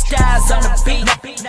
styles on the beat.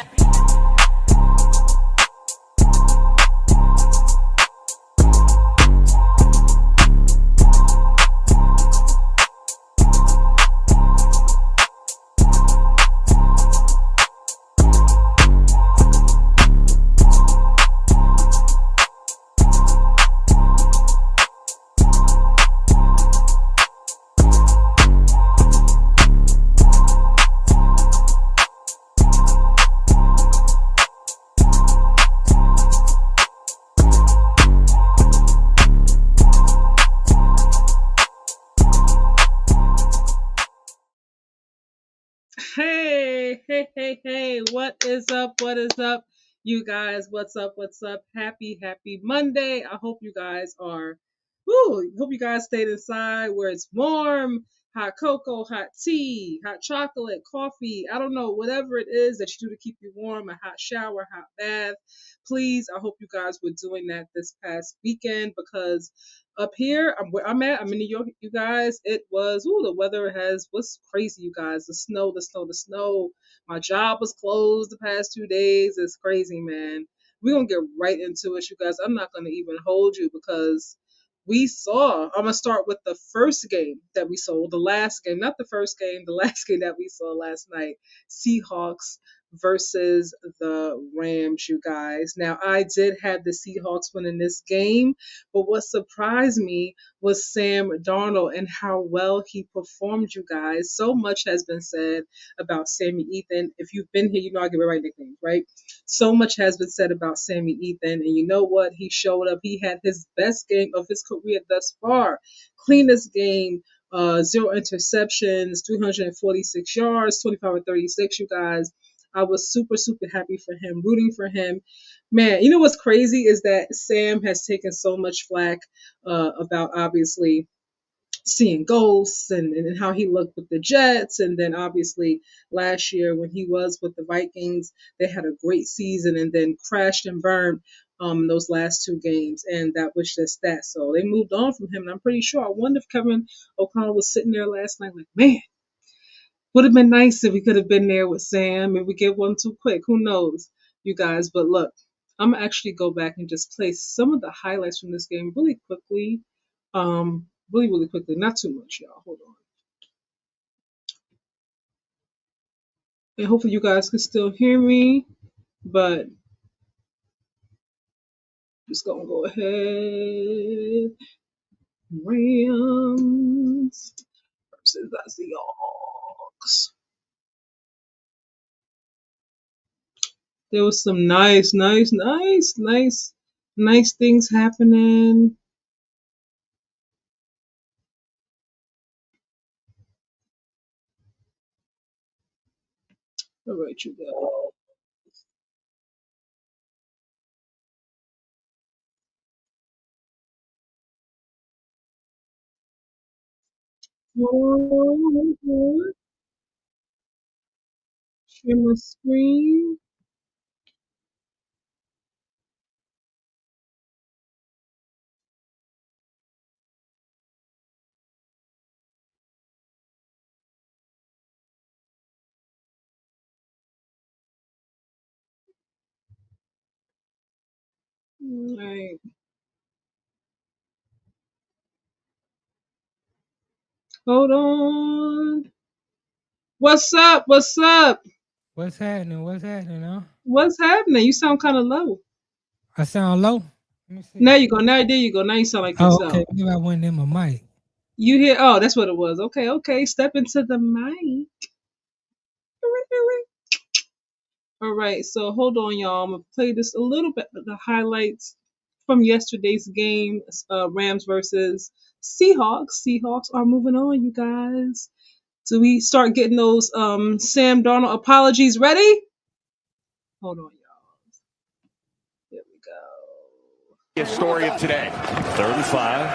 Hey, what is up? What is up, you guys? What's up? Happy Monday. I hope you guys hope you guys stayed inside where it's warm, hot cocoa, hot tea, hot chocolate, coffee. I don't know, whatever it is that you do to keep you warm, a hot shower, hot bath. Please, I hope you guys were doing that this past weekend, because up here, where I'm at, I'm in New York, you guys. It was, the weather was crazy, you guys. The snow. My job was closed the past 2 days. It's crazy, man. We're going to get right into it, you guys. I'm not going to even hold you, because I'm going to start with the first game that we saw. The last game, not the first game, the last game that we saw last night. Seahawks versus the Rams, you guys. Now, I did have the Seahawks winning this game, but what surprised me was Sam Darnold and how well he performed, you guys. So much has been said about Sammy Ethan. If you've been here, you know I give it right nicknames, right? So much has been said about Sammy Ethan, and you know what? He showed up. He had his best game of his career thus far. Cleanest game, 0 interceptions, 346 yards, 25 or 36, you guys. I was super happy for him, rooting for him. Man, you know what's crazy is that Sam has taken so much flack about obviously seeing ghosts and how he looked with the Jets. And then obviously last year when he was with the Vikings, they had a great season and then crashed and burned those last 2 games. And that was just that. So they moved on from him. And I'm pretty sure, I wonder if Kevin O'Connell was sitting there last night like, man, would have been nice if we could have been there with Sam. Maybe we get one too quick. Who knows, you guys? But look, I'm going to actually go back and just play some of the highlights from this game really quickly. Really quickly. Not too much, y'all. Hold on. And hopefully you guys can still hear me. But just going to go ahead. Rams versus the Seahawks. There was some nice things happening. All right, you guys. Share my screen. All right. Hold on. What's up? What's happening? Huh? What's happening? You sound kind of low. I sound low? Let me see. There you go. Now you sound like yourself. Okay. Maybe I went in my mic. You hear? Oh, that's what it was. Okay. Step into the mic. All right. So hold on, y'all. I'm gonna play this a little bit of the highlights from yesterday's game. Rams versus Seahawks. Seahawks are moving on, you guys. Do we start getting those Sam Darnold apologies ready? Hold on, y'all. Here we go. Story of today. 35.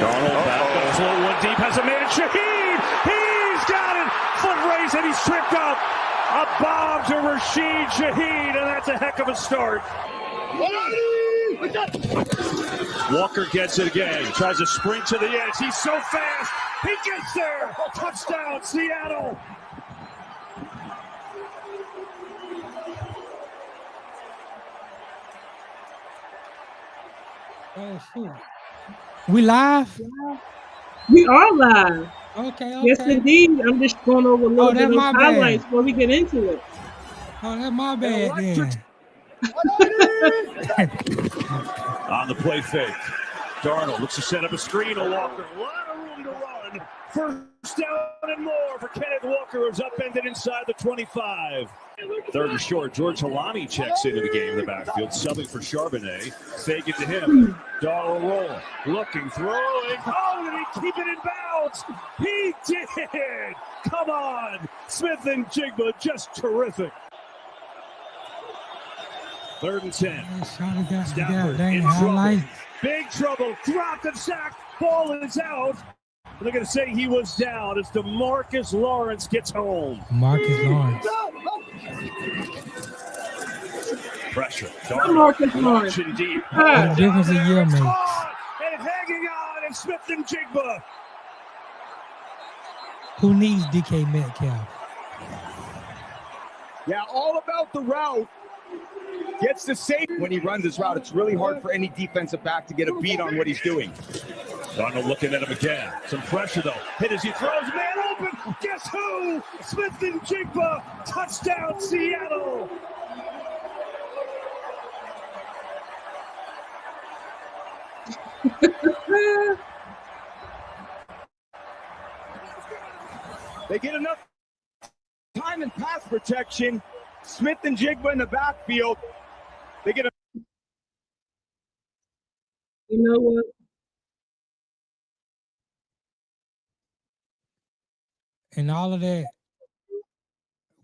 Darnold back on floor, one deep, has a man. Shaheed! He's got it! Foot race, and he's tripped up. A bomb to Rashid Shaheed, and that's a heck of a start. Walker gets it again. Tries to sprint to the edge. He's so fast. He gets there. Touchdown, Seattle. Oh shoot. We live? We are live. Okay, Yes, okay. indeed. I'm just going over a little bit that's of my highlights bad. before we get into it. Oh, that's my bad then. On the play fake. Darnold looks to set up a screen to Walker. A lot of room to run. First down and more for Kenneth Walker, who's upended inside the 25. Third and short. George Halani checks into the game in the backfield, subbing for Charbonnet. Fake it to him. Darnold roll. Looking, throwing. Oh, did he keep it in bounds? He did. Come on. Smith and Jigba, just terrific. Third and 10. Stafford in trouble. Big trouble. Dropped and sacked. Ball is out. They're going to say he was down as DeMarcus Lawrence gets home. Marcus Lawrence. Pressure. Marcus Lawrence. Indeed. What difference a year makes. And hanging on, and Smith and Jigba. Who needs DK Metcalf? Yeah, all about the route. Gets the safe when he runs this route. It's really hard for any defensive back to get a beat on what he's doing. Darnold looking at him again. Some pressure, though. Hit as he throws. Man open. Guess who? Smith and Jigba. Touchdown, Seattle. They get enough time and pass protection. Smith and Jigba in the backfield. They get a. You know what? And all of that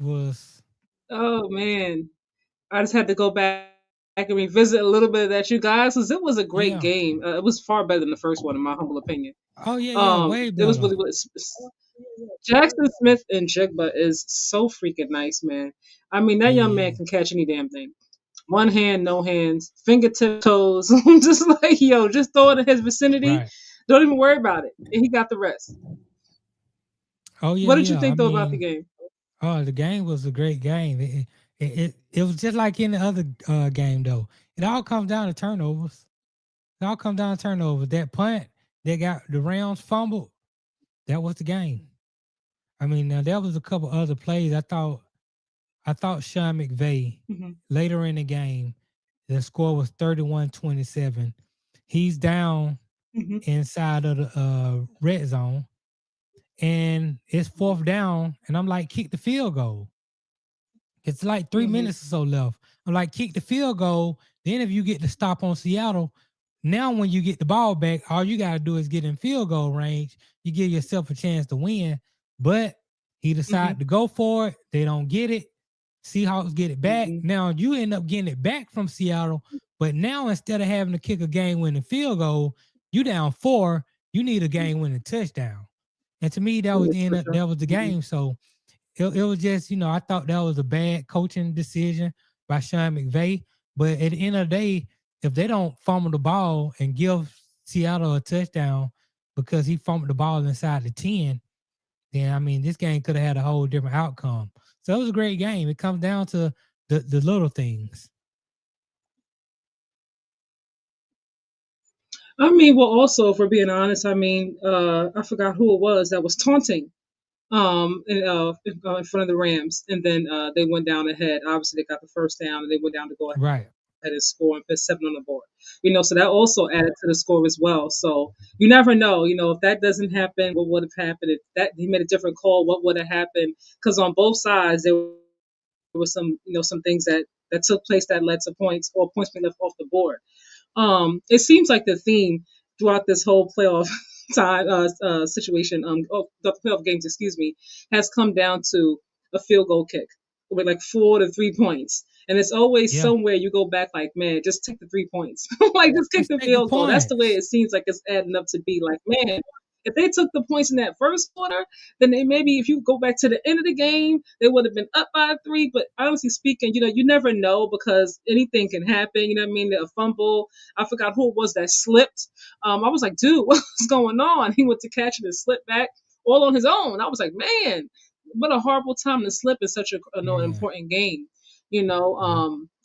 was. Oh man, I just had to go back and revisit a little bit of that, you guys, because it was a great game. It was far better than the first one, in my humble opinion. Oh yeah, way better. It was really. Jackson Smith and Jigba is so freaking nice, man. I mean, that young man can catch any damn thing. One hand, no hands, fingertip toes. I'm just like, yo, just throw it in his vicinity. Right. Don't even worry about it. And he got the rest. Oh yeah. What did you think though about the game? Oh, the game was a great game. It was just like any other game though. It all comes down to turnovers. That punt that got the Rams fumbled, that was the game. I mean, now there was a couple other plays. I thought Sean McVay later in the game, the score was 31-27. He's down inside of the red zone, and it's fourth down, and I'm like, kick the field goal. It's like 3 minutes or so left. I'm like, kick the field goal. Then if you get the stop on Seattle, now when you get the ball back, all you got to do is get in field goal range. You give yourself a chance to win. But he decided to go for it. They don't get it. Seahawks get it back. Now you end up getting it back from Seattle. But now instead of having to kick a game-winning field goal, you down 4. You need a game-winning touchdown. And to me, that was the end. That was the game. So it was just, I thought that was a bad coaching decision by Sean McVay. But at the end of the day, if they don't fumble the ball and give Seattle a touchdown because he fumbled the ball inside the 10, then, I mean, this game could have had a whole different outcome. So it was a great game. It comes down to the little things. I mean, well, also, if we're being honest, I mean, I forgot who it was that was taunting in front of the Rams. And then they went down ahead. Obviously, they got the first down, and they went down to go ahead and score and put 7 on the board. So that also added to the score as well. So you never know, if that doesn't happen, what would have happened? If that he made a different call, what would have happened? Because on both sides, there were some, some things that took place that led to points or points being left off the board. It seems like the theme throughout this whole playoff situation, the playoff games, has come down to a field goal kick with like 4 to 3 points. And it's always somewhere you go back like, man, just take the 3 points. Like, just kick the field goal. That's the way it seems like it's adding up to be. Like, man, if they took the points in that first quarter, then they maybe, if you go back to the end of the game, they would have been up by 3. But honestly speaking, you never know because anything can happen. You know what I mean? A fumble. I forgot who it was that slipped. I was like, dude, what's going on? He went to catch it and slipped back all on his own. I was like, man, what a horrible time to slip in such an important game.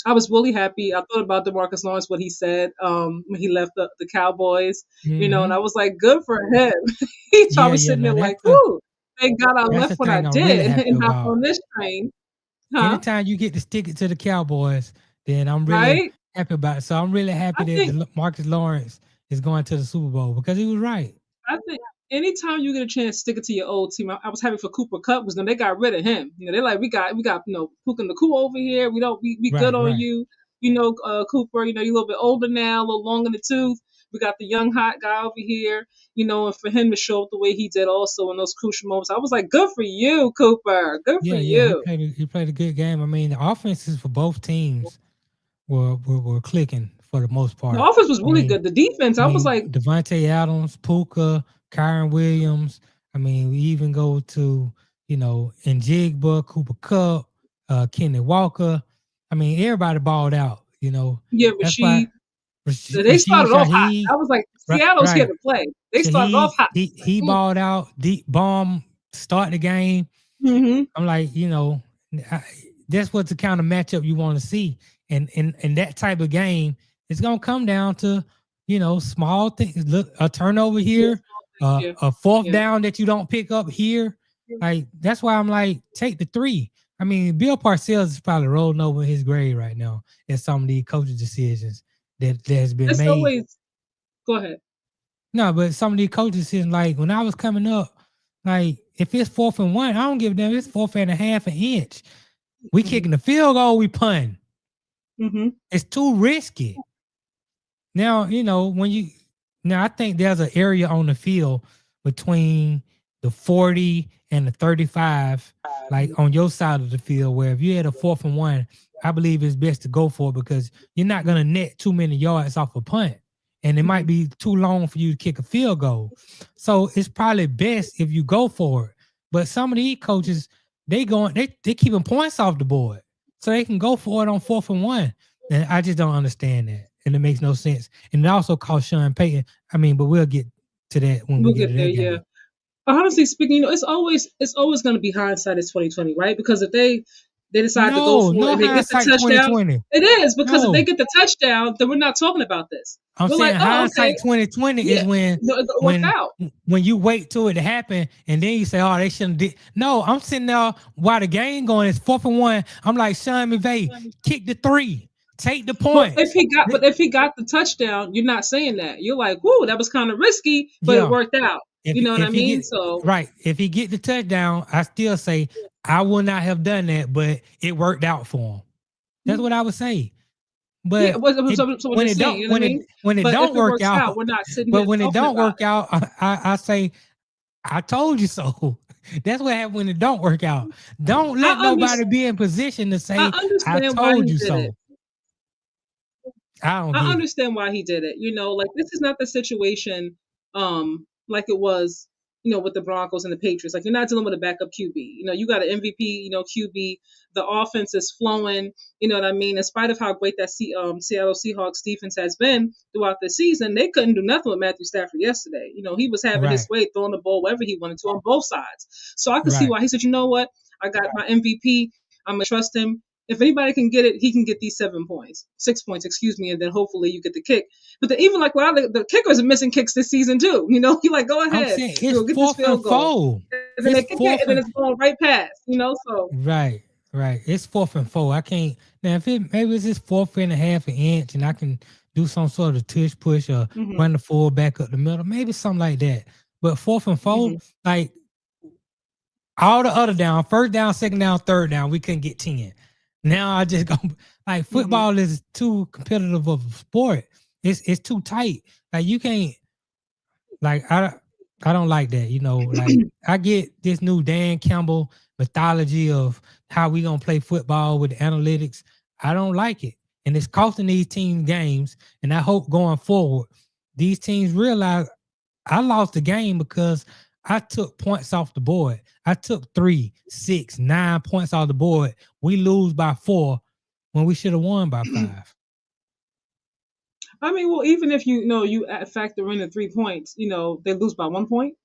I was really happy. I thought about DeMarcus Lawrence, what he said when he left the Cowboys, and I was like, good for him. So I was Yeah. sitting there Now like, whoo, thank God I that's left the when I thing I'm really did happy and hopped about. on this train. Huh? Anytime you get to stick it to the Cowboys, then I'm really Right? happy about it. So I'm really happy I that think Marcus Lawrence is going to the Super Bowl because he was right. I think anytime you get a chance, stick it to your old team. I was happy for Cooper Cup was they got rid of him. They're like we got Puka Nakua over here. We good Right, on right. you. Cooper. You're a little bit older now, a little long in the tooth. We got the young hot guy over here. And for him to show up the way he did also in those crucial moments, I was like, good for you, Cooper. Good for Yeah. you. He played a good game. I mean, the offenses for both teams were clicking for the most The part. offense was I really mean, good. The defense, I was like, Devontae Adams, Puka, Kyron Williams. I mean, we even go to Njigba, Cooper Cup, Kenny Walker. I mean, everybody balled out. yeah, That's why Rasheed. They Rashid started off hot. Shaheed, I was like, right, Seattle's here right. to play. They started off Shaheed, hot. he balled out, deep bomb, start the game. Mm-hmm. I'm like, that's what's the kind of matchup you want to see. And in that type of game, it's gonna come down to, small things. Look, a turnover here, Yeah. a fourth Yeah. down that you don't pick up here. Like that's why I'm like, take the 3. I mean, Bill Parcells is probably rolling over in his grave right now at some of these coaching decisions that has been It's made. always go ahead. No, but some of these coaches decisions, like when I was coming up, like if it's 4th and 1, I don't give a damn. It's 4th and a half an inch. We kicking the field goal, we punting. Mm-hmm. It's too risky. Now, I think there's an area on the field between the 40 and the 35, like on your side of the field, where if you had a 4th and 1, I believe it's best to go for it because you're not going to net too many yards off a punt. And it might be too long for you to kick a field goal. So it's probably best if you go for it. But some of these coaches, they keeping points off the board. So they can go for it on 4th and 1. And I just don't understand that. And it makes no sense. And it also cost Sean Payton. I mean, but we'll get to that when we get to there. that game. Yeah. Honestly speaking, it's always going to be hindsight is 2020, right? Because if they decide to go for it and they get the touchdown, 2020. it is because if they get the touchdown, then we're not talking about this. I'm we're saying like, hindsight 2020 is when you wait till it to happen and then you say, oh, they shouldn't did. No, I'm sitting there while the game going, it's 4th and 1. I'm like, Sean McVay, kick the 3. Take the point. But if he got the touchdown, you're not saying that. You're like, whoo, that was kind of risky, but it worked out. You know what I mean? Right. If he get the touchdown, I still say I would not have done that, but it worked out for him. That's what I would say. But when it don't work out, we're not sitting. But when it don't work out, I say, I told you so. That's what happens when it don't work out. Don't let nobody be in position to say, I told you so. I understand why he did it. Like this is not the situation like it was, with the Broncos and the Patriots. Like you're not dealing with a backup QB. You got an MVP, QB. The offense is flowing. You know what I mean? In spite of how great that Seattle Seahawks defense has been throughout the season, they couldn't do nothing with Matthew Stafford yesterday. He was having his way, throwing the ball wherever he wanted to on both sides. So I could see why he said, you know what? I got my MVP. I'm going to trust him. If anybody can get it, he can get these 6 points, and then hopefully you get the kick. But even like the kickers are missing kicks this season too. You like go ahead, it's get this field goal, and then they kick it, and then it's going right past. So right. It's 4th and 4. I can't now if maybe it's just 4th and a half an inch, and I can do some sort of tush push or run the full back up the middle, maybe something like that. But 4th and 4, like all the other down, 1st down, 2nd down, 3rd down, we couldn't get 10. Now I just go like football is too competitive of a sport. It's too tight. Like you can't I don't like that. Like I get this new Dan Campbell mythology of how we gonna play football with the analytics. I don't like it. And it's costing these teams games. And I hope going forward, these teams realize I lost the game because I took points off the board. I took 3, 6, 9 points off the board. We lose by 4 when we should have won by 5. I mean, well, even if you factor in the 3 points, they lose by 1 point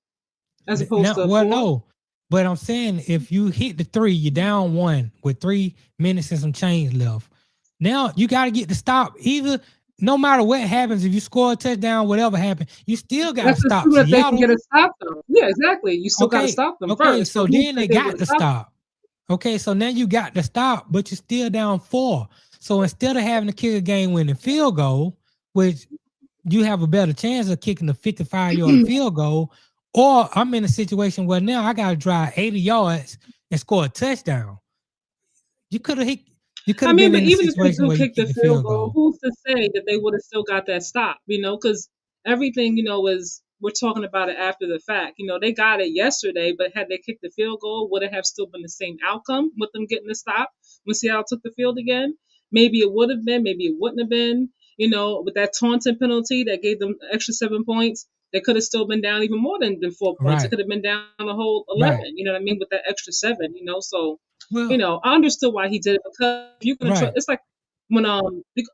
as opposed to 4. No, but I'm saying if you hit the 3, you're down 1 with 3 minutes and some change left. Now you got to get the stop. Either no matter what happens, if you score a touchdown, whatever happened, you still got to That's stop assuming that they can Seattle. get a stop though. Yeah, exactly. You still got to Okay, stop them okay. first. So So who then said they they were got going to to stop? stop. Okay, so now you got to stop, but you're still down 4. So instead of having to kick a game-winning field goal, which you have a better chance of kicking a 55-yard field goal, or I'm in a situation where now I got to drive 80 yards and score a touchdown. You could have hit. You could I have mean, been but in a even if they situation do where you kick the kick the field field goal, goal. who's to say that they would have still got that stop? Because everything, is we're talking about it after the fact. They got it yesterday, but had they kicked the field goal, would it have still been the same outcome with them getting the stop when Seattle took the field again? Maybe it would have been, maybe it wouldn't have been. With that taunting penalty that gave them extra 7 points, they could have still been down even more than 4 points. It Right, could have been down a whole 11. right. You know what I mean? With that extra 7. So Well, I understood why he did it because you're gonna try. right. It's like when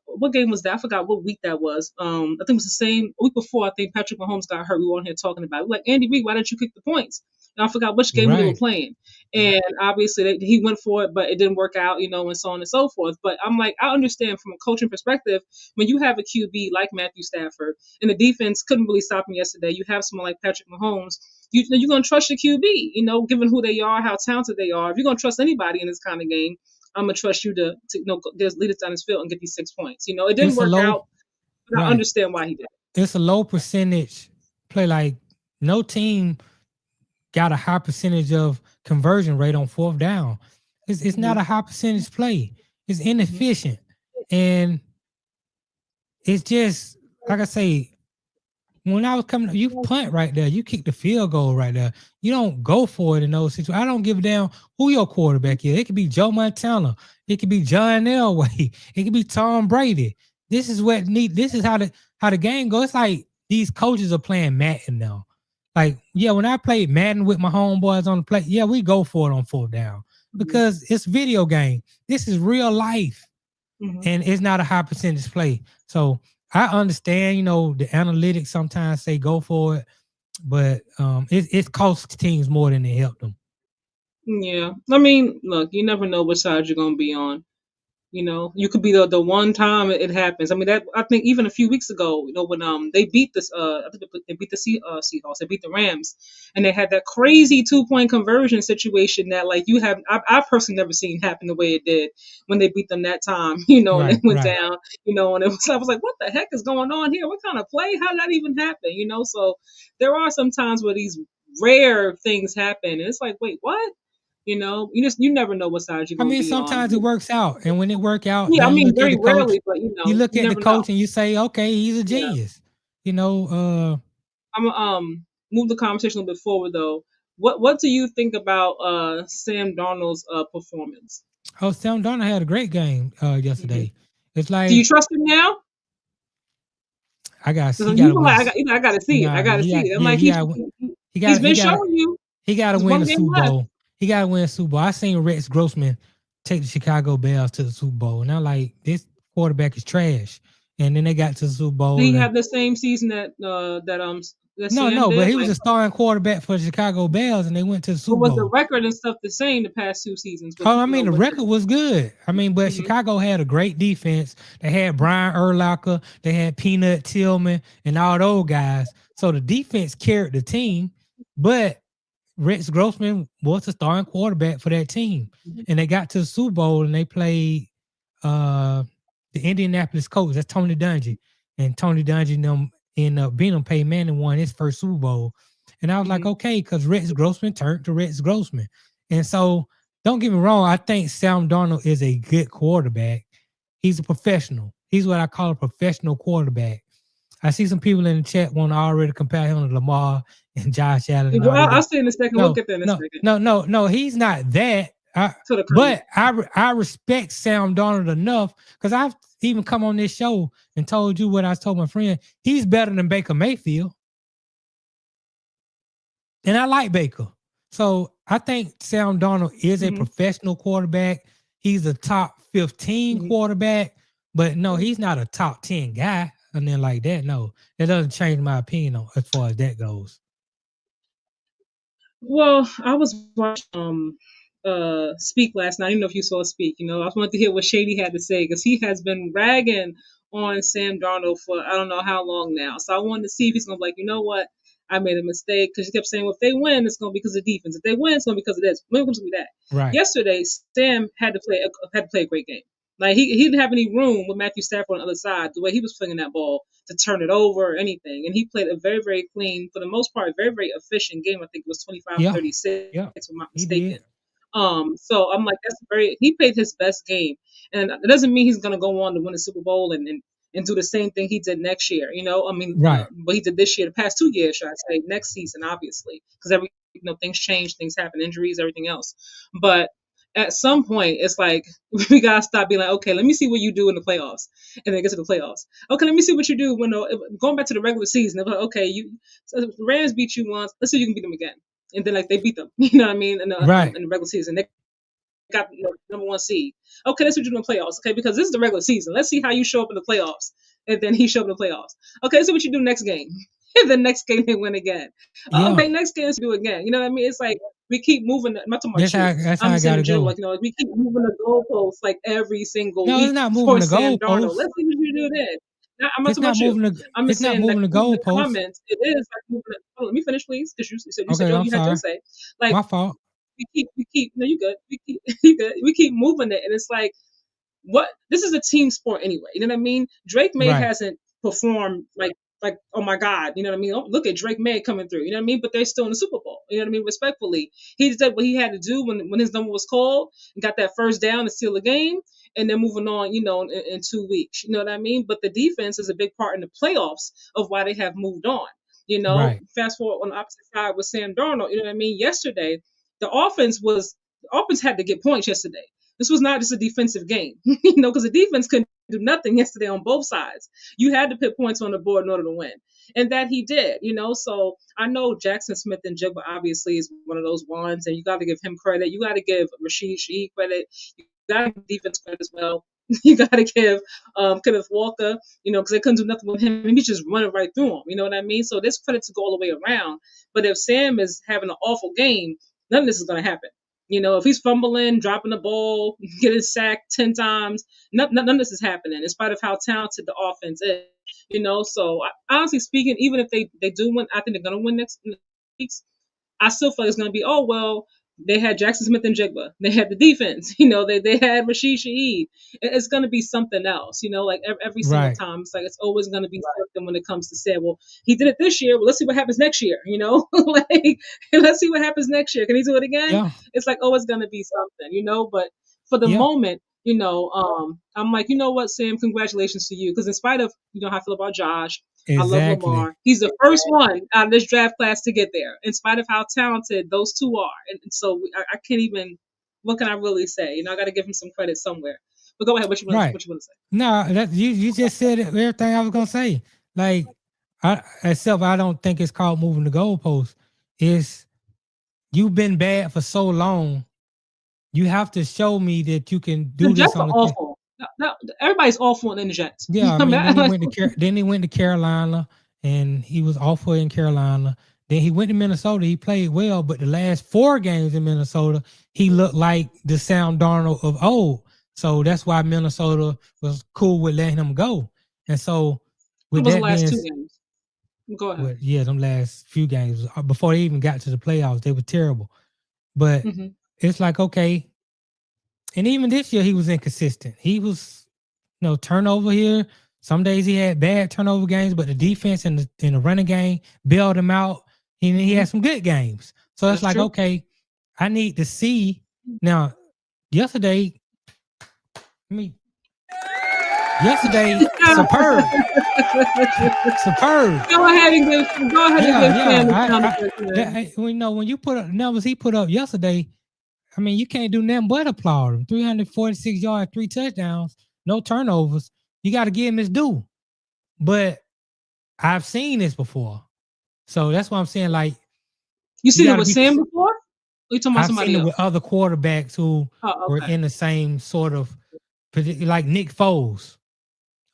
what game was that? I forgot what week that was. I think it was the same week before. I think Patrick Mahomes got hurt. We were on here talking about it. Like Andy Reid, why didn't you kick the points? And I forgot which game they were Right. playing. And obviously he went for it, but it didn't work out. And so on and so forth. But I'm like, I understand from a coaching perspective when you have a QB like Matthew Stafford and the defense couldn't really stop him yesterday. You have someone like Patrick Mahomes. You're going to trust your QB, given who they are, how talented they are. If you're going to trust anybody in this kind of game, I'm going to trust you to just lead us down this field and get these 6 points. It didn't It's a work low. out, but I Right. understand why he did. It's a low percentage play. Like no team got a high percentage of conversion rate on 4th down. It's not a high percentage play. It's inefficient, and it's just like I say. When I was coming, you punt right there. You kick the field goal right there. You don't go for it in those situations. I don't give a damn who your quarterback is. It could be Joe Montana. It could be John Elway. It could be Tom Brady. This is what need. This is how the game goes. It's like these coaches are playing Madden now. Like, yeah, when I played Madden with my homeboys on the play, yeah, we go for it on 4th down because it's video game. This is real life, and it's not a high percentage play. So I understand, the analytics sometimes say go for it, but it costs teams more than it helped them. Yeah. I mean, look, you never know what side you're going to be on. You could be the one time it happens. I mean, that I think even a few weeks ago, when they beat this, I think they beat the Seahawks, they beat the Rams, and they had that crazy 2-point conversion situation that like I personally never seen happen the way it did when they beat them that time. And it went down. And I was like, what the heck is going on here? What kind of play? How did that even happen? So there are some times where these rare things happen, and it's like, wait, what? You never know what side you're I gonna mean, be on. sometimes it works out, and when it work out, Yeah, then I you mean look at very the coach. rarely, but You look you at the never know. coach and you say, okay, he's a Yeah. genius. I'm gonna move the conversation a little bit forward though. What do you think about Sam Darnold's performance? Oh, Sam Darnold had a great game yesterday. It's Do you like trust him now? he You got to know, win. I gotta see it. I gotta see it. I'm like he's been showing you. he got to There's win one the game Super left. Bowl. He got to win the Super Bowl. I seen Rex Grossman take the Chicago Bears to the Super Bowl, and I'm like, this quarterback is trash. And then they got to the Super Bowl. Did he And have the same season that Sam no, but did? he was Like, a starting quarterback for the Chicago Bears, and they went to the but Super was the Bowl. record and stuff the same the past 2 seasons? With Oh, I mean, the with record was good. I mean, but Chicago had a great defense. They had Brian Urlacher, they had Peanut Tillman, and all those guys. So the defense carried the team, but Rex Grossman was the starting quarterback for that team. And they got to the Super Bowl and they played the Indianapolis Colts. That's Tony Dungy. And Tony Dungy and them ended up being Peyton Manning won his first Super Bowl. And I was like, okay, because Rex Grossman turned to Rex Grossman. And so don't get me wrong, I think Sam Darnold is a good quarterback. He's a professional. He's what I call a professional quarterback. I see some people in the chat want to already compare him to Lamar and Josh Allen. And all Well, that. I'll say in a second. We'll get there in a second. No, he's not that. But I respect Sam Darnold enough because I've even come on this show and told you what I told my friend. He's better than Baker Mayfield. And I like Baker. So I think Sam Darnold is a professional quarterback. He's a top 15 quarterback, but no, he's not a top 10 guy. And then like that, no, that doesn't change my opinion as far as that goes. Well, I was watching speak last night. I didn't know if you saw speak. I wanted to hear what Shady had to say because he has been ragging on Sam Darnold for I don't know how long now. So I wanted to see if he's gonna be like, you know what, I made a mistake because he kept saying, well, if they win, it's gonna be because of defense. If they win, it's gonna be because of this. When it's gonna be that. Right. Yesterday, Sam had to play a great game. Like he didn't have any room with Matthew Stafford on the other side. The way he was flinging that ball to turn it over or anything, and he played a very, very clean, for the most part, very, very efficient game. I think it was 25-36, if I'm not mistaken. So I'm like, he played his best game. And it doesn't mean he's gonna go on to win the Super Bowl and do the same thing he did next year, Right. What he did this year, the past 2 years, should I say, next season, obviously, because things change, things happen, injuries, everything else. But at some point, it's like we gotta stop being like, okay, let me see what you do in the playoffs, and then get to the playoffs. Okay, let me see what you do when going back to the regular season. Like, okay, so the Rams beat you once, let's see if you can beat them again, and then like they beat them, you know what I mean, in the regular season. They got number 1 seed. Okay, that's what you do in the playoffs. Okay, because this is the regular season. Let's see how you show up in the playoffs. And then he showed up in the playoffs. Okay, let's see what you do next game. And the next game they win again. Yeah. Okay, next game let's do it again. You know what I mean? It's like we keep moving. I'm not talking about that's how I gotta go. Like we keep moving the goalposts like every single week. No, it's not moving the goalposts. Let's see what you do then. I'm not it's not moving the. I'm it's just saying, not moving like, the goalposts. Comments, it is like moving. Let me finish, please, because you said you had to say. Like, my fault. We keep. No, you good. You good. We keep moving it, and it's like, what? This is a team sport anyway. You know what I mean? Drake May hasn't performed like oh my God, you know what I mean? Oh, look at Drake May coming through. You know what I mean? But they're still in the Super Bowl. You know what I mean? Respectfully, he did what he had to do when his number was called and got that first down to seal the game, and then moving on. In 2 weeks. You know what I mean? But the defense is a big part in the playoffs of why they have moved on. Fast forward on the opposite side with Sam Darnold. You know what I mean? Yesterday, the offense had to get points yesterday. This was not just a defensive game, because the defense couldn't do nothing yesterday on both sides. You had to put points on the board in order to win. And that he did, So I know Jackson Smith and Jigba obviously is one of those ones, and you got to give him credit. You got to give Rashid Shaheed credit. You got to give defense credit as well. You got to give Kenneth Walker, because they couldn't do nothing with him. He's just running right through them. You know what I mean? So there's credit to go all the way around. But if Sam is having an awful game, none of this is going to happen. If he's fumbling, dropping the ball, getting sacked 10 times, none of this is happening, in spite of how talented the offense is. So honestly speaking, even if they do win, I think they're going to win next weeks. I still feel like it's going to be, oh, well, they had Jackson Smith and Jigba. They had the defense. They had Rashid Shaheed. It's going to be something else. Like every single time. It's like it's always going to be something when it comes to say, well, he did it this year. Well, let's see what happens next year. Like let's see what happens next year. Can he do it again? Yeah. It's like always going to be something. But for the moment, I'm like, you know what, Sam? Congratulations to you, because in spite of how I feel about Josh. Exactly. I love Lamar. He's the first one out of this draft class to get there, in spite of how talented those two are. And so I can't even. What can I really say? I got to give him some credit somewhere. But go ahead. What you want to say? No, you just said everything I was gonna say. Like, except I don't think it's called moving the goalpost. It's you've been bad for so long. You have to show me that you can do this on the awful. No, everybody's awful in the Jets. Yeah, I mean, then he went to Carolina, and he was awful in Carolina. Then he went to Minnesota. He played well, but the last 4 games in Minnesota, he looked like the Sam Darnold of old. So that's why Minnesota was cool with letting him go. And so, with the last 2 games. Go ahead. Them last few games before they even got to the playoffs, they were terrible. But it's like, okay. And even this year, he was inconsistent. He was, turnover here. Some days he had bad turnover games, but the defense and the running game bailed him out. He had some good games. So it's like, true. Okay, I need to see. Now, yesterday, superb. Go ahead and give Sam. When you put up numbers he put up yesterday, I mean, you can't do nothing but applaud him. 346 yards, 3 touchdowns, no turnovers. You got to give him his due. But I've seen this before. So that's what I'm saying. Like, you seen it with Sam before? Or you talking about somebody else? I've seen it with other quarterbacks who were in the same sort of, like Nick Foles.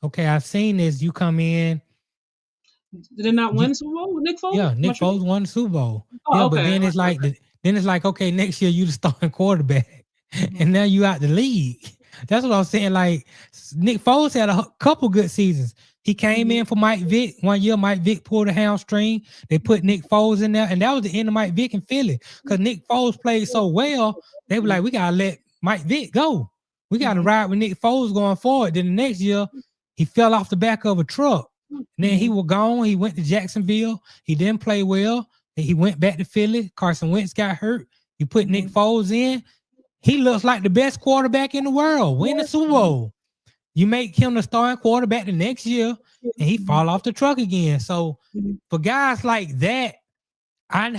Okay, I've seen this. You come in. Did they not win the Super Bowl with Nick Foles? Yeah, Nick Foles won the Super Bowl. But then it's like then it's like, okay, next year you the starting quarterback, and now you out the league. That's what I'm saying. Like Nick Foles had a couple good seasons. He came in for Mike Vick 1 year. Mike Vick pulled a hamstring. They put Nick Foles in there, and that was the end of Mike Vick in Philly because Nick Foles played so well. They were like, we gotta let Mike Vick go. We gotta ride with Nick Foles going forward. Then the next year, he fell off the back of a truck. And then he was gone. He went to Jacksonville. He didn't play well. He went back to Philly. Carson Wentz got hurt. You put Nick Foles in. He looks like the best quarterback in the world. Win the Super Bowl. You make him the starting quarterback the next year, and he fall off the truck again. So for guys like that, I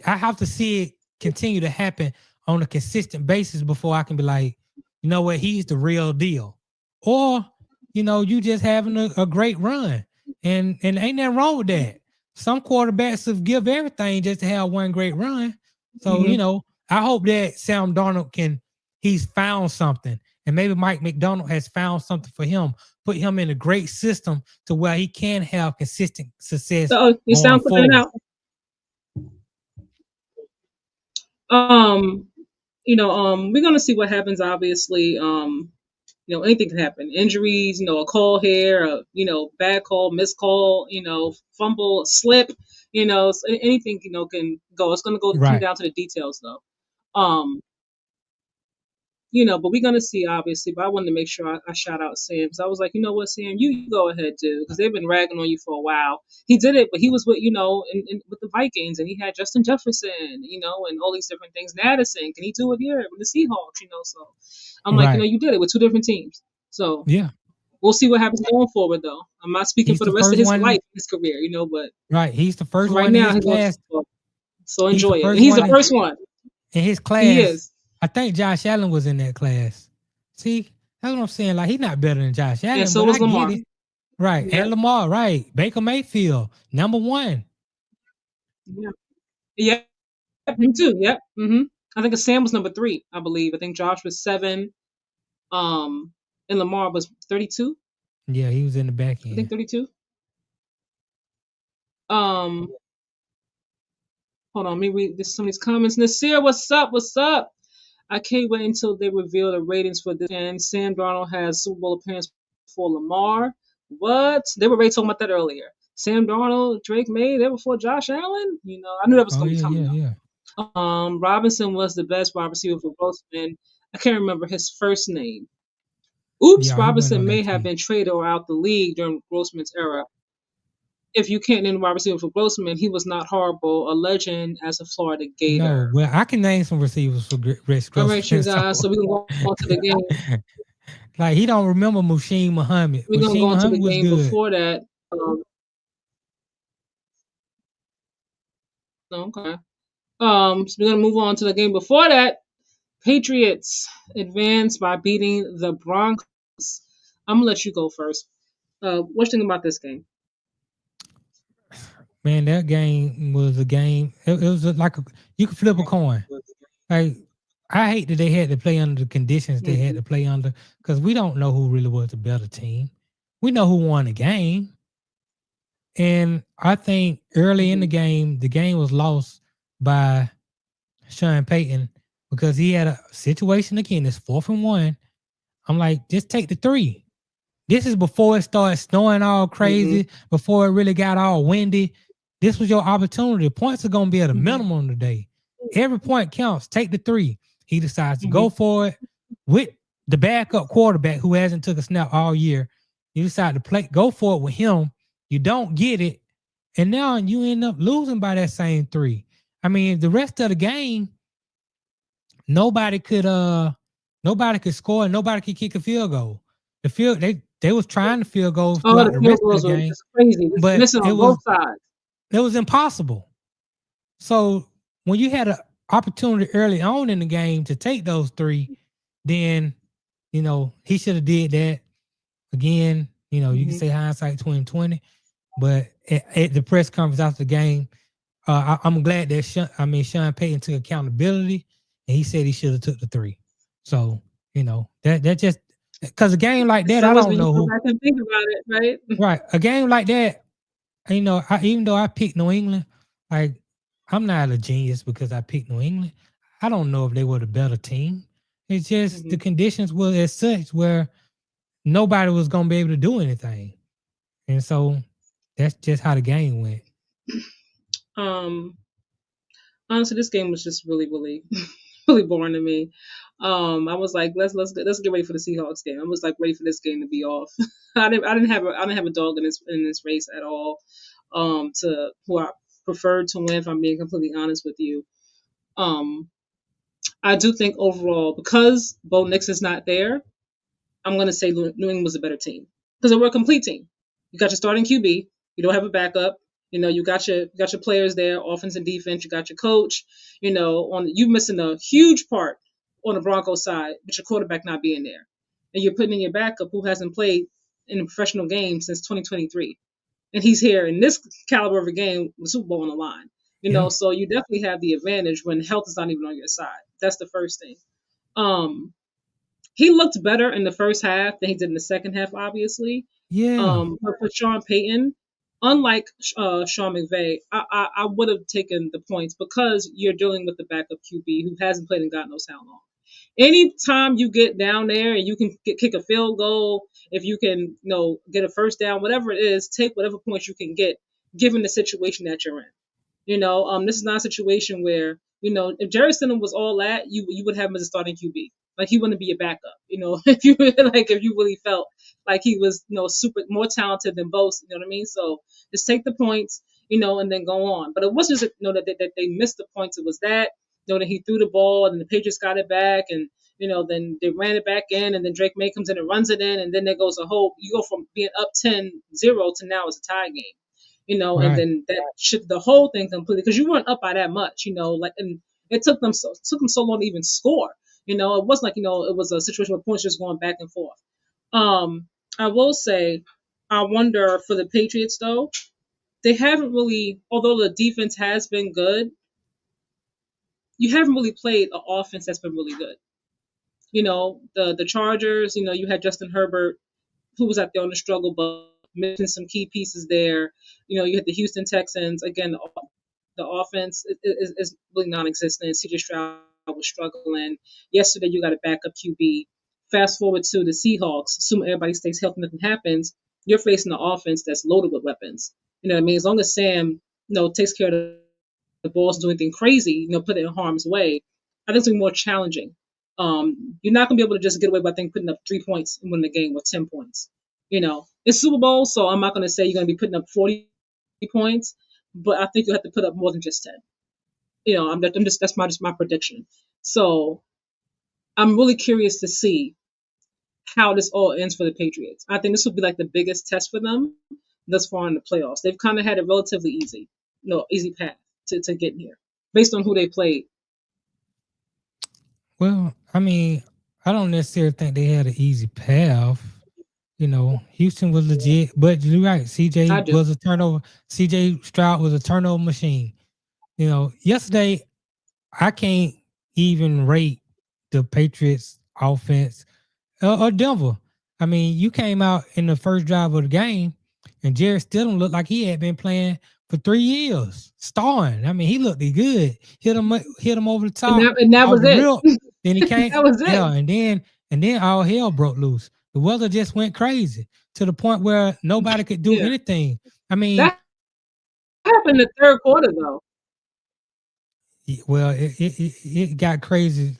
have to see it continue to happen on a consistent basis before I can be like, you know what, he's the real deal. Or, you know, you just having a great run. And ain't nothing wrong with that. Some quarterbacks have give everything just to have one great run. So, you know, I hope that Sam Darnold he's found something. And maybe Mike McDonald has found something for him, put him in a great system to where he can have consistent success. So you sound clear out. You know, we're gonna see what happens, obviously. You know, anything can happen. Injuries, you know, a call here, you know, bad call, missed call, you know, fumble, slip, you know, so anything, you know, can go. It's gonna come down to the details though. You know, but we're gonna see, obviously. But I wanted to make sure I shout out Sam because I was like, you know what, Sam, you go ahead, dude, because they've been ragging on you for a while. He did it, but he was with, you know, with the Vikings, and he had Justin Jefferson, you know, and all these different things. And Addison, can he do it here with the Seahawks? You know, so I'm like, you know, you did it with two different teams. So yeah, we'll see what happens going forward, though. I'm not speaking for the rest of his life, his career, you know, but he's the first right one now, in his class. So enjoy it. He's the first one in his class. He is. I think Josh Allen was in that class. See, that's what I'm saying. Like, he's not better than Josh Allen. Yeah, so was Lamar. Right. Yeah. And Lamar, right. Baker Mayfield, number 1. Yeah. Him too. Yep. I think Sam was number 3, I believe. I think Josh was 7. And Lamar was 32. Yeah, he was in the back end. I think 32. Hold on, let me read some of these comments. Nasir, what's up? What's up? I can't wait until they reveal the ratings for this. And Sam Darnold has Super Bowl appearance for Lamar. What? They were already talking about that earlier. Sam Darnold, Drake May, they were before Josh Allen. You know, I knew that was going to be coming up. Robinson was the best wide receiver for Grossman. I can't remember his first name. Oops, Robinson may have been traded or out the league during Grossman's era. If you can't name the wide receiver for Grossman, he was not horrible, a legend as a Florida Gator. No, well, I can name some receivers for Rex Grossman. All right, you guys, so we can go on to the game. Like, he don't remember Muhsin Muhammad. We're going to go on to the game before that. Okay. So we're going to move on to the game before that. Patriots advanced by beating the Broncos. I'm going to let you go first. What you think about this game? Man, that game was a game. It was like you could flip a coin. Like, I hate that they had to play under the conditions they had to play under because we don't know who really was the better team. We know who won the game. And I think early in the game was lost by Sean Payton because he had a situation again. It's 4th and 1. I'm like, just take the 3. This is before it started snowing all crazy, before it really got all windy. This was your opportunity. Points are going to be at a minimum today. Every point counts. Take the 3. He decides to go for it with the backup quarterback who hasn't took a snap all year. You decide to go for it with him. You don't get it. And now you end up losing by that same 3. I mean, the rest of the game, nobody could score and nobody could kick a field goal. The field they was trying to field goals throughout the rest of the game. Crazy. But missing on both sides. It was impossible. So when you had an opportunity early on in the game to take those 3, then, you know, he should have did that. Again, you know, you can say hindsight 2020, but at the press conference after the game, I'm glad that Sean Payton took accountability, and he said he should have took the 3. So, you know, that just because a game like that, I don't know who. I can think about it, right? Right, a game like that. You know, even though I picked New England, like I'm not a genius because I picked New England. I don't know if they were the better team. It's just the conditions were as such where nobody was going to be able to do anything. And so that's just how the game went. Honestly, this game was just really, really, really boring to me. I was like, let's get ready for the Seahawks game. I was like ready for this game to be off. I didn't have a dog in this race at all. To who I preferred to win, if I'm being completely honest with you. I do think overall, because Bo Nix is not there, I'm going to say New England was a better team because they were a complete team. You got your starting QB. You don't have a backup. You got your players there, offense and defense. You got your coach. You missing a huge part on the Broncos side with your quarterback not being there, and you're putting in your backup who hasn't played in a professional game since 2023, and he's here in this caliber of a game with Super Bowl on the line. So you definitely have the advantage when health is not even on your side. That's the first thing. He looked better in the first half than he did in the second half, obviously. Yeah. But for Sean Payton, unlike Sean McVay, I would have taken the points because you're dealing with the backup QB who hasn't played in God knows how long. Anytime you get down there and you can kick a field goal, if you can, get a first down, whatever it is, take whatever points you can get, given the situation that you're in. This is not a situation where, if Jerry Stidham was all that, you would have him as a starting QB. Like he wouldn't be a backup, if you really felt like he was, super more talented than both, you know what I mean? So just take the points, and then go on. But it wasn't just, that they missed the points. It was that, that he threw the ball and the Patriots got it back and, then they ran it back in and then Drake May comes in and runs it in and then there goes you go from being up 10-0 to now it's a tie game. Right. And then that shifted the whole thing completely because you weren't up by that much, and it took them so long to even score. It wasn't like, it was a situation where points just going back and forth. I will say, I wonder for the Patriots though, they haven't really, although the defense has been good, you haven't really played an offense that's been really good. The Chargers, you had Justin Herbert, who was out there on the struggle, but missing some key pieces there. You had the Houston Texans. Again, the offense is really non-existent. CJ Stroud was struggling. Yesterday, you got a backup QB. Fast forward to the Seahawks. Assuming everybody stays healthy, nothing happens. You're facing an offense that's loaded with weapons. You know what I mean? As long as Sam, takes care of the balls and do anything crazy, put it in harm's way, I think it's going to be more challenging. You're not going to be able to just get away by putting up 3 points and win the game with 10 points. It's Super Bowl, so I'm not going to say you're going to be putting up 40 points, but I think you have to put up more than just 10. That's my prediction. So I'm really curious to see how this all ends for the Patriots. I think this will be like the biggest test for them thus far in the playoffs. They've kind of had a relatively easy path to getting here based on who they played. Well, I mean, I don't necessarily think they had an easy path. Houston was legit, but you're right. CJ was a turnover. CJ Stroud was a turnover machine. Yesterday, I can't even rate the Patriots offense or Denver. I mean, you came out in the first drive of the game, and Jared Stidham looked like he had been playing for 3 years, starring. I mean, he looked good. Hit him over the top. And that was it. Then he came. That was it. Yeah, and then all hell broke loose. The weather just went crazy to the point where nobody could do anything. I mean, that happened in the third quarter, though. Well, it got crazy.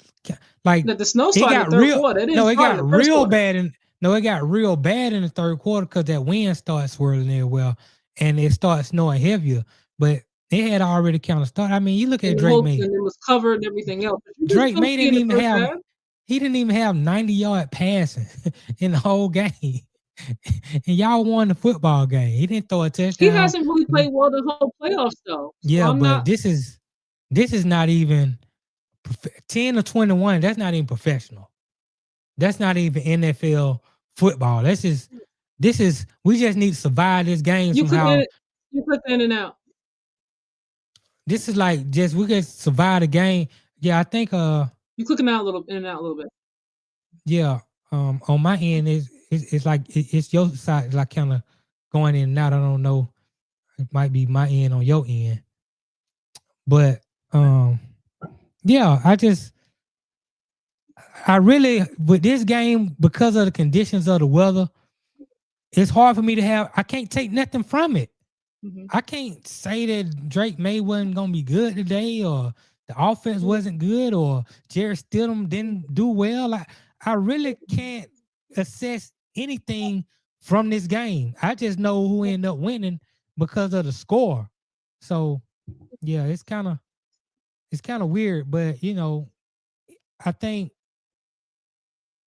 Like the snow started in the third quarter. It got real bad it got real bad in the third quarter because that wind started swirling there and it started snowing heavier. But it had already kind of started. I mean, you look at Drake May. And it was covered and everything else. Drake May didn't even have 90-yard passing in the whole game. And y'all won the football game. He didn't throw a touchdown. He hasn't really played well the whole playoffs, though. Yeah, but this is not even 10 or 21. That's not even professional. That's not even NFL football. We just need to survive this game somehow. You click in and out. This is like we can survive the game. Yeah, I think you clicking out in and out a little bit. Yeah. On my end it's like it's your side like kind of going in and out. I don't know. It might be my end on your end. But yeah, I really with this game because of the conditions of the weather, it's hard for me to have. I can't take nothing from it. Mm-hmm. I can't say that Drake May wasn't gonna be good today, or the offense wasn't good, or Jared Stidham didn't do well. I really can't assess anything from this game. I just know who ended up winning because of the score. So yeah, it's kind of weird, but I think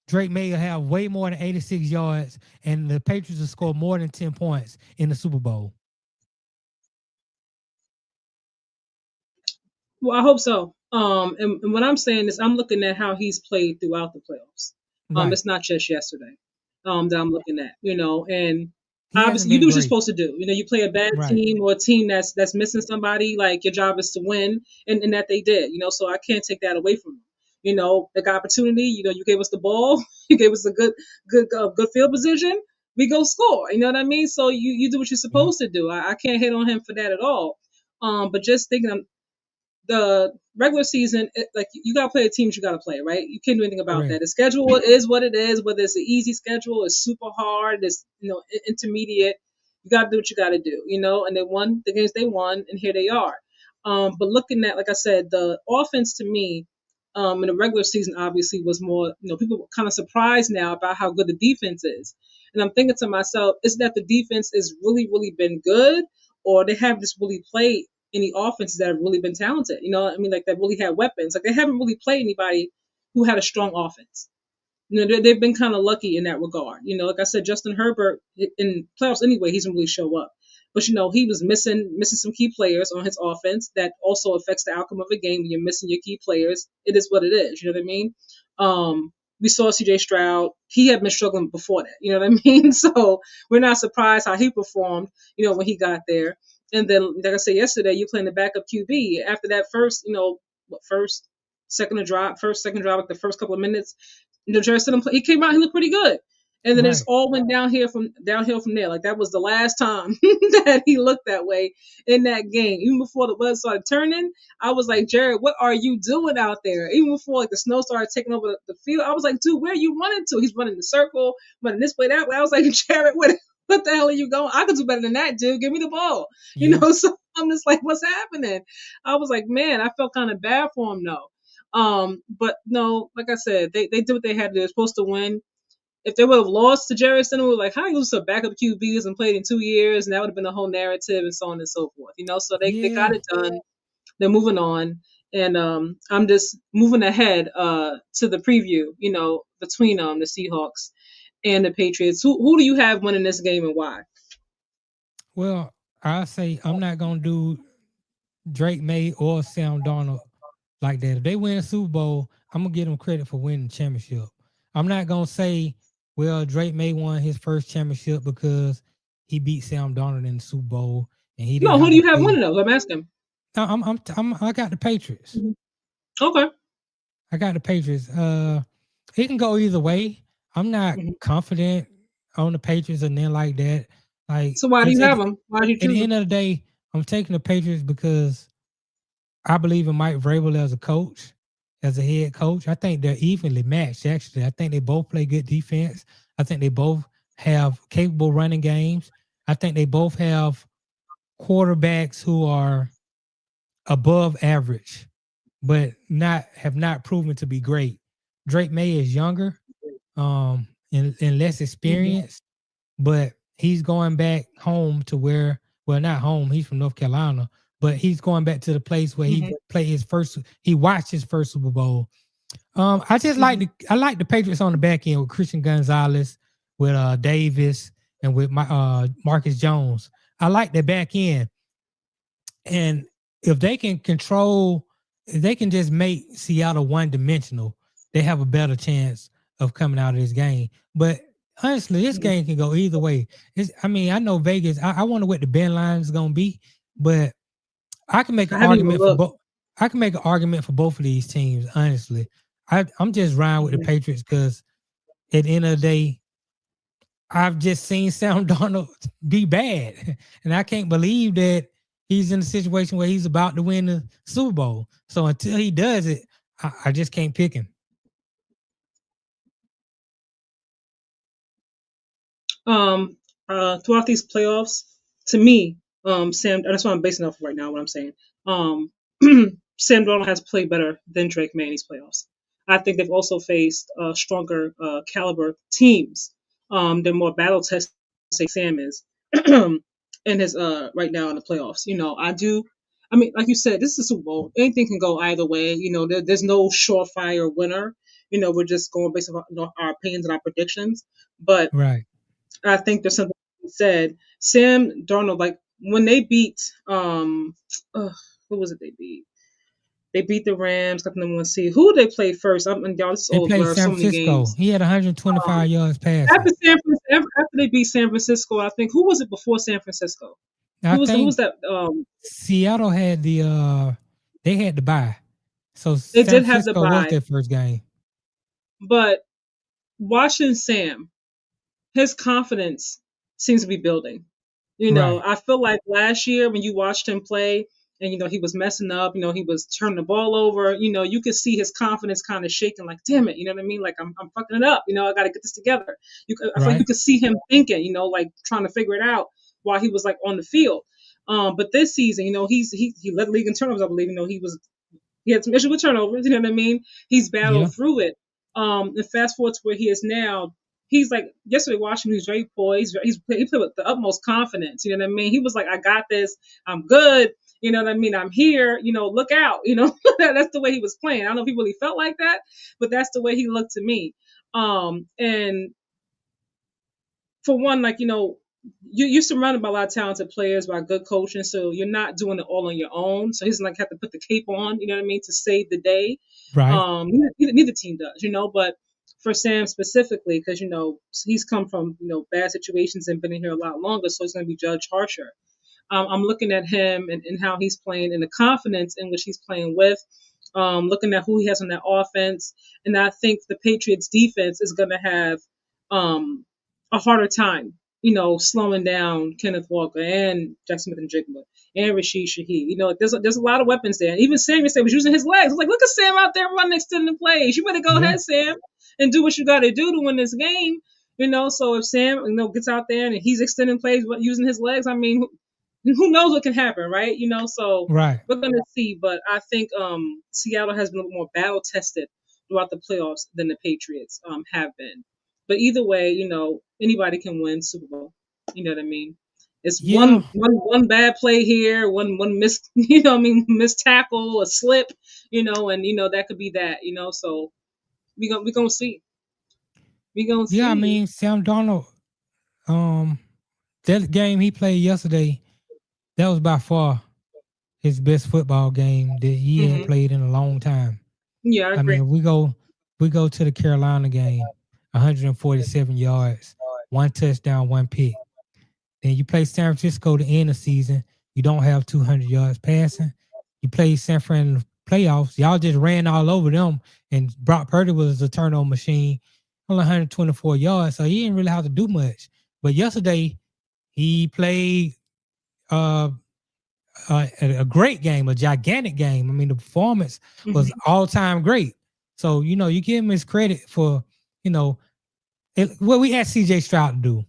Drake May will have way more than 86 yards, and the Patriots will score more than 10 points in the Super Bowl. Well, I hope so. And what I'm saying is, I'm looking at how he's played throughout the playoffs. Right. It's not just yesterday. That I'm looking at, and He hasn't obviously you been do what you're great. supposed to do. You play a bad Right. team or a team that's missing somebody. Like, your job is to win, and that they did. So I can't take that away from them. They got opportunity. You gave us the ball. You gave us a good field position. We go score. You know what I mean? So you do what you're Yeah. supposed to do. I can't hate on him for that at all. But just thinking, the regular season, like, you gotta play the teams you gotta play, right? You can't do anything about that. Correct. The schedule is what it is. Whether it's an easy schedule, it's super hard, it's intermediate. You gotta do what you gotta do, And they won the games they won, and here they are. But looking at, like I said, the offense to me, in the regular season, obviously was more. People were kind of surprised now about how good the defense is, and I'm thinking to myself, is that the defense is really, really been good, or they have just really played any offenses that have really been talented. Like, that really had weapons. Like, they haven't really played anybody who had a strong offense. They've been kind of lucky in that regard. Like I said, Justin Herbert in playoffs anyway, he doesn't really show up. But he was missing some key players on his offense. That also affects the outcome of a game when you're missing your key players. It is what it is. You know what I mean? We saw CJ Stroud. He had been struggling before that. You know what I mean? So we're not surprised how he performed, when he got there. And then, like I said yesterday, you're playing the backup QB. After that first, second drive, like the first couple of minutes, Jerry Stidham, he came out, he looked pretty good. And then it just Right. all went downhill from there. Like, that was the last time that he looked that way in that game. Even before the weather started turning, I was like, Jared, what are you doing out there? Even before, like, the snow started taking over the field, I was like, dude, where are you running to? He's running the circle, running this way, that way. I was like, Jared, what the hell are you going? I could do better than that, dude. Give me the ball. Yeah. So I'm just like, what's happening? I was like, man, I felt kind of bad for him though. But no, like I said, they did what they had to do. They're supposed to win. If they would have lost to Jerry Stidham, we were like, how you lose to a backup QBs and played in 2 years, and that would have been the whole narrative and so on and so forth. So they got Yeah. it done. They're moving on. And I'm just moving ahead to the preview, between the Seahawks and the Patriots. Who do you have winning this game, and why? Well, I say I'm not gonna do Drake May or Sam Darnold like that. If they win a Super Bowl, I'm gonna give them credit for winning the championship. I'm not gonna say, well, Drake May won his first championship because he beat Sam Darnold in the Super Bowl and he didn't No, who have do to you have play. winning those? I'm asking. I got the Patriots. Okay. I got the Patriots. It can go either way. I'm not confident on the Patriots and then like that. Like, So why do you have them? Why did you at the choose them? end of the day, I'm taking the Patriots because I believe in Mike Vrabel as a coach, as a head coach. I think they're evenly matched, actually. I think they both play good defense. I think they both have capable running games. I think they both have quarterbacks who are above average, but have not proven to be great. Drake May is younger, and less experienced, but he's going back home to where, well, not home, he's from North Carolina, but he's going back to the place where he played he watched his first Super Bowl. I just I like the Patriots on the back end with Christian Gonzalez, with Davis, and with Marcus Jones. I like the back end. And if they can if they can just make Seattle one-dimensional, they have a better chance of coming out of this game. But honestly, this game can go either way. I know Vegas. I wonder what the Ben line is going to be, but I can make an argument for both. I can make an argument for both of these teams. Honestly, I'm just riding with the Patriots because at the end of the day, I've just seen Sam Darnold be bad, and I can't believe that he's in a situation where he's about to win the Super Bowl. So until he does it, I just can't pick him. Throughout these playoffs, to me, Sam, that's what I'm basing off of right now. What I'm saying, Sam Darnold has played better than Drake May in these playoffs. I think they've also faced stronger caliber teams. They're more battle tested. Say Sam is in his right now in the playoffs. I mean, like you said, this is a Super Bowl. Anything can go either way. There's no surefire winner. We're just going based on our opinions and our predictions. But Right. I think there's something to be said. Sam Darnold, like when they beat who was it they beat? They beat the Rams, got the number one seed. Who did they play first? Y'all, this is They all played blur. So San many Francisco. games. He had 125 yards passing. After they beat San Francisco, I think who was it before San Francisco? I Who was think that? Seattle had they had to bye. So They San did have the Francisco was bye, their first game. but watching Sam, his confidence seems to be building. Right. I feel like last year when you watched him play and he was messing up, he was turning the ball over, you could see his confidence kind of shaking, like, damn it, you know what I mean? Like I'm fucking it up, I gotta get this together. I feel like you Right. could see him thinking, like trying to figure it out while he was like on the field. But this season, he led the league in turnovers, I believe. He had some issues with turnovers, you know what I mean? He's Yeah. battled through it. And fast forward to where he is now, he's like yesterday watching. He was very poised. He played with the utmost confidence. You know what I mean? He was like, "I got this. I'm good. You know what I mean? I'm here. Look out. That's the way he was playing. I don't know if he really felt like that, but that's the way he looked to me. And for one, like you're surrounded by a lot of talented players, by good coaching, so you're not doing it all on your own. So he's like have to put the cape on, you know what I mean, to save the day. Right. Neither team does, but for Sam specifically, because he's come from bad situations and been in here a lot longer, so he's going to be judged harsher. I'm looking at him and how he's playing and the confidence in which he's playing with. Looking at who he has on that offense, and I think the Patriots defense is going to have a harder time, slowing down Kenneth Walker and Jackson Smith and Jigma and Rashid Shaheed. There's a lot of weapons there, and even Sam yesterday was using his legs. I was like, look at Sam out there running, extending plays. You better go Yeah. ahead, Sam, and do what you got to do to win this game. So if Sam, gets out there and he's extending plays using his legs, I mean, who knows what can happen, right? So Right. we're gonna see. But I think Seattle has been a little more battle tested throughout the playoffs than the Patriots have been. But either way, anybody can win Super Bowl. You know what I mean? It's Yeah. one bad play here, one miss, missed tackle, a slip, and that could be that, So we gonna see. We gonna Yeah, I see. mean Sam Darnold, that game he played yesterday, that was by far his best football game that he had played in a long time. Yeah, I I agree. mean, we go to the Carolina game, 147 yards, one touchdown, one pick. Then you play San Francisco to end the season. You don't have 200 yards passing. You play San Fran in the playoffs. Y'all just ran all over them, and Brock Purdy was a turnover machine, only 124 yards, so he didn't really have to do much. But yesterday, he played a great game, a gigantic game. I mean, the performance was all time great. So you give him his credit for what we asked CJ Stroud to do.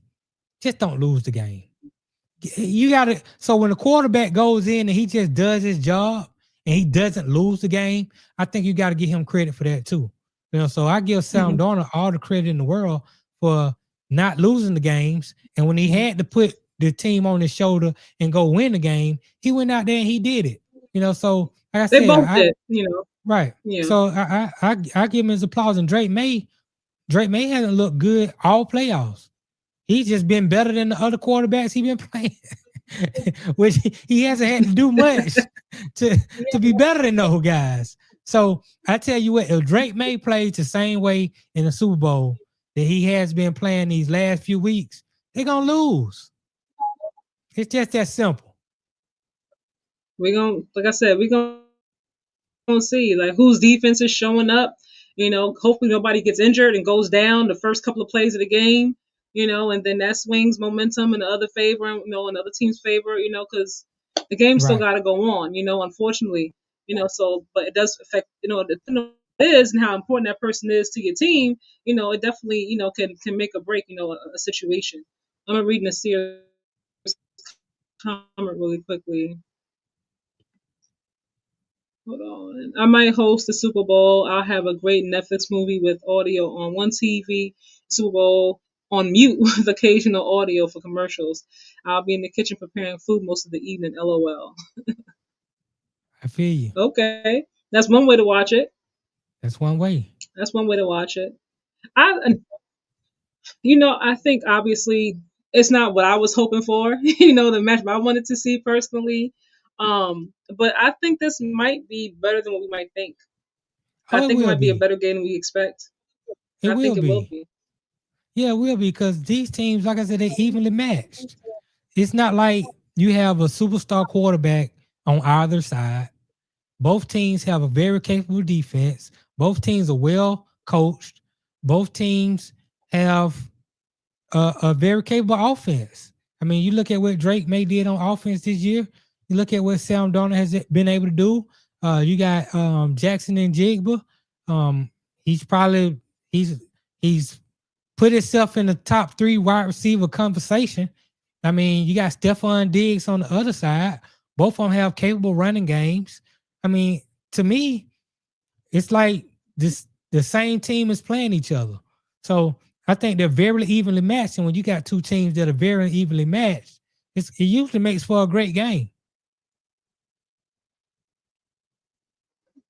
Just don't lose the game. You got to. So when the quarterback goes in and he just does his job and he doesn't lose the game, I think you got to give him credit for that too. So I give Sam Darnold all the credit in the world for not losing the games. And when he had to put the team on his shoulder and go win the game, he went out there and he did it. So like I They said, both did, right. Yeah. So I give him his applause. And Drake May hasn't looked good all playoffs. He's just been better than the other quarterbacks he's been playing, which he hasn't had to do much to be better than those guys. So I tell you what, if Drake May plays the same way in the Super Bowl that he has been playing these last few weeks, they're gonna lose. It's just that simple. Like I said, we're gonna see like whose defense is showing up. Hopefully nobody gets injured and goes down the first couple of plays of the game. And then that swings momentum in the other favor, in the other team's favor. Because The game still Right. got to go on, unfortunately, so, but it does affect, depending on who it is and how important that person is to your team, it definitely, can make or break, a situation. I'm reading a series comment really quickly. Hold on. I might host the Super Bowl. I'll have a great Netflix movie with audio on one TV, Super Bowl on mute with occasional audio for commercials. I'll be in the kitchen preparing food most of the evening. LOL. I feel you. Okay. That's one way to watch it. That's one way. That's one way to watch it. I think obviously it's not what I was hoping for, the match I wanted to see personally. But I think this might be better than what we might think. I Oh, it think it will might be a be. better game than we expect. It I will think it will be. be. Yeah, it will be because these teams, like I said, they evenly matched. It's not like you have a superstar quarterback on either side. Both teams have a very capable defense. Both teams are well coached. Both teams have a very capable offense. I mean, you look at what Drake May did on offense this year. You look at what Sam Darnold has been able to do. You got Jackson and Jigba. Um, he's probably he's put himself in the top 3 wide receiver conversation. I mean, you got Stephon Diggs on the other side. Both of them have capable running games. I mean, to me, it's like the same team is playing each other. So I think they're very evenly matched. And when you got two teams that are very evenly matched, it usually makes for a great game.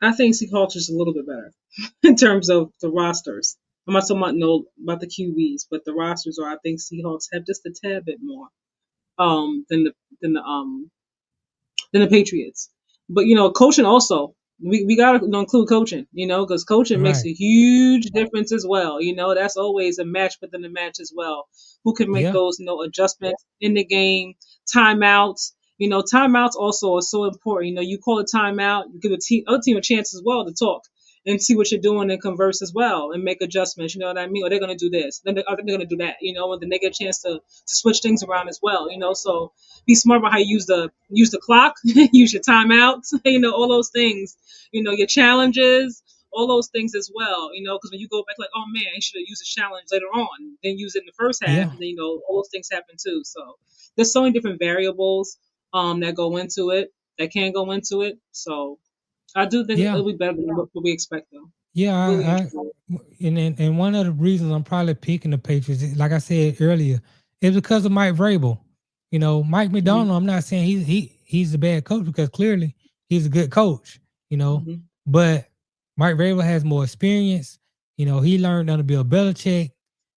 I think Seahawks is a little bit better in terms of the rosters. I'm not talking about the QBs, but the rosters are. I think Seahawks have just a tad bit more than the Patriots. But coaching also. We gotta include coaching, because coaching makes Right. a huge difference as well. That's always a match within the match as well. Who can make Yeah. those, adjustments in the game, timeouts. Timeouts also are so important. You call a timeout, you give other team a chance as well to talk and see what you're doing and converse as well and make adjustments. You know what I mean? Or they're gonna do this, then they're gonna do that. And then they get a chance to switch things around as well. So be smart about how you use the clock, use your timeouts, all those things, your challenges, all those things as well, because when you go back like, oh man, you should have used a challenge later on, then use it in the first half, Yeah. and then all those things happen too. So there's so many different variables that go into it, that can go into it. So I do think Yeah. it'll be better than what we expect though. Yeah, Really interesting. and one of the reasons I'm probably picking the Patriots, like I said earlier, is because of Mike Vrabel. Mike Mm-hmm. McDonald. I'm not saying he's a bad coach because clearly he's a good coach. Mm-hmm. But Mike Vrabel has more experience. He learned under Bill Belichick.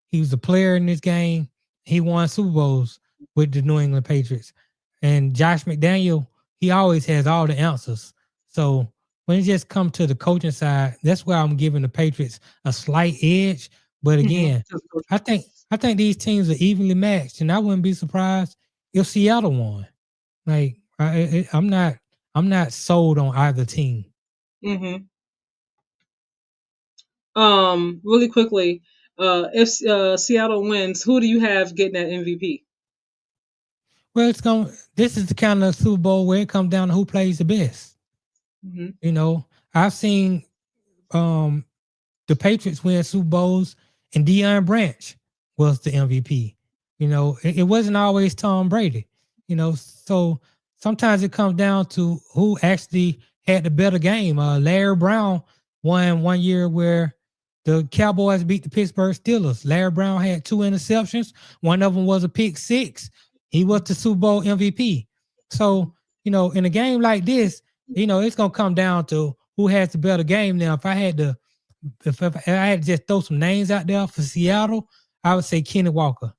He was a player in this game. He won Super Bowls with the New England Patriots. And Josh McDaniel, he always has all the answers. So when it just comes to the coaching side, that's where I'm giving the Patriots a slight edge. But again, I think these teams are evenly matched, and I wouldn't be surprised if Seattle won. Like I'm not sold on either team. Mm-hmm. Really quickly, if Seattle wins, who do you have getting that MVP? Well, this is the kind of Super Bowl where it comes down to who plays the best. Mm-hmm. I've seen the Patriots win Super Bowls, and Deion Branch was the MVP. It wasn't always Tom Brady. So sometimes it comes down to who actually had the better game. Larry Brown won one year where the Cowboys beat the Pittsburgh Steelers. Larry Brown had 2 interceptions. One of them was a pick six. He was the Super Bowl MVP. So, in a game like this, it's going to come down to who has the better game. Now, if I had to just throw some names out there for Seattle, I would say Kenny Walker.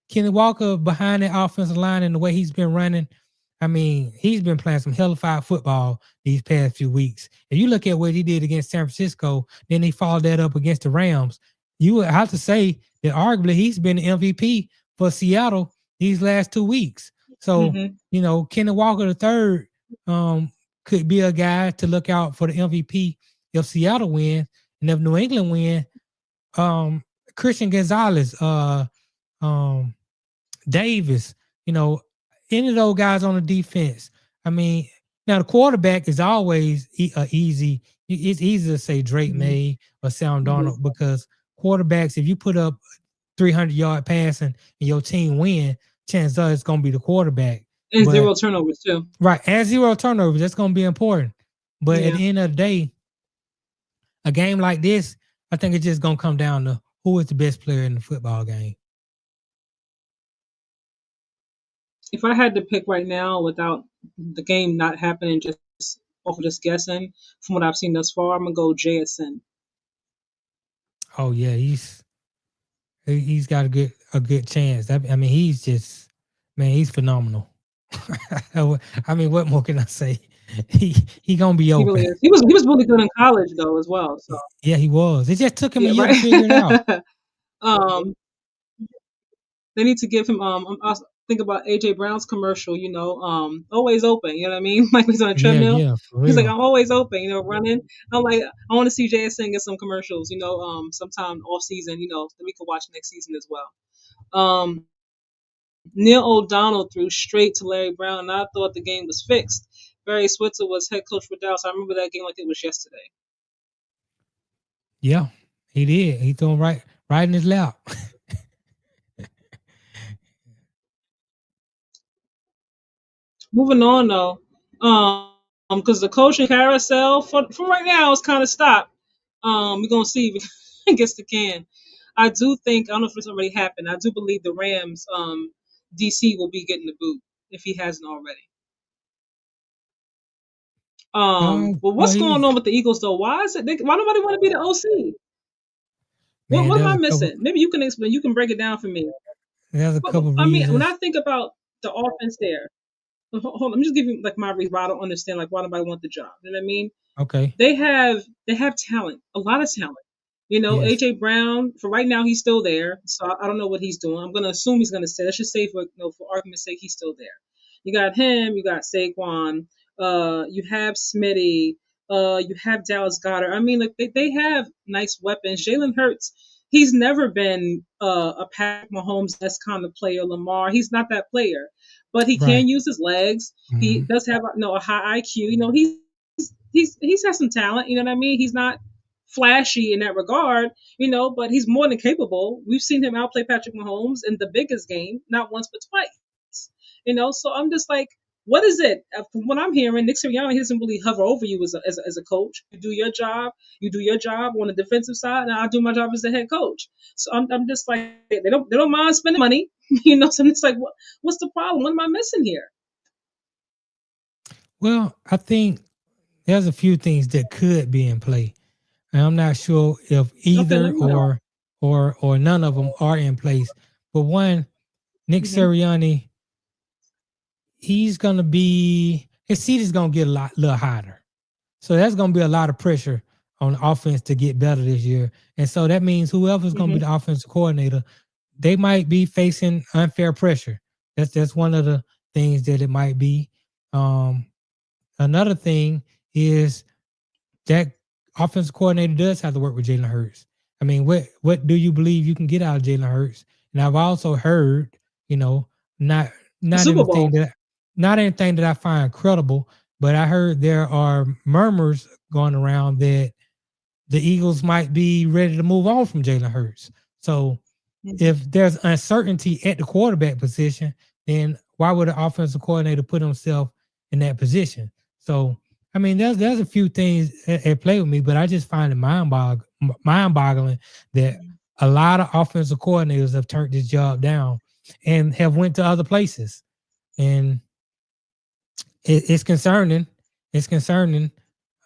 Kenny Walker behind the offensive line and the way he's been running, I mean, he's been playing some hellified football these past few weeks. If you look at what he did against San Francisco, then he followed that up against the Rams. You would have to say that arguably he's been the MVP for Seattle these last 2 weeks. So, Kenny Walker III could be a guy to look out for the MVP if Seattle wins. And if New England win, Christian Gonzalez, Davis, any of those guys on the defense, I mean, now the quarterback is always easy. It's easy to say Drake May or Sam Darnold because quarterbacks, if you put up 300-yard passing and your team win, chances are it's going to be the quarterback. And but, 0 turnovers too. Right, and 0 turnovers. That's going to be important. But at the end of the day, a game like this, I think it's just going to come down to who is the best player in the football game. If I had to pick right now without the game not happening, just off of just guessing from what I've seen thus far, I'm gonna go JSN. Oh yeah, he's got a good chance. I mean, he's phenomenal. I mean, what more can I say? He gonna be open. He really is. He was really good in college though as well. So yeah, he was. It just took him a year to figure it out. They need to give him I think about AJ Brown's commercial, always open, you know what I mean? Like he's on a treadmill. Yeah, for real. He's like, I'm always open, running. I'm like, I want to see JSN get some commercials, sometime off season, that we could watch next season as well. Neil O'Donnell threw straight to Larry Brown, and I thought the game was fixed. Barry Switzer was head coach for Dallas. I remember that game like it was yesterday. Yeah, he did. He threw him right in his lap. Moving on though, because the coaching carousel from right now is kind of stopped. We're gonna see if it gets the can. I do think, I don't know if it's already happened. I do believe the Rams, DC will be getting the boot if he hasn't already. But what's going on with the Eagles though? Why nobody want to be the OC? Man, what am I missing? Maybe you can explain. You can break it down for me. There's a couple reasons. I mean, when I think about the offense there, hold on, let me just give you like my reason why I don't understand like why nobody want the job. You know what I mean? Okay. They have talent, a lot of talent. Yes. AJ Brown, for right now, he's still there. So I don't know what he's doing. I'm gonna assume he's gonna stay. Let's just say for argument's sake, he's still there. You got him, you got Saquon, you have Smitty, you have Dallas Goedert. I mean, like they have nice weapons. Jalen Hurts, he's never been a Patrick Mahomes that's kind of player. Lamar, he's not that player, but he can use his legs. Mm-hmm. He does have a high IQ. He's has some talent. You know what I mean? He's not flashy in that regard, but he's more than capable. We've seen him outplay Patrick Mahomes in the biggest game, not once but twice. So I'm just like, what is it? From what I'm hearing, Nick Sirianni, he doesn't really hover over you as a coach. You do your job on the defensive side, and I'll do my job as a head coach. So I'm just like, they don't mind spending money, So I'm just like, what's the problem? What am I missing here? Well, I think there's a few things that could be in play. And I'm not sure if either or none of them are in place. But one, Nick Sirianni, his seat is gonna get a little hotter. So there's gonna be a lot of pressure on the offense to get better this year. And so that means whoever's gonna be the offensive coordinator, they might be facing unfair pressure. That's one of the things that it might be. Another thing is that offensive coordinator does have to work with Jalen Hurts. I mean, what do you believe you can get out of Jalen Hurts? And I've also heard, not anything that I find credible, but I heard there are murmurs going around that the Eagles might be ready to move on from Jalen Hurts. So if there's uncertainty at the quarterback position, then why would an offensive coordinator put himself in that position? So I mean, there's a few things at play with me, but I just find it mind-boggling that a lot of offensive coordinators have turned this job down and have went to other places, and it's concerning. It's concerning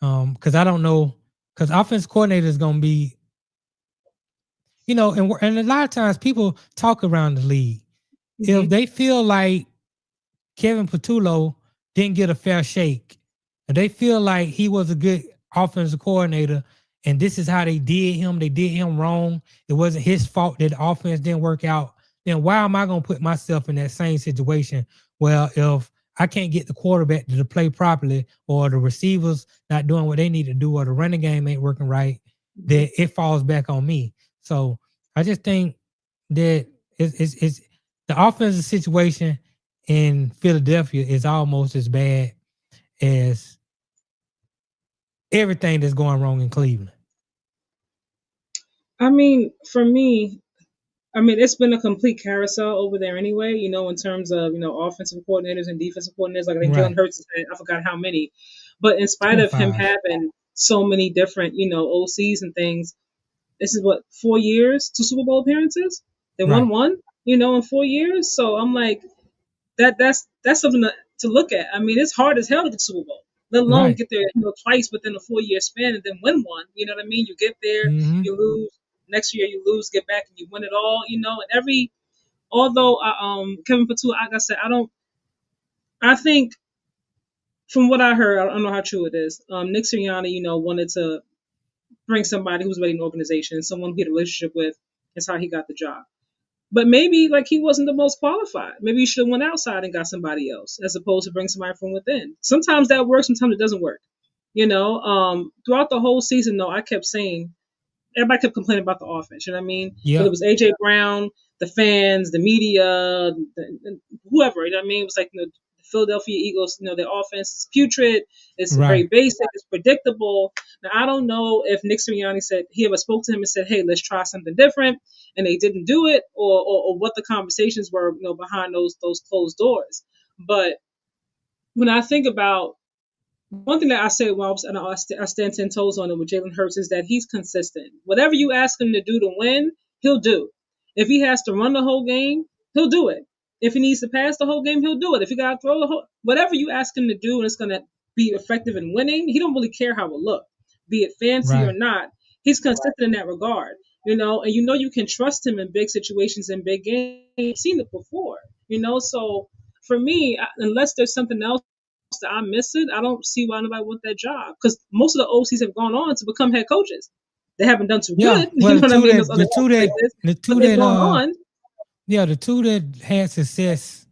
because I don't know, because offensive coordinator is going to be, and a lot of times people talk around the league. If they feel like Kevin Patullo didn't get a fair shake, they feel like he was a good offensive coordinator and this is how they did him wrong, it wasn't his fault that the offense didn't work out, then why am I going to put myself in that same situation? Well, if I can't get the quarterback to play properly, or the receivers not doing what they need to do, or the running game ain't working right, then it falls back on me. So I just think that it's the offensive situation in Philadelphia is almost as bad as everything that's going wrong in Cleveland? I mean, for me, it's been a complete carousel over there anyway, in terms of, offensive coordinators and defensive coordinators. Like I think Jalen Right. Hurts has had, I forgot how many. But in spite of him 25. having so many different, OCs and things, this is what, 4 years, 2 Super Bowl appearances? They won Right. one, in 4 years. So I'm like, that's something to look at. I mean, it's hard as hell to get to Super Bowl, let alone Right. get there, twice within a 4-year span and then win one. You know what I mean? You get there, Mm-hmm. you lose. Next year you lose, get back, and you win it all. And although Kevin Patua, like I said, I think from what I heard, I don't know how true it is. Nick Sirianni, wanted to bring somebody who's ready in the organization, someone he had a relationship with. That's how he got the job. But maybe like he wasn't the most qualified. Maybe you should have went outside and got somebody else as opposed to bring somebody from within. Sometimes that works, sometimes it doesn't work. Throughout the whole season, though, I kept saying everybody kept complaining about the offense. You know what I mean? Yeah. Whether it was AJ Brown, the fans, the media, whoever. You know what I mean? It was like the Philadelphia Eagles. Their offense is putrid. It's very basic. It's predictable. Now I don't know if Nick Sirianni said he ever spoke to him and said, "Hey, let's try something different," and they didn't do it, or what the conversations were, behind those closed doors. But when I think about one thing that I say, and I stand 10 toes on it with Jalen Hurts, is that he's consistent. Whatever you ask him to do to win, he'll do. If he has to run the whole game, he'll do it. If he needs to pass the whole game, he'll do it. If he got to throw the whole, whatever you ask him to do, and it's going to be effective in winning, he don't really care how it look, be it fancy or not. He's consistent in that regard, and you can trust him in big situations and big games. You've seen it before, So for me, unless there's something else that I'm missing, I don't see why nobody wants that job, because most of the OCs have gone on to become head coaches. They haven't done too good. Well, you know what I mean? the two that had success,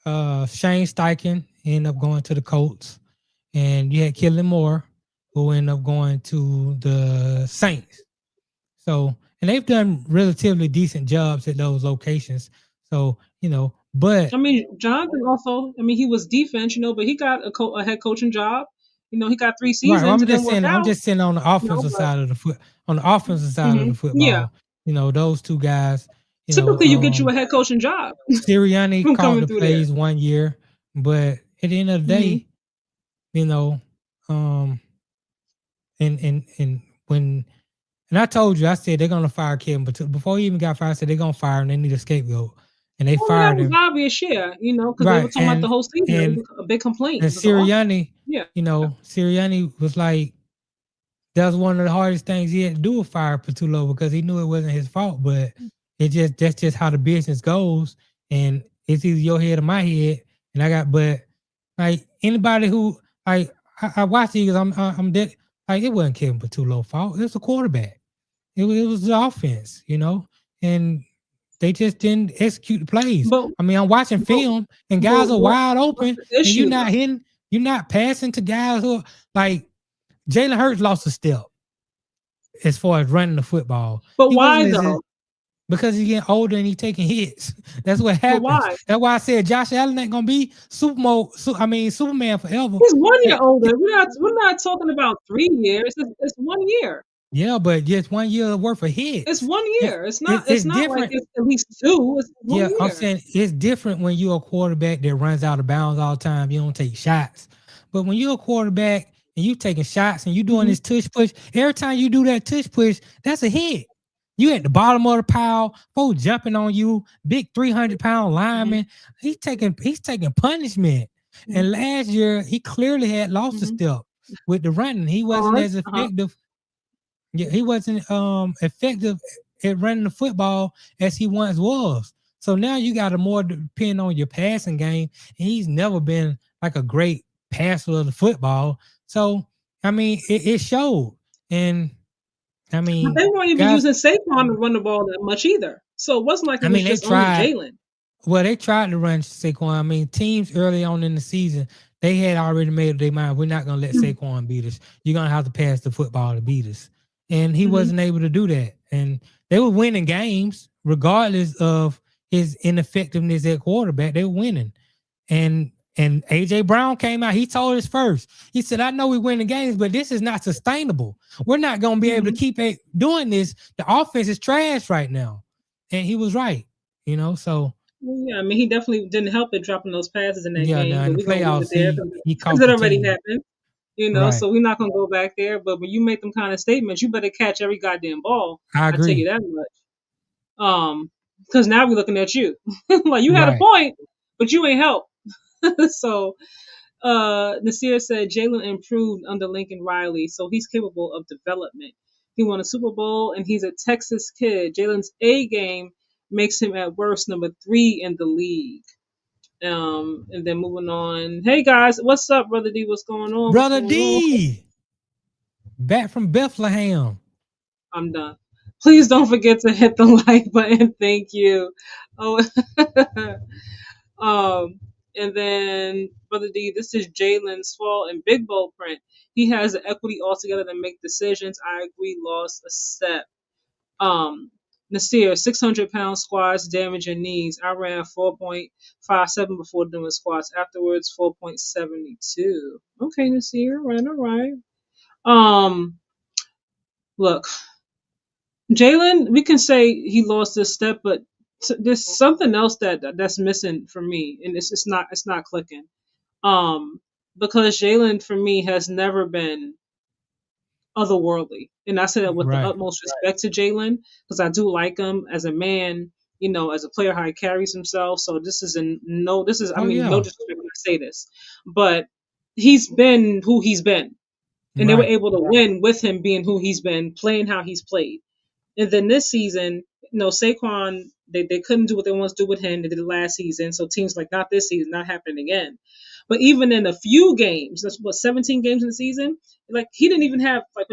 Shane Steichen ended up going to the Colts, and you had Kellen Moore, who ended up going to the Saints. So, and they've done relatively decent jobs at those locations. So, but Jonathan also, he was defense, but he got a head coaching job. He got 3 seasons. Right. I'm just saying on the offensive side of the of the football. Yeah. Those two guys. Typically, you get you a head coaching job. Sirianni called the plays 1 year, but at the end of the day, and I told you, I said they're gonna fire Kevin, but before he even got fired, I said they're gonna fire him. They need a scapegoat, and they fired him. That was obvious, because they were talking about the whole season. A big complaint. And Sirianni, Sirianni was like, that was one of the hardest things he had to do with fire Patullo, because he knew it wasn't his fault, but that's just how the business goes, and it's either your head or my head. And but like anybody who I watched it, because I'm dead. Like, it wasn't Kevin Patullo's fault. It was the quarterback. It was the offense, and they just didn't execute the plays. I'm watching film, and guys are wide open, and you're not hitting, you're not passing to guys who like Jalen Hurts lost a step as far as running the football. But why though? Because he's getting older and he's taking hits. That's what happens. Why? That's why I said Josh Allen ain't gonna be Superman forever. He's 1 year older. We're not talking about 3 years. It's 1 year. Yeah, but just 1 year worth of hits. It's 1 year. It's not different. Like it's at least 2. It's 1 year. I'm saying it's different when you're a quarterback that runs out of bounds all the time. You don't take shots. But when you're a quarterback and you taking shots and you doing this tush push, every time you do that tush push, that's a hit. You at the bottom of the pile, folks jumping on you, big 300-pound lineman. He's taking punishment. And last year, he clearly had lost a step with the running. He wasn't as effective. Yeah, he wasn't effective at running the football as he once was. So now you got to more depend on your passing game. And he's never been like a great passer of the football. So, it showed. And but they weren't even using Saquon to run the ball that much either. So it wasn't like it was just only Jalen. Well, they tried to run Saquon. Teams early on in the season, they had already made up their mind, we're not going to let Saquon beat us. You're going to have to pass the football to beat us. And he wasn't able to do that. And they were winning games regardless of his ineffectiveness at quarterback. They were winning. And And A.J. Brown came out. He told us first. He said, I know we win the games, but this is not sustainable. We're not going to be able to keep doing this. The offense is trash right now. And he was right, so. Yeah, I mean, he definitely didn't help it dropping those passes in that game. Now But in the we're going to leave playoffs, it there he because caught it the already team. happened. Right. So we're not going to go back there. But when you make them kind of statements, you better catch every goddamn ball. I agree. I tell you that much. Because now we're looking at you. Like, you had a Right. point, but you ain't help. So Nasir said Jalen improved under Lincoln Riley, so he's capable of development. He won a Super Bowl, and he's a Texas kid. Jalen's A game makes him at worst number 3 in the league. And then moving on. Hey guys, what's up, Brother D? What's going on? Brother D, back from Bethlehem. I'm done. Please don't forget to hit the like button. Thank you. Oh, and then Brother D, this is Jalen's fault in big bold print. He has the equity altogether to make decisions. I agree, lost a step. Nasir, 600-pound squats damage your knees. I ran 4.57 before doing squats. Afterwards, 4.72. Okay, Nasir, all right. Look, Jalen, we can say he lost this step, but there's something else that's missing for me, and it's not clicking. Because Jalen for me has never been otherworldly, and I say that with the utmost respect to Jalen, because I do like him as a man, as a player, how he carries himself. So this is no disrespect when I say this, but he's been who he's been, and they were able to win with him being who he's been, playing how he's played. And then this season, Saquon, they couldn't do what they wanted to do with him. They did it last season. So teams like, not this season, not happening again. But even in a few games, that's 17 games in the season, like he didn't even have like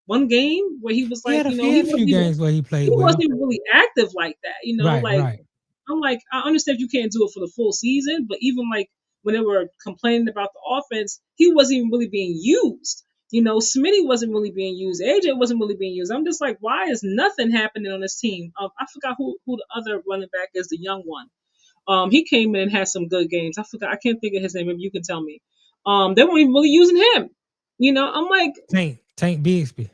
one game where he was like, he had a few games where he played well. He wasn't even really active like that, Right. I'm like, I understand you can't do it for the full season, but even like when they were complaining about the offense, he wasn't even really being used. Smitty wasn't really being used. AJ wasn't really being used. I'm just like, why is nothing happening on this team? I forgot who the other running back is, the young one. He came in and had some good games. I forgot. I can't think of his name. Maybe you can tell me. They weren't even really using him. I'm like, Tank Bigsby.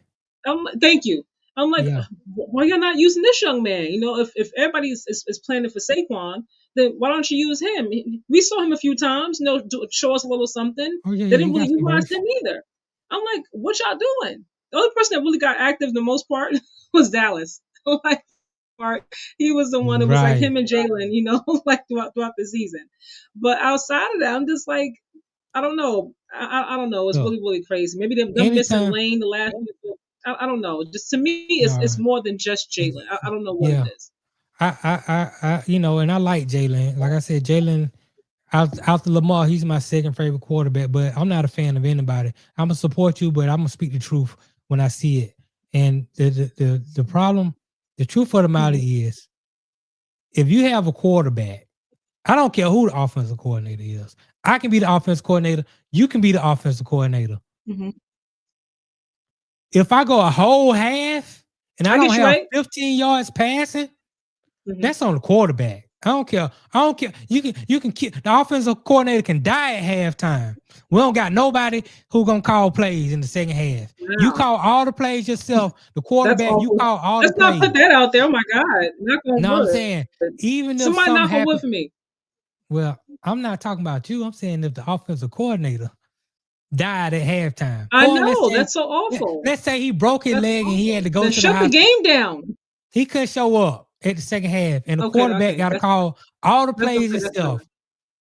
Thank you. I'm like, why you're not using this young man? If everybody is planning for Saquon, then why don't you use him? We saw him a few times. Show us a little something. Oh, yeah, they didn't really utilize him either. I'm like, what y'all doing? The only person that really got active the most part was Dallas. He was the one that was like him and Jalen, like throughout the season. But outside of that, I'm just like, I don't know. I don't know. It's really, really crazy. Maybe them missing Lane the last week. I don't know. Just to me, it's more than just Jalen. I don't know what it is. I and I like Jalen. Like I said, Jalen, out to Lamar, he's my second favorite quarterback, but I'm not a fan of anybody. I'm gonna support you, but I'm gonna speak the truth when I see it. And the problem, the truth of the matter is, if you have a quarterback, I don't care who the offensive coordinator is. I can be the offensive coordinator. You can be the offensive coordinator. Mm-hmm. If I go a whole half and I don't have 15 yards passing, that's on the quarterback. I don't care. You can the offensive coordinator can die at halftime. We don't got nobody who gonna call plays in the second half. Wow. You call all the plays yourself. The quarterback, you call all the plays. Let's not put that out there. Oh my God. I'm saying, even if somebody knock on wood for me. Well, I'm not talking about you. I'm saying if the offensive coordinator died at halftime. I know, that's so awful. Let's say he broke his leg and he had to go to the shut the game down. He couldn't show up at the second half, and the quarterback got to call all the plays himself.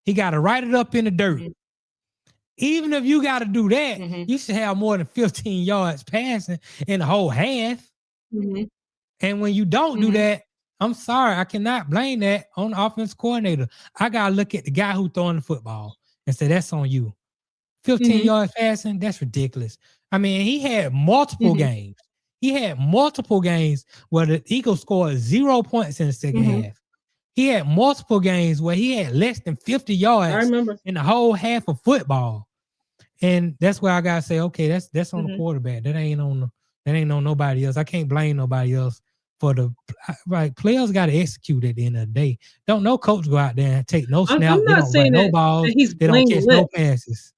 He got to write it up in the dirt. Mm-hmm. Even if you got to do that, you should have more than 15 yards passing in the whole half. Mm-hmm. And when you don't do that, I'm sorry, I cannot blame that on the offense coordinator. I got to look at the guy who throwing the football and say, that's on you. 15 yards passing, that's ridiculous. I mean, he had multiple games. He had multiple games where the Eagles scored 0 points in the second half. He had multiple games where he had less than 50 yards in the whole half of football. And that's where I gotta say, okay, that's on the quarterback. That ain't on nobody else. I can't blame nobody else for the right players got to execute at the end of the day. Don't no coach go out there and take no snap. I'm They not don't run saying no that balls. he's They don't catch blameless. no passes.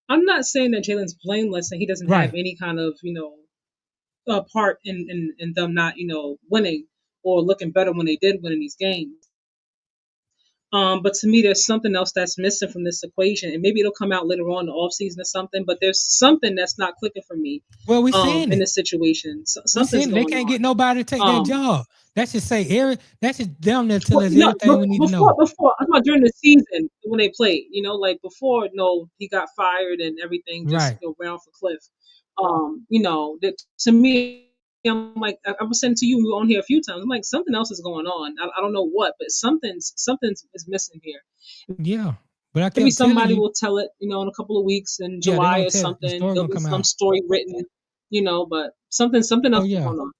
I'm not saying that Jalen's blameless and he doesn't have any kind of, part in them not, winning or looking better when they did win in these games. But to me, there's something else that's missing from this equation, and maybe it'll come out later on in the offseason or something. But there's something that's not clicking for me. Well, we seeing in it. this situation. They Something's going can't on. get nobody to take that job. That should say that should damn near tell us No, everything we need to know. Before, I'm not during the season when they played. Like before, he got fired and everything just round for Cliff. That to me, I'm like, I was saying to you, we were on here a few times. I'm like, something else is going on. I don't know what, but something's is missing here. Yeah, but I kept maybe somebody you, will tell it, in a couple of weeks in July or something. There'll be some story written, but something else is going on.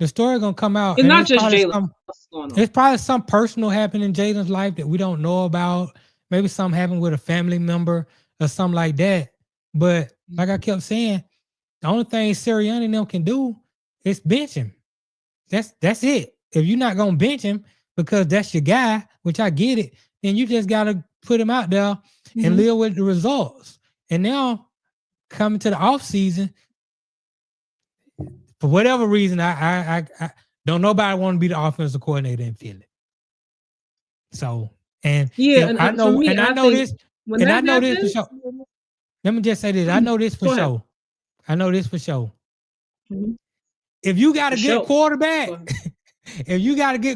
The story gonna come out, and not just Jalen. It's probably some personal happening in Jalen's life that we don't know about. Maybe something happened with a family member or something like that. But like I kept saying, the only thing Sirianni and them can do is bench him. That's it. If you're not gonna bench him because that's your guy, which I get it, then you just gotta put him out there and live with the results. And now coming to the off season, for whatever reason, I don't nobody want to be the offensive coordinator in Philly. So I know this for sure. Let me just say this. I know this for sure. Mm-hmm. If you got a good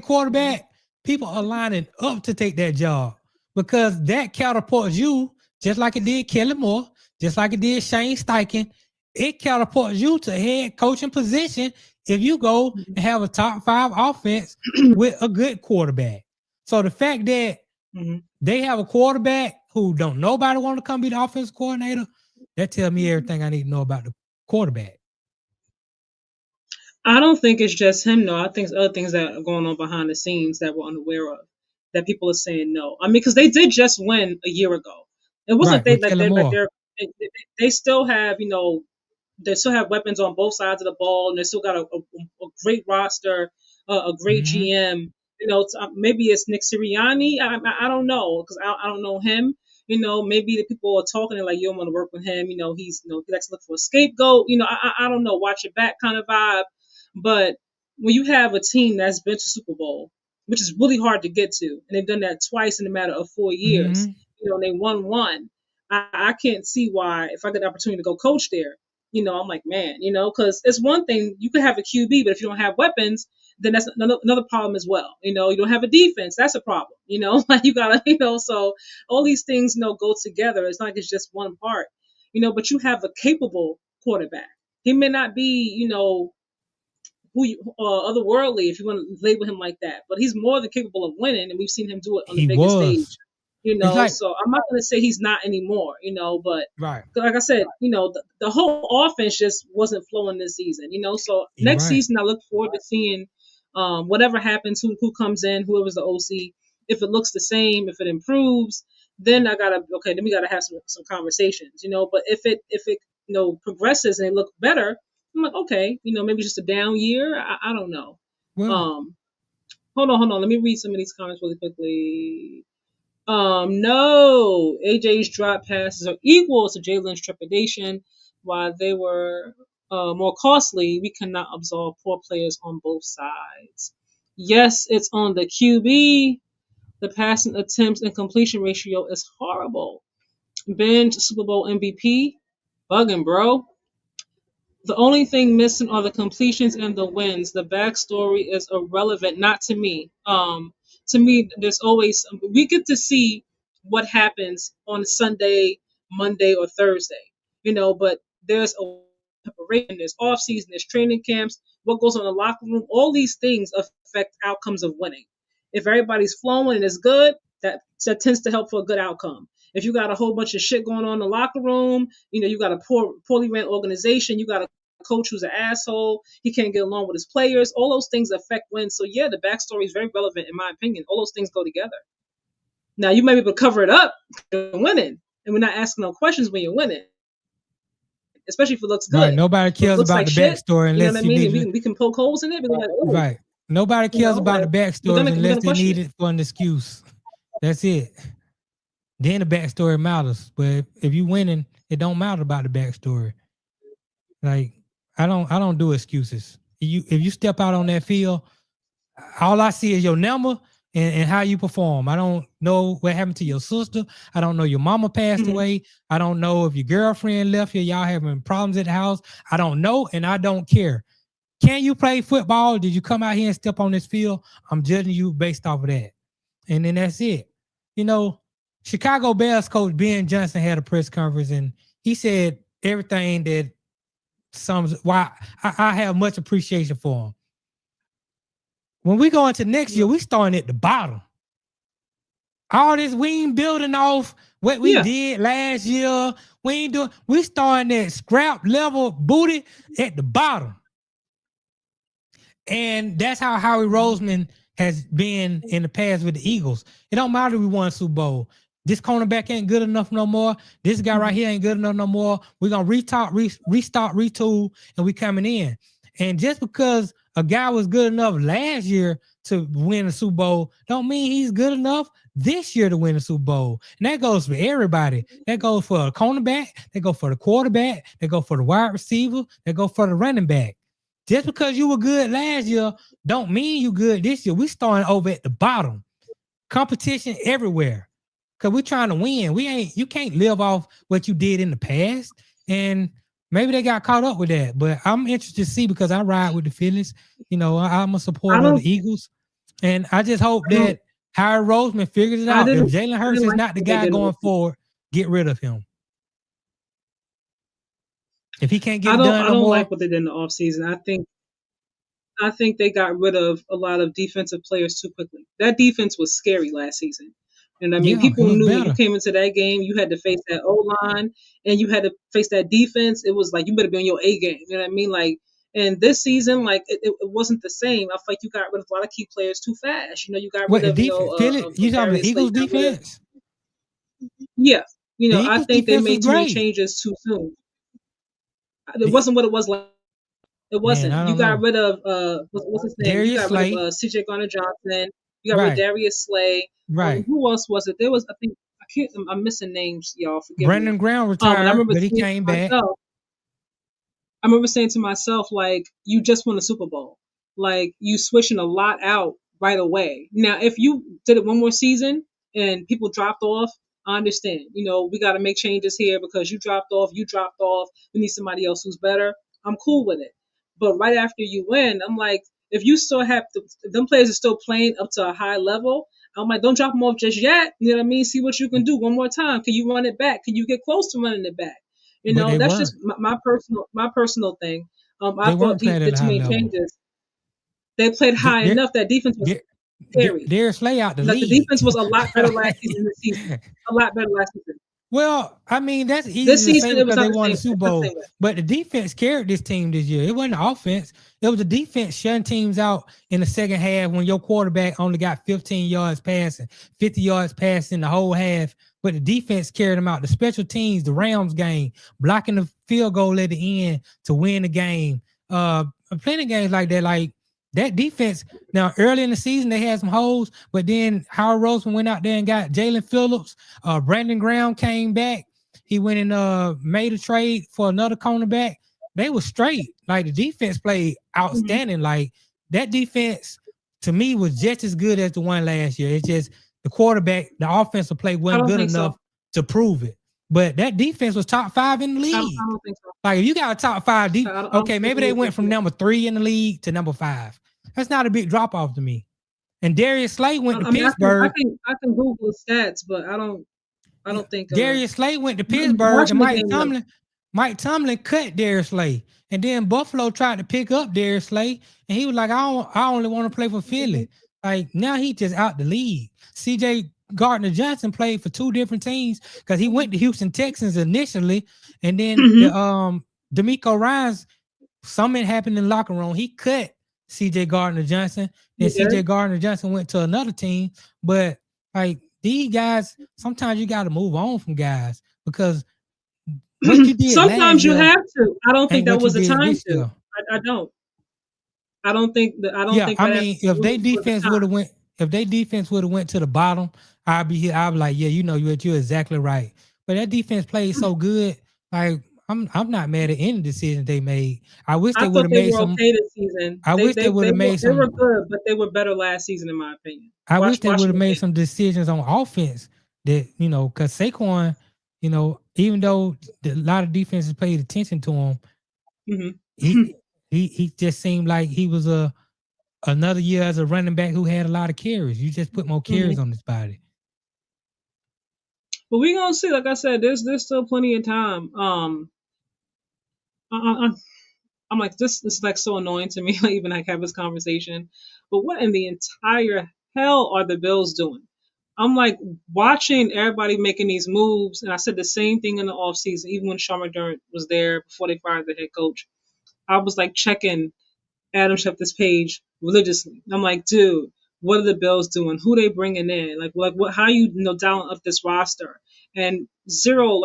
quarterback, people are lining up to take that job because that catapults you just like it did Kellen Moore, just like it did Shane Steichen. It catapults you to head coaching position if you go and have a top 5 offense with a good quarterback. So the fact that they have a quarterback who don't nobody want to come be the offensive coordinator, that tells me everything I need to know about the quarterback. I don't think it's just him, though. I think it's other things that are going on behind the scenes that we're unaware of, that people are saying no. I mean, because they did just win a year ago. It wasn't they still have, they still have weapons on both sides of the ball, and they still got a great roster, a great GM. Maybe it's Nick Sirianni. I don't know because I don't know him. Maybe the people are talking and like, you don't want to work with him. He likes to look for a scapegoat. I don't know. Watch your back kind of vibe. But when you have a team that's been to Super Bowl, which is really hard to get to, and they've done that twice in a matter of 4 years, and they won one. I can't see why, if I get the opportunity to go coach there, I'm like, man, because it's one thing, you could have a QB, but if you don't have weapons, then that's another problem as well. You don't have a defense, that's a problem. Like you gotta, so all these things, go together. It's not like it's just one part, but you have a capable quarterback. He may not be, otherworldly, if you want to label him like that, but he's more than capable of winning, and we've seen him do it on the biggest stage. So I'm not going to say he's not anymore, but like I said, the whole offense just wasn't flowing this season, so next season I look forward to seeing whatever happens, who comes in, whoever's the OC, if it looks the same, if it improves, then then we got to have some conversations, but if it progresses and it look better, I'm like, okay, maybe just a down year. I don't know. Well, hold on. Let me read some of these comments really quickly. No, AJ's drop passes are equal to Jalen's trepidation. While they were more costly, we cannot absolve poor players on both sides. Yes, it's on the QB. The passing attempts and completion ratio is horrible. Bench Super Bowl MVP, bugging, bro. The only thing missing are the completions and the wins. The backstory is irrelevant, not to me. To me, there's always we get to see what happens on Sunday, Monday, or Thursday, But there's a preparation, there's off season, there's training camps. What goes on in the locker room? All these things affect outcomes of winning. If everybody's flowing and it's good, that tends to help for a good outcome. If you got a whole bunch of shit going on in the locker room, you got a poorly ran organization, you got a coach who's an asshole, he can't get along with his players, all those things affect wins. So yeah, the backstory is very relevant in my opinion. All those things go together. Now you might be able to cover it up when you're winning, and we're not asking no questions when you're winning. especially if it looks good. Right. Nobody If it cares looks about like the shit, backstory you know unless what I you mean? need And it. we can poke holes in it. We're like, oh, Right. Nobody you cares know, about like, the backstories unless they question need it for an excuse. That's it. Then the backstory matters. But if you winning, it don't matter about the backstory. Like I don't do excuses. If you step out on that field, all I see is your number and how you perform. I don't know what happened to your sister. I don't know your mama passed Mhm. away. I don't know if your girlfriend left here. Y'all having problems at the house. I don't know, and I don't care. Can you play football? Did you come out here and step on this field? I'm judging you based off of that. And then that's it. You know, Chicago Bears coach Ben Johnson had a press conference and he said everything that sums why I have much appreciation for him. When we go into next year, we starting at the bottom. All this, we ain't building off what we did last year. We starting at scrap level booty at the bottom. And that's how Howie Roseman has been in the past with the Eagles. It don't matter if we won a Super Bowl. This cornerback ain't good enough no more. This guy right here ain't good enough no more. We're going to restart, retool, and we coming in. And just because a guy was good enough last year to win a Super Bowl don't mean he's good enough this year to win a Super Bowl. And that goes for everybody. That goes for a cornerback. That goes for the quarterback. That goes for the wide receiver. That goes for the running back. Just because you were good last year don't mean you good this year. We starting over at the bottom. Competition everywhere. Cause we're trying to win. You can't live off what you did in the past. And maybe they got caught up with that. But I'm interested to see because I ride with the Phillies. You know, I'm a supporter of the Eagles. And I just hope that Howie Roseman figures it out. If Jalen Hurts is not the guy going forward, get rid of him. If he can't get it done I don't more, like what they did in the offseason. I think they got rid of a lot of defensive players too quickly. That defense was scary last season. And I mean, people knew when you came into that game, you had to face that O-line and you had to face that defense. It was like, you better be on your A game. You know what I mean? Like, and this season, like, it wasn't the same. I feel like you got rid of a lot of key players too fast. You know, you got rid of, you talking the Eagles defense? Yeah. You know, I think they made too many great. changes too soon. It wasn't what it was like. It wasn't. Man, you got rid of what's his name? Darius You got Slay. rid of CJ Garner-Johnson. You got rid of Darius Slay. Right. Who else was it? There was, I think, I'm missing names, y'all. Forgive Brandon me. Graham retired, but he came back. I remember saying to myself, like, you just won a Super Bowl. Like, you switching a lot out right away. Now, if you did it one more season and people dropped off, I understand. You know, we got to make changes here because you dropped off. We need somebody else who's better. I'm cool with it. But right after you win, I'm like, if you still have them players are still playing up to a high level, I'm like, don't drop them off just yet. You know what I mean? See what you can do one more time. Can you run it back? Can you get close to running it back? You know, that's just my personal thing. I thought he did too many changes. They played high enough. That defense was scary. Darius Slay out the league. The defense was a lot better last season. A lot better last season. Well, I mean, that's easy this to season, say because they won the the Super Bowl. But the defense carried this team this year. It wasn't the offense. It was the defense shutting teams out in the second half when your quarterback only got 15 yards passing, 50 yards passing the whole half. But the defense carried them out. The special teams, the Rams game, blocking the field goal at the end to win the game. Plenty of games like that. Like that defense. Now, early in the season, they had some holes, but then Howard Roseman went out there and got Jalen Phillips. Brandon Graham came back. He went and made a trade for another cornerback. They were straight. Like the defense played outstanding. Mm-hmm. Like that defense, to me, was just as good as the one last year. It's just the quarterback, the offensive play wasn't good enough to prove it. But that defense was top 5 in the league. I don't think so. Like if you got a top 5 defense, okay, maybe they went from number 3 in the league to number 5. That's not a big drop off to me. And Darius Slay went to Pittsburgh. I can Google the stats, but I don't think Darius Slay went to Pittsburgh, and Mike Tomlin cut Darius Slay, and then Buffalo tried to pick up Darius Slay, and he was like, I only want to play for Philly. Mm-hmm. Like now he just out the league. CJ Gardner-Johnson played for 2 different teams because he went to Houston Texans initially, and then DeMeco Ryans, something happened in the locker room. He cut CJ Gardner-Johnson, then CJ Gardner-Johnson went to another team. But like these guys, sometimes you got to move on from guys because what you did Sometimes last you year have to. I don't think ain't that what you was the did time this to. year. I don't. I don't think that. I don't Yeah, think I that mean, if they was the defense would have time. went, if they defense would have went to the bottom, I'd be here. I'd be like, yeah, you know, you're exactly right. But that defense played so good. Like, I'm not mad at any decisions they made. I wish I they would thought have they made were some. okay this season. I wish they would have made They were some. good, but they were better last season, in my opinion. I wish they would Watching have the made game. some decisions on offense that, you know, because Saquon, you know, even though a lot of defenses paid attention to him, Mm-hmm. he just seemed like he was another year as a running back who had a lot of carries. You just put more Mm-hmm. carries on his body. But we're gonna see. Like I said, there's still plenty of time. I, I'm like, this is like so annoying to me. Like even like have this conversation. But what in the entire hell are the Bills doing? I'm like watching everybody making these moves, and I said the same thing in the offseason, even when Sean McDermott was there before they fired the head coach. I was like checking Adam Schefter's page religiously. I'm like, dude, what are the Bills doing? Who they bringing in? Like what? How you dialing up this roster? And zero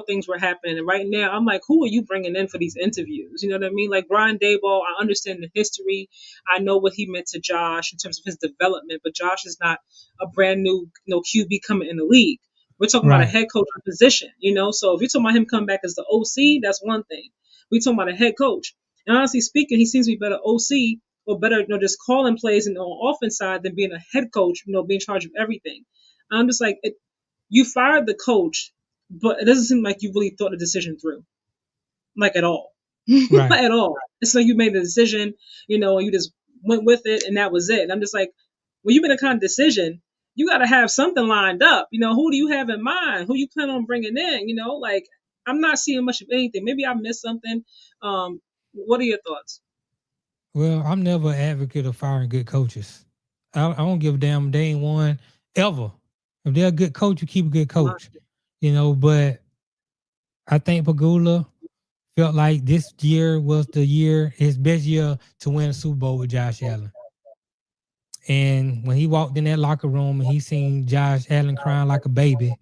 things were happening. And right now, I'm like, who are you bringing in for these interviews? You know what I mean? Like Brian Daboll, I understand the history. I know what he meant to Josh in terms of his development, but Josh is not a brand new QB coming in the league. We're talking about a Right. head coach position, So if you're talking about him coming back as the OC, that's one thing. We're talking about a head coach. And honestly speaking, he seems to be better OC or better, just calling plays on the offense side than being a head coach, being in charge of everything. I'm just like, you fired the coach, but it doesn't seem like you really thought the decision through, like at all. Not Right. at all. It's like you made the decision, and you just went with it, and that was it. And I'm just like, when you make a kind of decision, you got to have something lined up. Who do you have in mind? Who you plan on bringing in? Like I'm not seeing much of anything. Maybe I missed something. What are your thoughts? Well, I'm never an advocate of firing good coaches. I don't give a damn if they ain't one ever. If they're a good coach, you keep a good coach. But I think Pagula felt like this year was his best year to win a Super Bowl with Josh Allen. And when he walked in that locker room and he seen Josh Allen crying like a baby,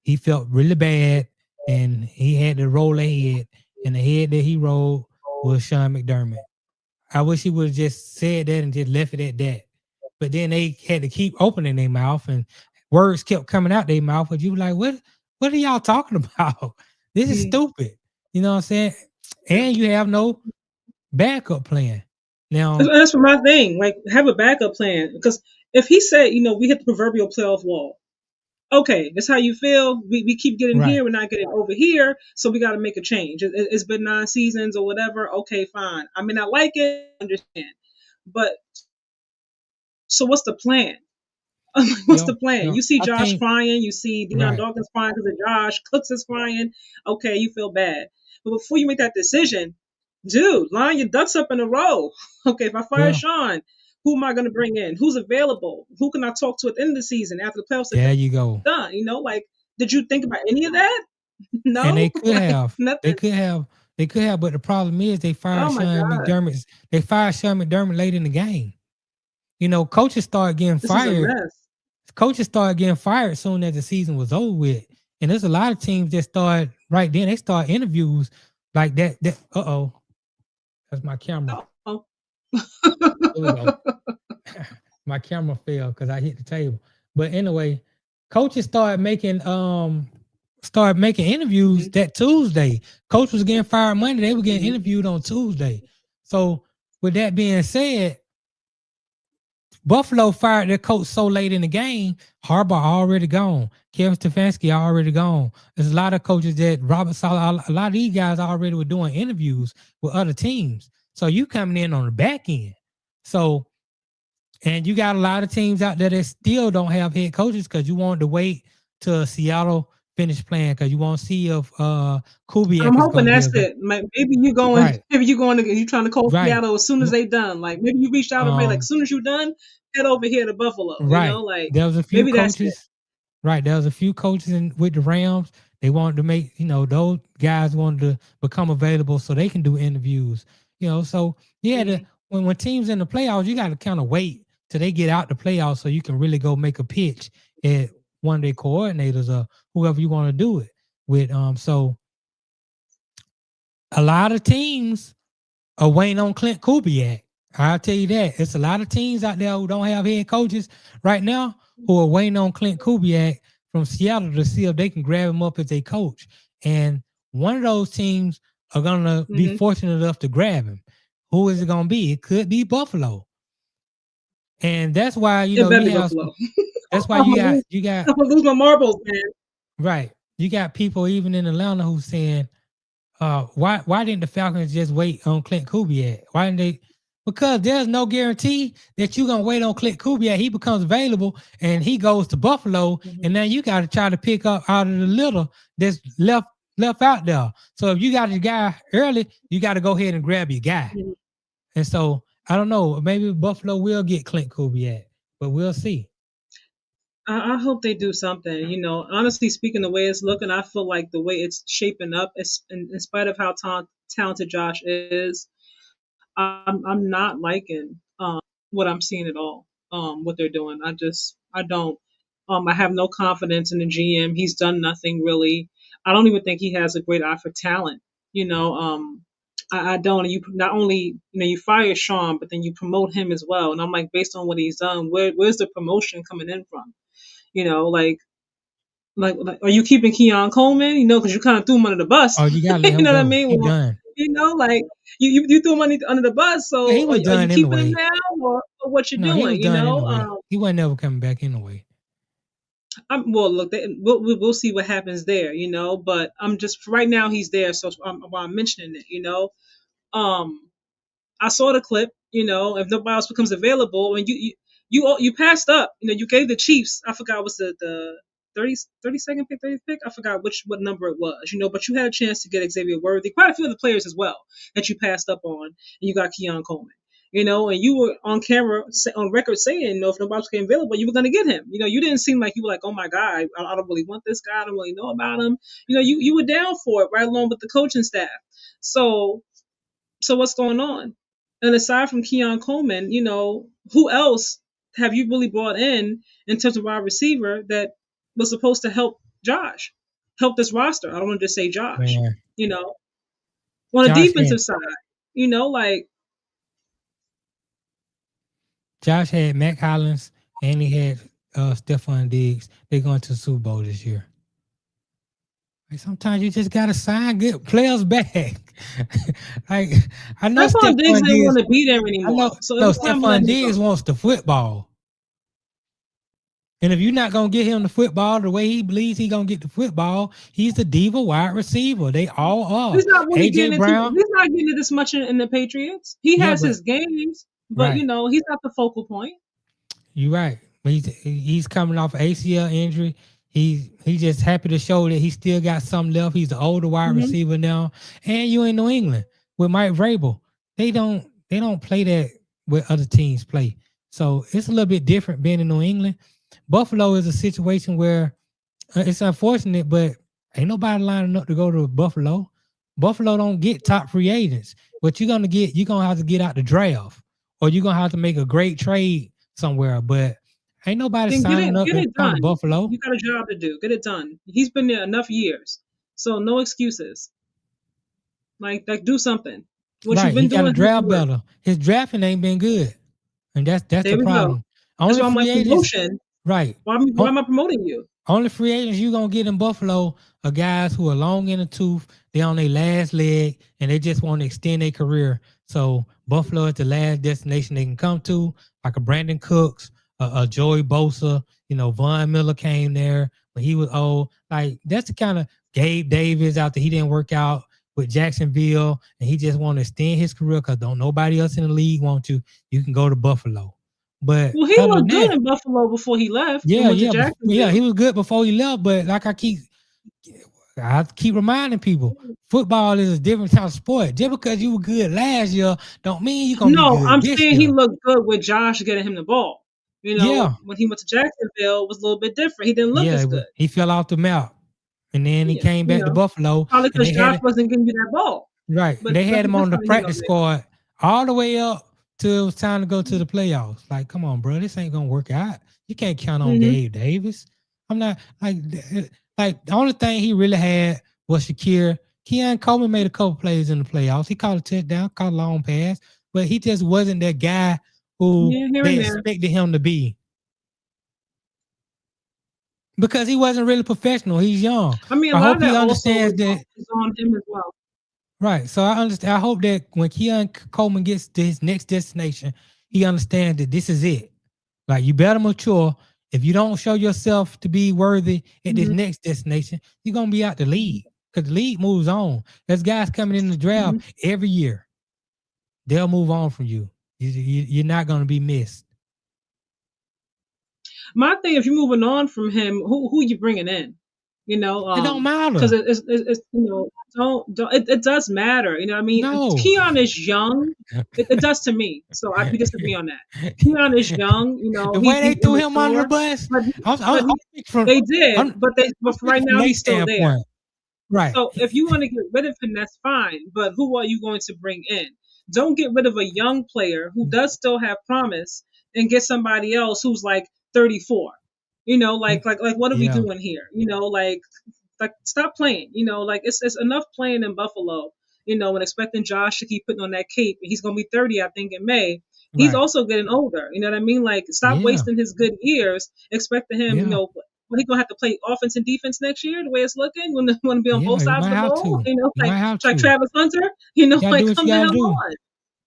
he felt really bad and he had to roll a head. And the head that he rolled was Sean McDermott. I wish he would have just said that and just left it at that. But then they had to keep opening their mouth and words kept coming out their mouth. But you were like, what are y'all talking about? This is stupid. You know what I'm saying? And you have no backup plan. Now, that's my thing. Like, have a backup plan. Because if he said, we hit the proverbial playoff wall, okay, that's how you feel. We keep getting right. here, we're not getting over here, so we got to make a change. It's been 9 seasons or whatever. Okay, fine. I mean, I like it, understand. But so what's the plan? What's the plan? You see I Josh think, crying. You see Deion right. Dawkins crying because of Josh. Cooks is crying. Okay, you feel bad. But before you make that decision, dude, line your ducks up in a row. Okay, if I fire Well, Sean, who am I going to bring in? Who's available? Who can I talk to at the end of the season after the playoffs there are you go. done? Like, did you think about any of that? No, And they could like, have. nothing. They could have. But the problem is they fired Oh my Sean God, McDermott. They fired Sean McDermott late in the game. Coaches started getting this is a fired. mess. Coaches started getting fired soon as the season was over with. And there's a lot of teams that started right then. They start interviews like that. That's my camera. Oh. Here we go. My camera fell because I hit the table. But anyway, coaches started making interviews that Tuesday. Coach was getting fired Monday. They were getting interviewed on Tuesday. So with that being said, Buffalo fired their coach so late in the game. Harbaugh already gone. Kevin Stefanski already gone. There's a lot of coaches that Robert Saleh, a lot of these guys already were doing interviews with other teams. So you coming in on the back end. So, and you got a lot of teams out there that still don't have head coaches because you want to wait till Seattle finish playing because you want to see if Kubiak I'm is hoping going to be that's it. Maybe you going. right. Maybe you trying to call Right. Seattle as soon as they done. Like maybe you reached out and like as soon as you done, head over here to Buffalo. Right. Like there was a few maybe coaches. That's it. Right. There was a few coaches with the Rams. They wanted to make, those guys wanted to become available so they can do interviews. So yeah, when teams in the playoffs, you got to kind of wait till they get out the playoffs so you can really go make a pitch at one of their coordinators or whoever you want to do it with. So a lot of teams are waiting on Clint Kubiak. I'll tell you that. It's a lot of teams out there who don't have head coaches right now who are waiting on Clint Kubiak from Seattle to see if they can grab him up as a coach. And one of those teams are going to be fortunate enough to grab him. Who is it going to be? It could be Buffalo. And that's why, you have that's why you got I'm gonna lose my marbles, man. Right. You got people even in Atlanta who's saying, why didn't the Falcons just wait on Clint Kubiak? Why didn't they? Because there's no guarantee that you're gonna wait on Clint Kubiak. He becomes available and he goes to Buffalo, and now you got to try to pick up out of the little that's left out there. So if you got your guy early, you got to go ahead and grab your guy. And so I don't know, maybe Buffalo will get Clint Kubiak, but we'll see. I hope they do something. Honestly speaking, the way it's looking, I feel like the way it's shaping up, in spite of how talented Josh is, I'm not liking what I'm seeing at all. What they're doing, I don't. I have no confidence in the GM. He's done nothing really. I don't even think he has a great eye for talent. I don't. You not only you fire Sean, but then you promote him as well. And I'm like, based on what he's done, where's the promotion coming in from? Like, are you keeping Keon Coleman? Because you kind of threw him under the bus. Oh, you got to let him you know go. what I mean? He done. Like you threw him under the bus. So yeah, he was done are you keeping anyway. him now, or what you doing? He was done anyway. He wasn't ever coming back anyway. Well, look, we'll see what happens there. But I'm just right now he's there, so I'm mentioning it. I saw the clip. If nobody else becomes available, and you passed up. You gave the Chiefs. I forgot what's the 32nd pick, 30th pick. I forgot what number it was. But you had a chance to get Xavier Worthy, quite a few other players as well that you passed up on, and you got Keon Coleman. And you were on camera, on record saying, if nobody else became available, you were going to get him. You didn't seem like you were like, oh my God, I don't really want this guy. I don't really know about him. You were down for it, right along with the coaching staff. So what's going on? And aside from Keon Coleman, who else have you really brought in terms of wide receiver that was supposed to help this roster? I don't want to just say Josh. Man. On the defensive side, like Josh had Mac Hollins and he had Stephon Diggs. They're going to the Super Bowl this year. Sometimes you just gotta sign good players back. I know Stephon Diggs didn't want to be there anymore. Stephon Diggs wants the football. And if you're not gonna get him the football the way he believes he's gonna get the football, he's the diva wide receiver. They all are. He's not really AJ Brown. He's not getting it this much in the Patriots. He has his games, but right. He's not the focal point. You're right. He's coming off ACL injury. He's just happy to show that he still got something left. He's an older wide receiver now. And you in New England with Mike Vrabel. They don't play that where other teams play. So it's a little bit different being in New England. Buffalo is a situation where it's unfortunate, but ain't nobody lining up to go to Buffalo. Buffalo don't get top free agents. What you're gonna have to get out the draft, or you're gonna have to make a great trade somewhere. But ain't nobody signing up to come to Buffalo. You got a job to do. Get it done. He's been there enough years, so no excuses. Like do something. What right, you've been he doing. Got to draft better. His drafting ain't been good, and that's the problem. That's why I'm like promotion. Right. Why am I promoting you? Only free agents you gonna get in Buffalo are guys who are long in the tooth. They on their last leg, and they just want to extend their career. So Buffalo is the last destination they can come to, like a Brandon Cooks, a Joey Bosa. Von Miller came there when he was old. Like that's the kind of Gabe Davis out there. He didn't work out with Jacksonville, and he just want to extend his career because don't nobody else in the league want to. You can go to Buffalo. But he was good in Buffalo before he left. Yeah, he was good before he left. But like I keep reminding people, football is a different type of sport. Just because you were good last year, don't mean you're gonna be good. No, I'm saying he looked good with Josh getting him the ball. When he went to Jacksonville, it was a little bit different. He didn't look as good. He fell off the map, and then he came back to Buffalo. Probably because Josh wasn't giving you that ball. Right, but they had him on the practice squad all the way up till it was time to go to the playoffs. Like, come on, bro, this ain't gonna work out. You can't count on Gabe Davis. I'm not like the only thing he really had was Shedeur Keon Coleman made a couple plays in the playoffs. He caught a touchdown, caught a long pass, but he just wasn't that guy who Yeah, here they and there. expected him to be. Because he wasn't really professional. He's young. I mean, a I lot of hope he that also understands that. is on him as well. Right. So I understand. I hope that when Keon Coleman gets to his next destination, he understands that this is it. Like, you better mature. If you don't show yourself to be worthy at this Mhm. next destination, you're gonna be out the league. Because the league moves on. There's guys coming in the draft every year. They'll move on from you. You're not gonna be missed. My thing, if you're moving on from him, who you bringing in? You know, It don't because matter. it's don't it does matter. You know what I mean? No. Keon is young. It does to me. So we disagree on that. Keon is young. You know, The he's way they threw him under the immature, bus, but I'm speaking from they did. I'm But for right speaking from now, their he's still there. standpoint. Right. So if you want to get rid of him, that's fine. But who are you going to bring in? Don't get rid of a young player who does still have promise and get somebody else who's like 34. You know, like what are we Yeah. doing here? You know, like stop playing. You know, like it's enough playing in Buffalo. You know, and expecting Josh to keep putting on that cape. He's gonna be 30, I think, in May. He's Right. also getting older. You know what I mean? Like, stop Yeah. wasting his good years expecting him. Yeah. You know, he's gonna have to play offense and defense next year. The way it's looking, when want to be on Yeah, both you sides might of the have ball. to. You know, You might have like to. Travis Hunter. You know, You gotta like do what come you the gotta hell do. on.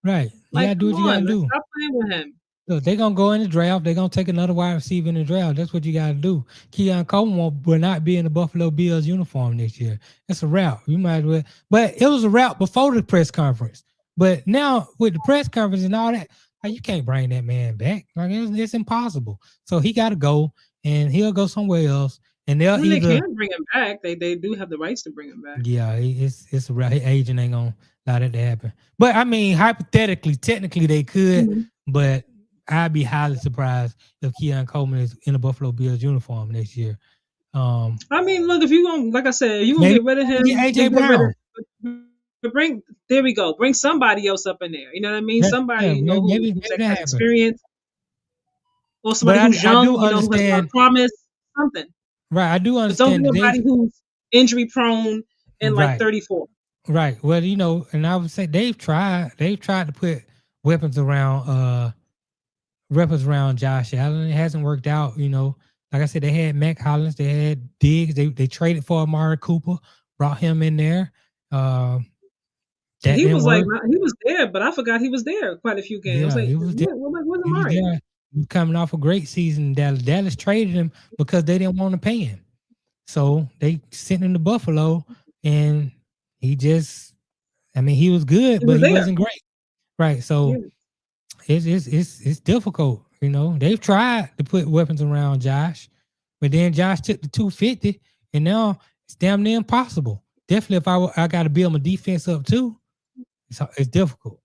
Right. You Like, gotta do come what you gotta on. do. Stop playing with him. Look, they're gonna go in the draft. They're gonna take another wide receiver in the draft. That's what you gotta do. Keon Coleman will not be in the Buffalo Bills uniform next year. That's a route. You might as well. But it was a route before the press conference. But now with the press conference and all that, you can't bring that man back. Like, it's impossible. So he got to go, and he'll go somewhere else. And they'll I mean, they either can bring him back. They do have the rights to bring him back. yeah, it's a route. His agent ain't gonna allow that to happen. But I mean, hypothetically, technically, they could. Mhm. But I'd be highly surprised if Keon Coleman is in a Buffalo Bills uniform next year. I mean, look, if you gonna, like I said, if you gonna Maybe get rid of him, get AJ Brown. but there we go. Bring somebody else up in there. You know what I mean? Somebody, Yeah, you know, maybe who's that has happens. experience, or But somebody who's I young, do you know, who has a lot understand. of promise, something. Right, I do But don't understand be that nobody who's injury prone and like right, 34. right. Well, you know, and I would say they've tried to put weapons around Josh Allen. It hasn't worked out, you know. Like I said, they had Mac Hollins, they had Diggs, they traded for Amari Cooper, brought him in there. That He didn't was like, work. he was there, but I forgot he was there quite a few games. I was Yeah, like, he was there. where's He was Amari? there. He was coming off a great season in Dallas. Dallas traded him because they didn't want to pay him. So they sent him to Buffalo, and he just, I mean, he was good, He but was he there. wasn't great. Right. So Yeah. it's difficult. You know, they've tried to put weapons around Josh, but then Josh took the 250, and now it's damn near impossible. Definitely, if I got to build my defense up too, it's difficult.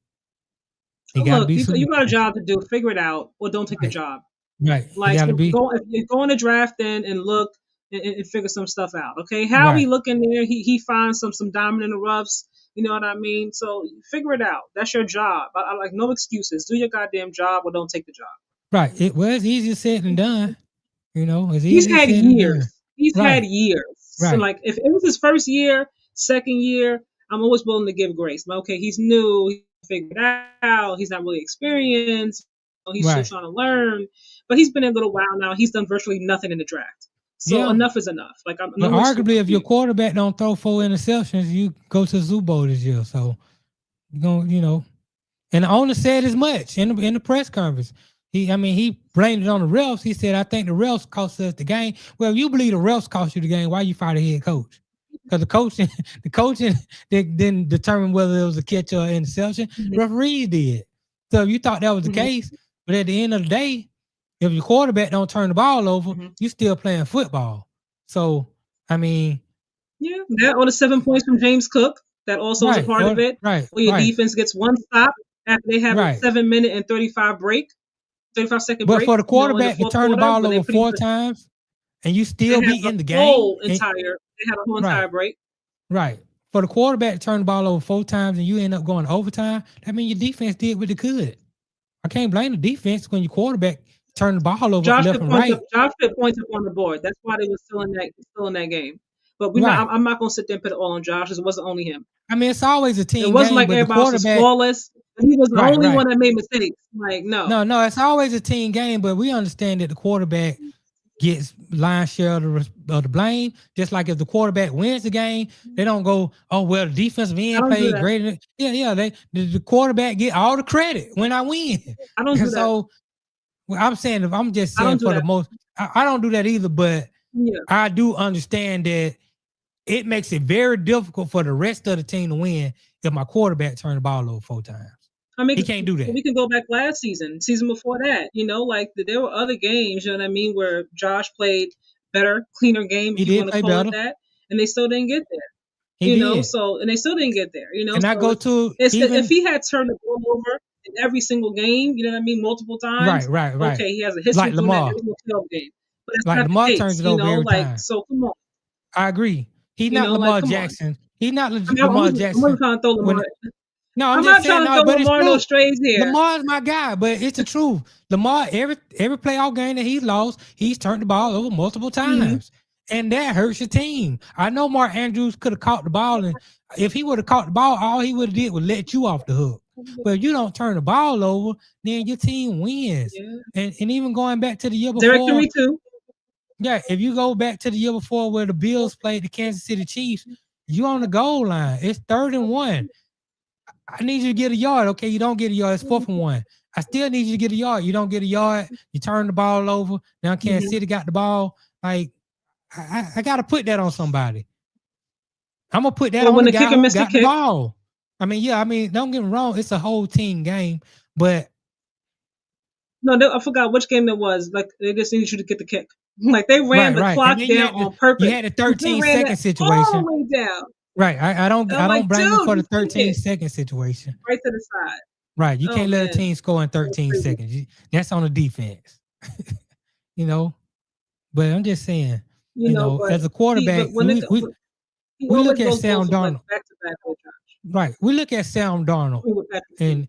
You got to Look, be you got a super. job to do. Figure it out, or don't take the Right. job. Right. You Like, got to be if you go in the draft and look and figure some stuff out. Okay, how he right. looking there? He finds some diamond in the roughs. You know what I mean? So figure it out. That's your job. I like no excuses. Do your goddamn job or don't take the job. Right. It's easier said than done. You know, it's He's easier had said than years. done. He's had Right. years. So Right. like if it was his first year, second year, I'm always willing to give grace. But okay, he's new. He figured it out. He's not really experienced. He's still Right. trying to learn. But he's been in a little while now. He's done virtually nothing in the draft. So Yeah. enough is enough. Like I'm But no excuse arguably, for if your you. quarterback don't throw 4 interceptions, you go to the Super Bowl this year. So you going you know, and the owner said as much in the press conference. He blamed it on the refs. He said, "I think the refs cost us the game." Well, if you believe the refs cost you the game, why you fire the head coach? Because the coaching didn't determine whether it was a catch or an interception. Mhm. Referees did. So if you thought that was the Mhm. case, but at the end of the day, if your quarterback don't turn the ball over, Mhm. you still playing football. So I mean, Yeah, that or the 7 points from James Cook. That also is a right, part of it. right, Or your right, defense gets one stop after they have a right. 7-minute and 35-second But break. for the You know, in the quarterback to fourth turn the quarter ball when they over pretty 4 much times and you they still have be the in the whole game, entire right, break. right. For the quarterback to turn the ball over 4 times and you end up going to overtime, that means your defense did what they could. I can't blame the defense when your quarterback turned the ball over Josh left put and points right. up. Josh put points up on the board. That's why they were still in that game. But I'm not gonna sit there and put it all on Josh because it wasn't only him. I mean, it's always a team. It wasn't game, like but everybody else was flawless. He was the only one that made mistakes. Like no, it's always a team game. But we understand that the quarterback gets lion's share of the blame. Just like if the quarterback wins the game, they don't go, oh well, the defensive end played great. The quarterback get all the credit when I win. I don't do that. So I'm saying, I'm just saying for the most, I don't do that either. But I do understand that it makes it very difficult for the rest of the team to win if my quarterback turned the ball over 4 times. I mean, he can't do that. We can go back last season before that. Like there were other games, you know what I mean, where Josh played better, cleaner game. He did play better, and they still didn't get there. And they still didn't get there. And I go to if he had turned the ball over in every single game, you know what I mean, multiple times. Right. Okay, he has a history like Lamar. Doing that every game. But it's like not Lamar the case, turns it over every time. So come on. I agree. He's not Lamar Jackson. He's not Lamar Jackson. I'm trying to throw Lamar. No, I'm just saying, trying to throw Lamar no strays here. Lamar's my guy, but it's the truth. Lamar, every playoff game that he's lost, he's turned the ball over multiple times. And that hurts your team. I know Mark Andrews could have caught the ball, and if he would have caught the ball, all he would have did was let you off the hook. But if you don't turn the ball over, then your team wins. Yeah. And even going back to the year before. Derek Henry too. Yeah, if you go back to the year before where the Bills played the Kansas City Chiefs, you on the goal line. It's 3rd and 1. I need you to get a yard. Okay, you don't get a yard. It's 4th and 1. I still need you to get a yard. You don't get a yard. You turn the ball over. Now Kansas City got the ball. Like, I got to put that on somebody. I'm going to put that on the guy who got the ball. I mean, don't get me wrong. It's a whole team game, but. No, I forgot which game it was. Like, they just needed you to get the kick. Like, they ran the clock down on purpose. You had a 13-second situation. All the way down. Right. I don't blame you for the 13-second situation. Right to the side. Right. You can't let a team score in 13 seconds. That's on the defense. But I'm just saying, as a quarterback, we look at Sam Darnold. Right. We look at Sam Darnold. And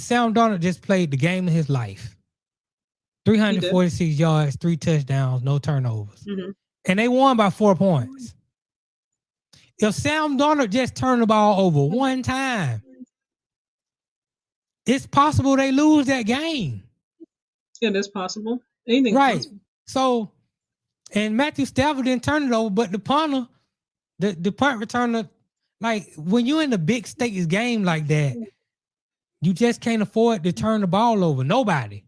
Sam Darnold just played the game of his life. 346 yards, 3 touchdowns, no turnovers. And they won by 4 points. If Sam Darnold just turned the ball over 1 time, it's possible they lose that game. Yeah, that's possible. Anything right. Possible. So, and Matthew Stafford didn't turn it over, but the punter, the punt returner, like when you're in the big stakes game like that, you just can't afford to turn the ball over. Nobody.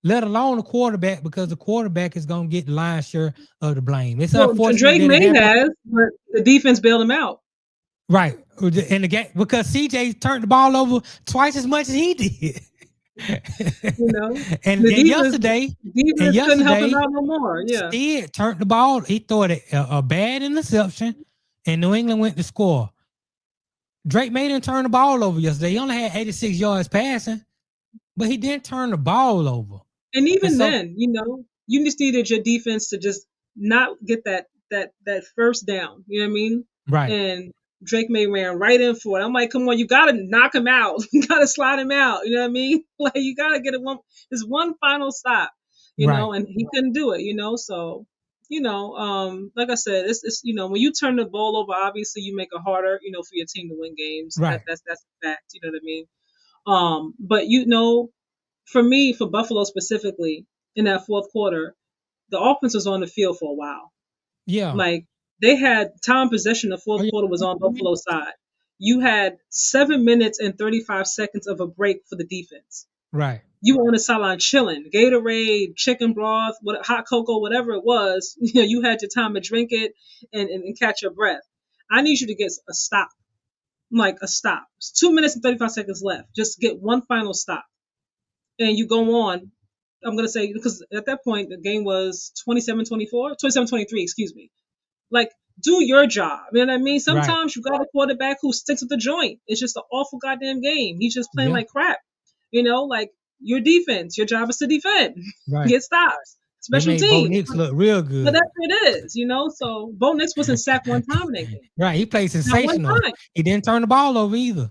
Let alone the quarterback, because the quarterback is going to get the lion's share of the blame. It's unfortunate. Drake May has, but the defense bailed him out. Right. In the game, because CJ turned the ball over twice as much as he did. And yesterday couldn't help him out no more. Yeah. Steed turned the ball. He threw a bad interception, and New England went to score. Drake May didn't turn the ball over yesterday. He only had 86 yards passing, but he didn't turn the ball over. And even then, you just needed your defense to just not get that first down. You know what I mean? Right. And Drake May ran right in for it. I'm like, come on, you got to knock him out. You got to slide him out. You know what I mean? Like, you got to get this one final stop, you know, and he couldn't do it, So, like I said, it's when you turn the ball over, obviously you make it harder, for your team to win games. Right. That's a fact. You know what I mean? But, for me, for Buffalo specifically, in that 4th quarter, the offense was on the field for a while. Yeah. Like, they had time possession. The 4th quarter was on Buffalo's side. You had 7 minutes and 35 seconds of a break for the defense. Right. You were on the sideline chilling. Gatorade, chicken broth, hot cocoa, whatever it was. You had your time to drink it and catch your breath. I need you to get a stop. Like a stop. It's 2 minutes and 35 seconds left. Just get one final stop. And you go on. I'm going to say, because at that point, the game was 27-23, excuse me. Like, do your job. You know what I mean? Sometimes you got a quarterback who sticks with the joint. It's just an awful goddamn game. He's just playing like crap. Like your defense, your job is to defend. Right. Get stops. Special teams. Bo Nix look real good. But that's what it is, So Bo Nix wasn't sacked one time in that game. Right. He played sensational. He didn't turn the ball over either.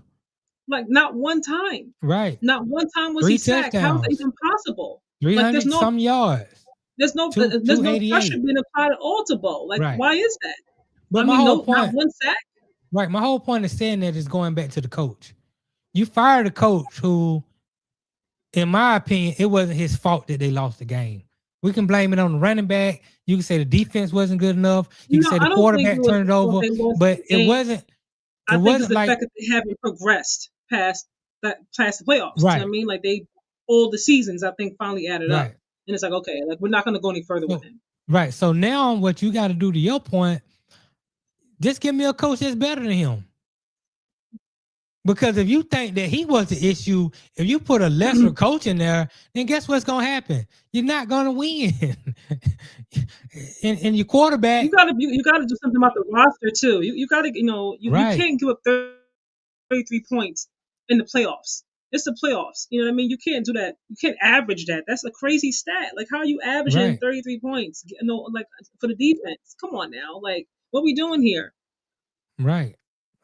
Like, not one time. Right. Not one time was he sacked. How is that even possible? 300 some yards. There's no pressure being applied at all to Bo. Like, why is that? But my whole not point, one sack. right? My whole point of saying that is going back to the coach. You fired a coach who, in my opinion, it wasn't his fault that they lost the game. We can blame it on the running back. You can say the defense wasn't good enough. You can say the I don't think it quarterback was turned it over, they lost but the it game. wasn't. It I think it's wasn't the like fact that they haven't progressed past the playoffs. You know what I right, mean? Like all the seasons, I think, finally added up, right. and it's like, okay, like we're not going to go any further with So him. right. So now what you got to do, to your point, just give me a coach that's better than him. Because if you think that he was the issue, if you put a lesser coach in there, then guess what's going to happen? You're not going to win. and your quarterback, You gotta do something about the roster too. You gotta you right, can't give up 33 points in the playoffs. It's the playoffs. You know what I mean? You can't do that. You can't average that. That's a crazy stat. Like how are you averaging right, 33 points? Like for the defense. Come on now. Like what we doing here? right.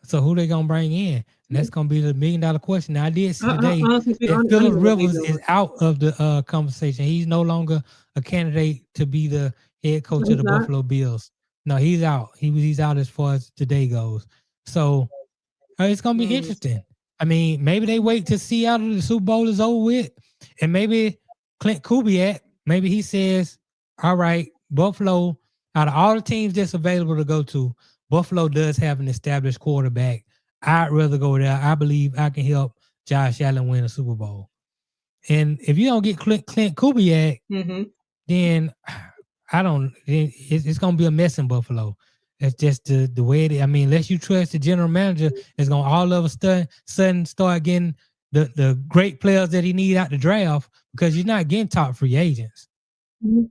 So who they going to bring in? And that's going to be the $1 million question. Now, I did see today Honestly, I that don't Phillip know what they Rivers is doing. out of the conversation. He's no longer a candidate to be the head No, coach of he's the not. Buffalo Bills. No, he's out. He's out as far as today goes. So it's gonna be Mm. interesting. I mean, maybe they wait to see out of the Super Bowl is over with, and maybe Clint Kubiak, maybe he says, "All right, Buffalo. Out of all the teams that's available to go to, Buffalo does have an established quarterback. I'd rather go there. I believe I can help Josh Allen win a Super Bowl. And if you don't get Clint Kubiak, Mm-hmm. then I don't. It's gonna be a mess in Buffalo. It's just the way it is. I mean, unless you trust the general manager, it's gonna all of a sudden start getting the great players that he need out the draft, because you're not getting top free agents. Mm-hmm.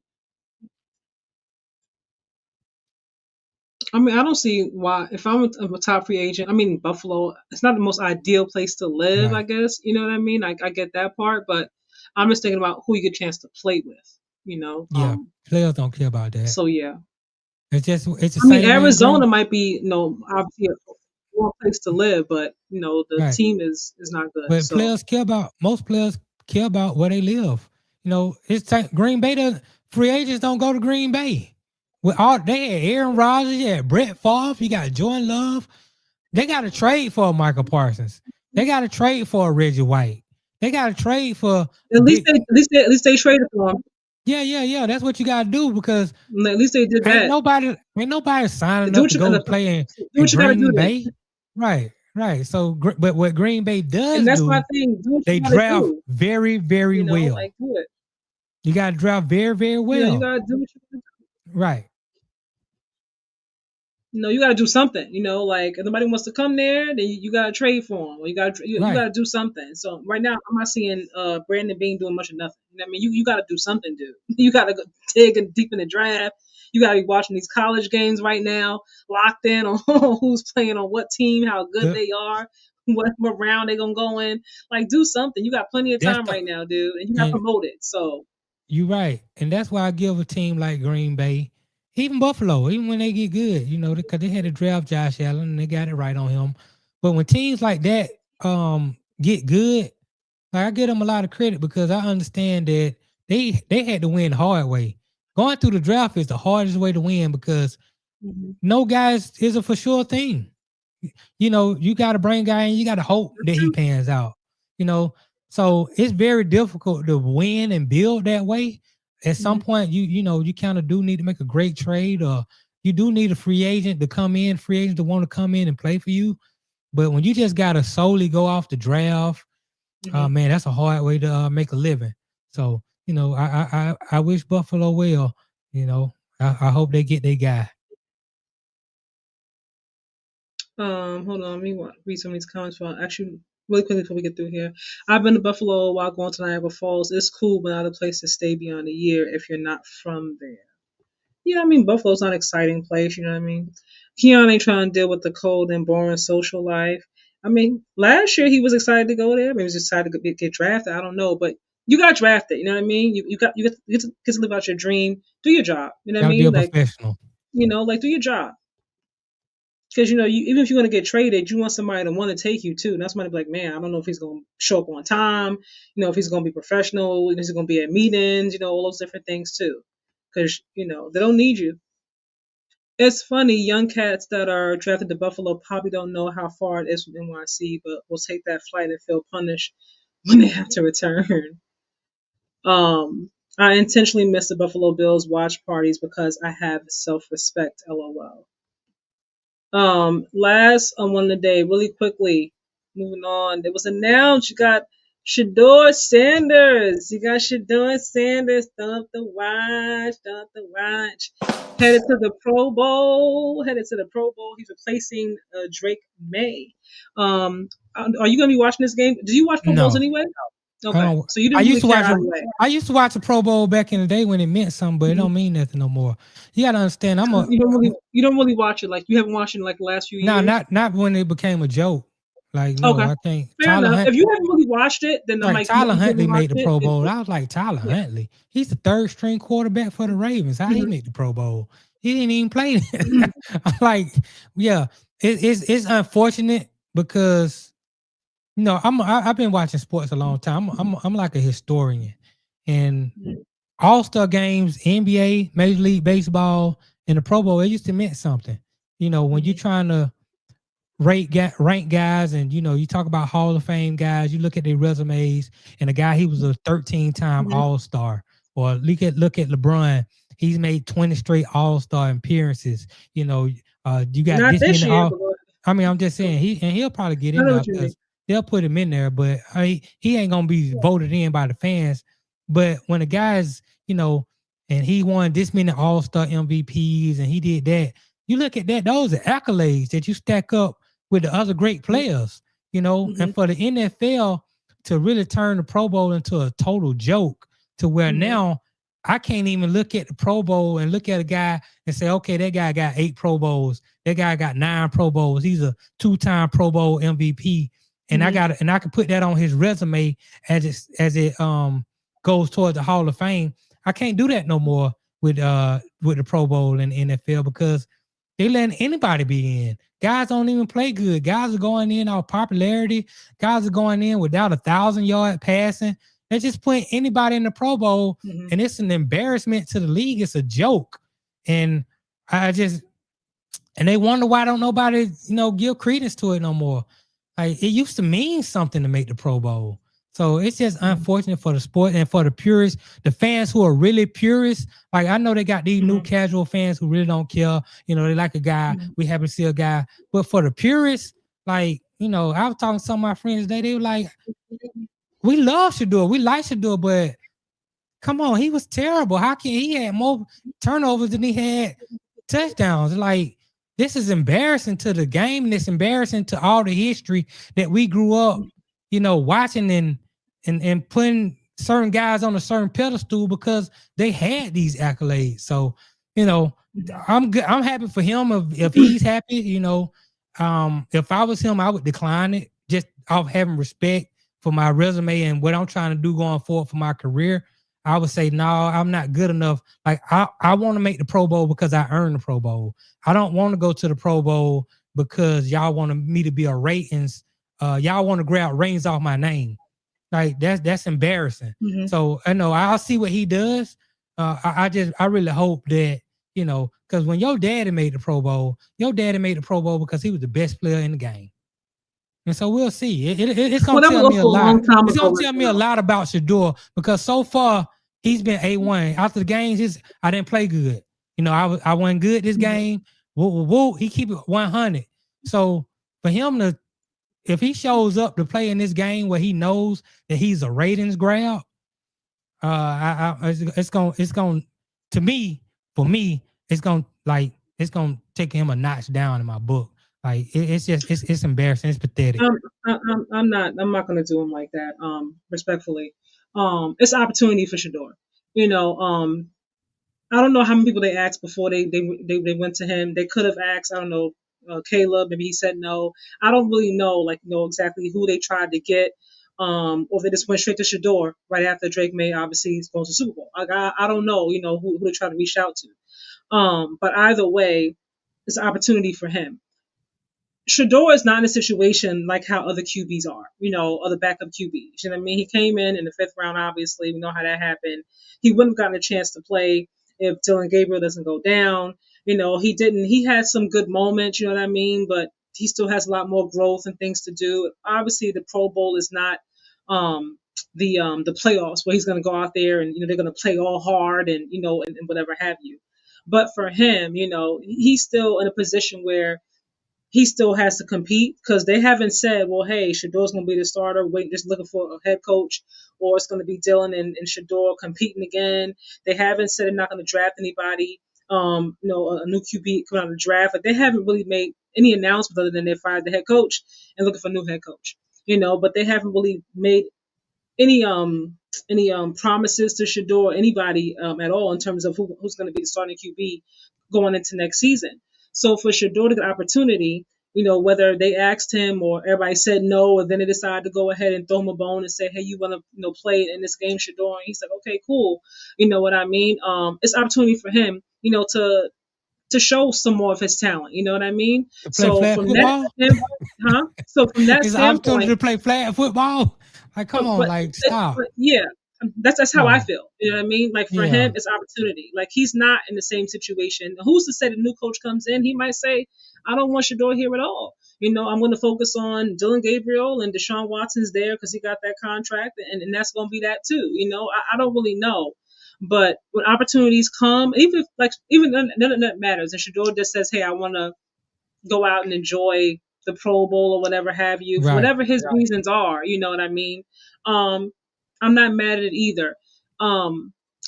I mean, I don't see why. If I'm a top free agent, I mean, Buffalo, it's not the most ideal place to live, I Right. guess. You know what I mean? I get that part, but I'm just thinking about who you get a chance to play with, you know? Yeah. Players don't care about that. So, yeah. It's the I mean, same way in Arizona Green. might be, obviously a warm place to live, but, the Right. team is not good. But So, most players care about where they live. Green Bay free agents don't go to Green Bay. They had Aaron Rodgers, you had Brett Favre, you got Jordan Love. They got to trade for Michael Parsons. They got to trade for a Reggie White. They got to trade for at least big. they traded for him. Yeah. That's what you got to do, because At least they did ain't that. nobody signing Do up what to you go gotta play do in what you gotta do Green then. Bay. Right. So, but what Green Bay And does that's my do, thing. Do what they you gotta draft do. very, very well. Like do it. You got to draft very, very You well. gotta do what you gotta do. Right. You got to do something. Like if nobody wants to come there, then you got to trade for them, or you got Right. to do something. So right now, I'm not seeing Brandon Bean doing much of nothing. You know what I mean? You got to do something, dude. You got to go dig deep in the draft. You got to be watching these college games right now, locked in on who's playing on what team, how good The, they are, what round they gonna go in. Like do something. You got plenty of that's time the right now, dude, and you got and promoted. So you're right. And that's why I give a team like Green Bay, even Buffalo, even when they get good, because they had to draft Josh Allen and they got it right on him. But when teams like that get good, like, I give them a lot of credit, because I understand that they had to win the hard way. Going through the draft is the hardest way to win, because mhm. no guys is a for sure thing. You got to bring a guy in, you got to hope that he pans out. You know, so it's very difficult to win and build that way. At some Mhm. point, you kind of do need to make a great trade, or you do need a free agent to come in, free agent to want to come in and play for you. But when you just got to solely go off the draft, Mhm. man, that's a hard way to make a living. So, I wish Buffalo well. I hope they get their guy. Hold on, let me read some of these comments. Actually, really quickly before we get through here, I've been to Buffalo while going to Niagara Falls. It's cool, but not a place to stay beyond a year if you're not from there. Yeah, I mean Buffalo's not an exciting place. You know what I mean? Keon ain't trying to deal with the cold and boring social life. I mean, last year he was excited to go there. Maybe he was excited to get drafted. I don't know, but you got drafted. You know what I mean? You get to live out your dream. Do your job. You know what I Got to be mean? a Like professional. like do your job. Because even if you're gonna get traded, you want somebody to want to take you too. Not somebody to be like, man, I don't know if he's gonna show up on time. If he's gonna be professional, if he's gonna be at meetings. All those different things too. Because they don't need you. It's funny, young cats that are drafted to Buffalo probably don't know how far it is from NYC, but will take that flight and feel punished when they have to return. I intentionally miss the Buffalo Bills watch parties because I have self-respect. LOL. Last on one of the day, really quickly, moving on. It was announced you got Shedeur Sanders. You got Shedeur Sanders. Dump the watch. Dump the watch. Headed to the Pro Bowl. Headed to the Pro Bowl. He's replacing Drake May. Are you gonna be watching this game? Did you watch Pro Bowls No. anyway? Okay, so you I didn't used really to care watch. either way. I used to watch the Pro Bowl back in the day when it meant something, but it don't mean nothing no more. You gotta understand. You don't really watch it. Like you haven't watched it in like the last few years. Not when it became a joke. Like no, Okay, I can't. fair enough. If you haven't really watched it, then I'm Like like, Tyler you Huntley didn't watch made the it, Pro then- Bowl. I was like, Tyler Yeah. Huntley. He's the third string quarterback for the Ravens. How he Mhm. make the Pro Bowl? He didn't even play. Mhm. I'm like, yeah, it's unfortunate because I've been watching sports a long time. I'm like a historian, and Mhm. All-Star games, NBA, Major League Baseball, and the Pro Bowl, it used to mean something. When you're trying to rank guys, and you talk about Hall of Fame guys, you look at their resumes, and a guy, he was a 13-time Mhm. All-Star. Or look at LeBron, he's made 20 straight All-Star appearances. You got Not this this many year, all. but I mean, I'm just saying he'll probably get I in know there what you mean. because they'll put him in there, but he ain't gonna be voted in by the fans. But when the guys, and he won this many All-Star MVPs, and he did that, you look at that; those are accolades that you stack up with the other great players. And for the NFL to really turn the Pro Bowl into a total joke, to where now I can't even look at the Pro Bowl and look at a guy and say, okay, that guy got 8 Pro Bowls. That guy got 9 Pro Bowls. He's a 2-time Pro Bowl MVP. And I can put that on his resume as it goes toward the Hall of Fame. I can't do that no more with the Pro Bowl in the NFL because they letting anybody be in. Guys don't even play good. Guys are going in off popularity. Guys are going in without 1,000-yard passing. They're just putting anybody in the Pro Bowl, and it's an embarrassment to the league. It's a joke. And and they wonder why don't nobody, give credence to it no more. Like, it used to mean something to make the Pro Bowl. So it's just unfortunate for the sport and for the purists, the fans who are really purists. Like, I know they got these new casual fans who really don't care. They like a guy. We happen to see a guy. But for the purists, like, I was talking to some of my friends today. They were like, we love Shedeur. We like Shedeur, but come on, he was terrible. How can he had more turnovers than he had touchdowns? Like, this is embarrassing to the game, and it's embarrassing to all the history that we grew up, watching and putting certain guys on a certain pedestal because they had these accolades. So, I'm good. I'm happy for him if he's happy. If I was him, I would decline it just off having respect for my resume and what I'm trying to do going forward for my career. I would say, no, I'm not good enough. Like, I want to make the Pro Bowl because I earned the Pro Bowl. I don't want to go to the Pro Bowl because y'all want me to be a ratings. Y'all want to grab ratings off my name. Like, that's embarrassing. So I know I'll see what he does. I really hope that, because when your daddy made the Pro Bowl because he was the best player in the game. And so we'll see. It's going to tell me a lot. It's going to tell me a lot about Shedeur because so far he's been A1. After the games, I didn't play good. I wasn't good this game. He keep it 100. So for him if he shows up to play in this game where he knows that he's a ratings grab, it's going to me, for me, it's going to take him a notch down in my book. Like, it's embarrassing. It's pathetic. I'm not gonna do him like that. Respectfully, it's an opportunity for Shedeur. I don't know how many people they asked before they went to him. They could have asked, I don't know, Caleb. Maybe he said no. I don't really know exactly who they tried to get. Or if they just went straight to Shedeur right after Drake May obviously goes to Super Bowl. I don't know, who they tried to reach out to. But either way, it's an opportunity for him. Shedeur is not in a situation like how other QBs are, other backup QBs. You know what I mean? He came in the 5th round, obviously. We know how that happened. He wouldn't have gotten a chance to play if Dylan Gabriel doesn't go down. He had some good moments, you know what I mean? But he still has a lot more growth and things to do. Obviously, the Pro Bowl is not the playoffs where he's going to go out there and they're going to play all hard and and whatever have you. But for him, he's still in a position where he still has to compete because they haven't said, well, hey, Shedeur's going to be the starter, wait, just looking for a head coach, or it's going to be Dylan and Shedeur competing again. They haven't said they're not going to draft anybody, a new QB coming out of the draft. But they haven't really made any announcement other than they fired the head coach and looking for a new head coach, but they haven't really made any promises to Shedeur or anybody at all in terms of who's going to be the starting QB going into next season. So for Shedeur to get an opportunity, whether they asked him or everybody said no, or then they decided to go ahead and throw him a bone and say, hey, you want to play in this game, Shedeur? And he's like, okay, cool. You know what I mean? It's an opportunity for him, to show some more of his talent. You know what I mean? To play flag football? So from that It's an standpoint, opportunity to play flag football. Like, come on, stop. Yeah, that's how I feel. You know what I mean? Like for Yeah. him, it's opportunity. Like he's not in the same situation. Who's to say the new coach comes in? He might say, I don't want Shedeur here at all. I'm going to focus on Dylan Gabriel and Deshaun Watson's there because he got that contract, and that's going to be that too. I don't really know. But when opportunities come, even none of that matters. And Shedeur just says, hey, I want to go out and enjoy the Pro Bowl or whatever have you, Right. whatever his reasons are, you know what I mean? I'm not mad at it either.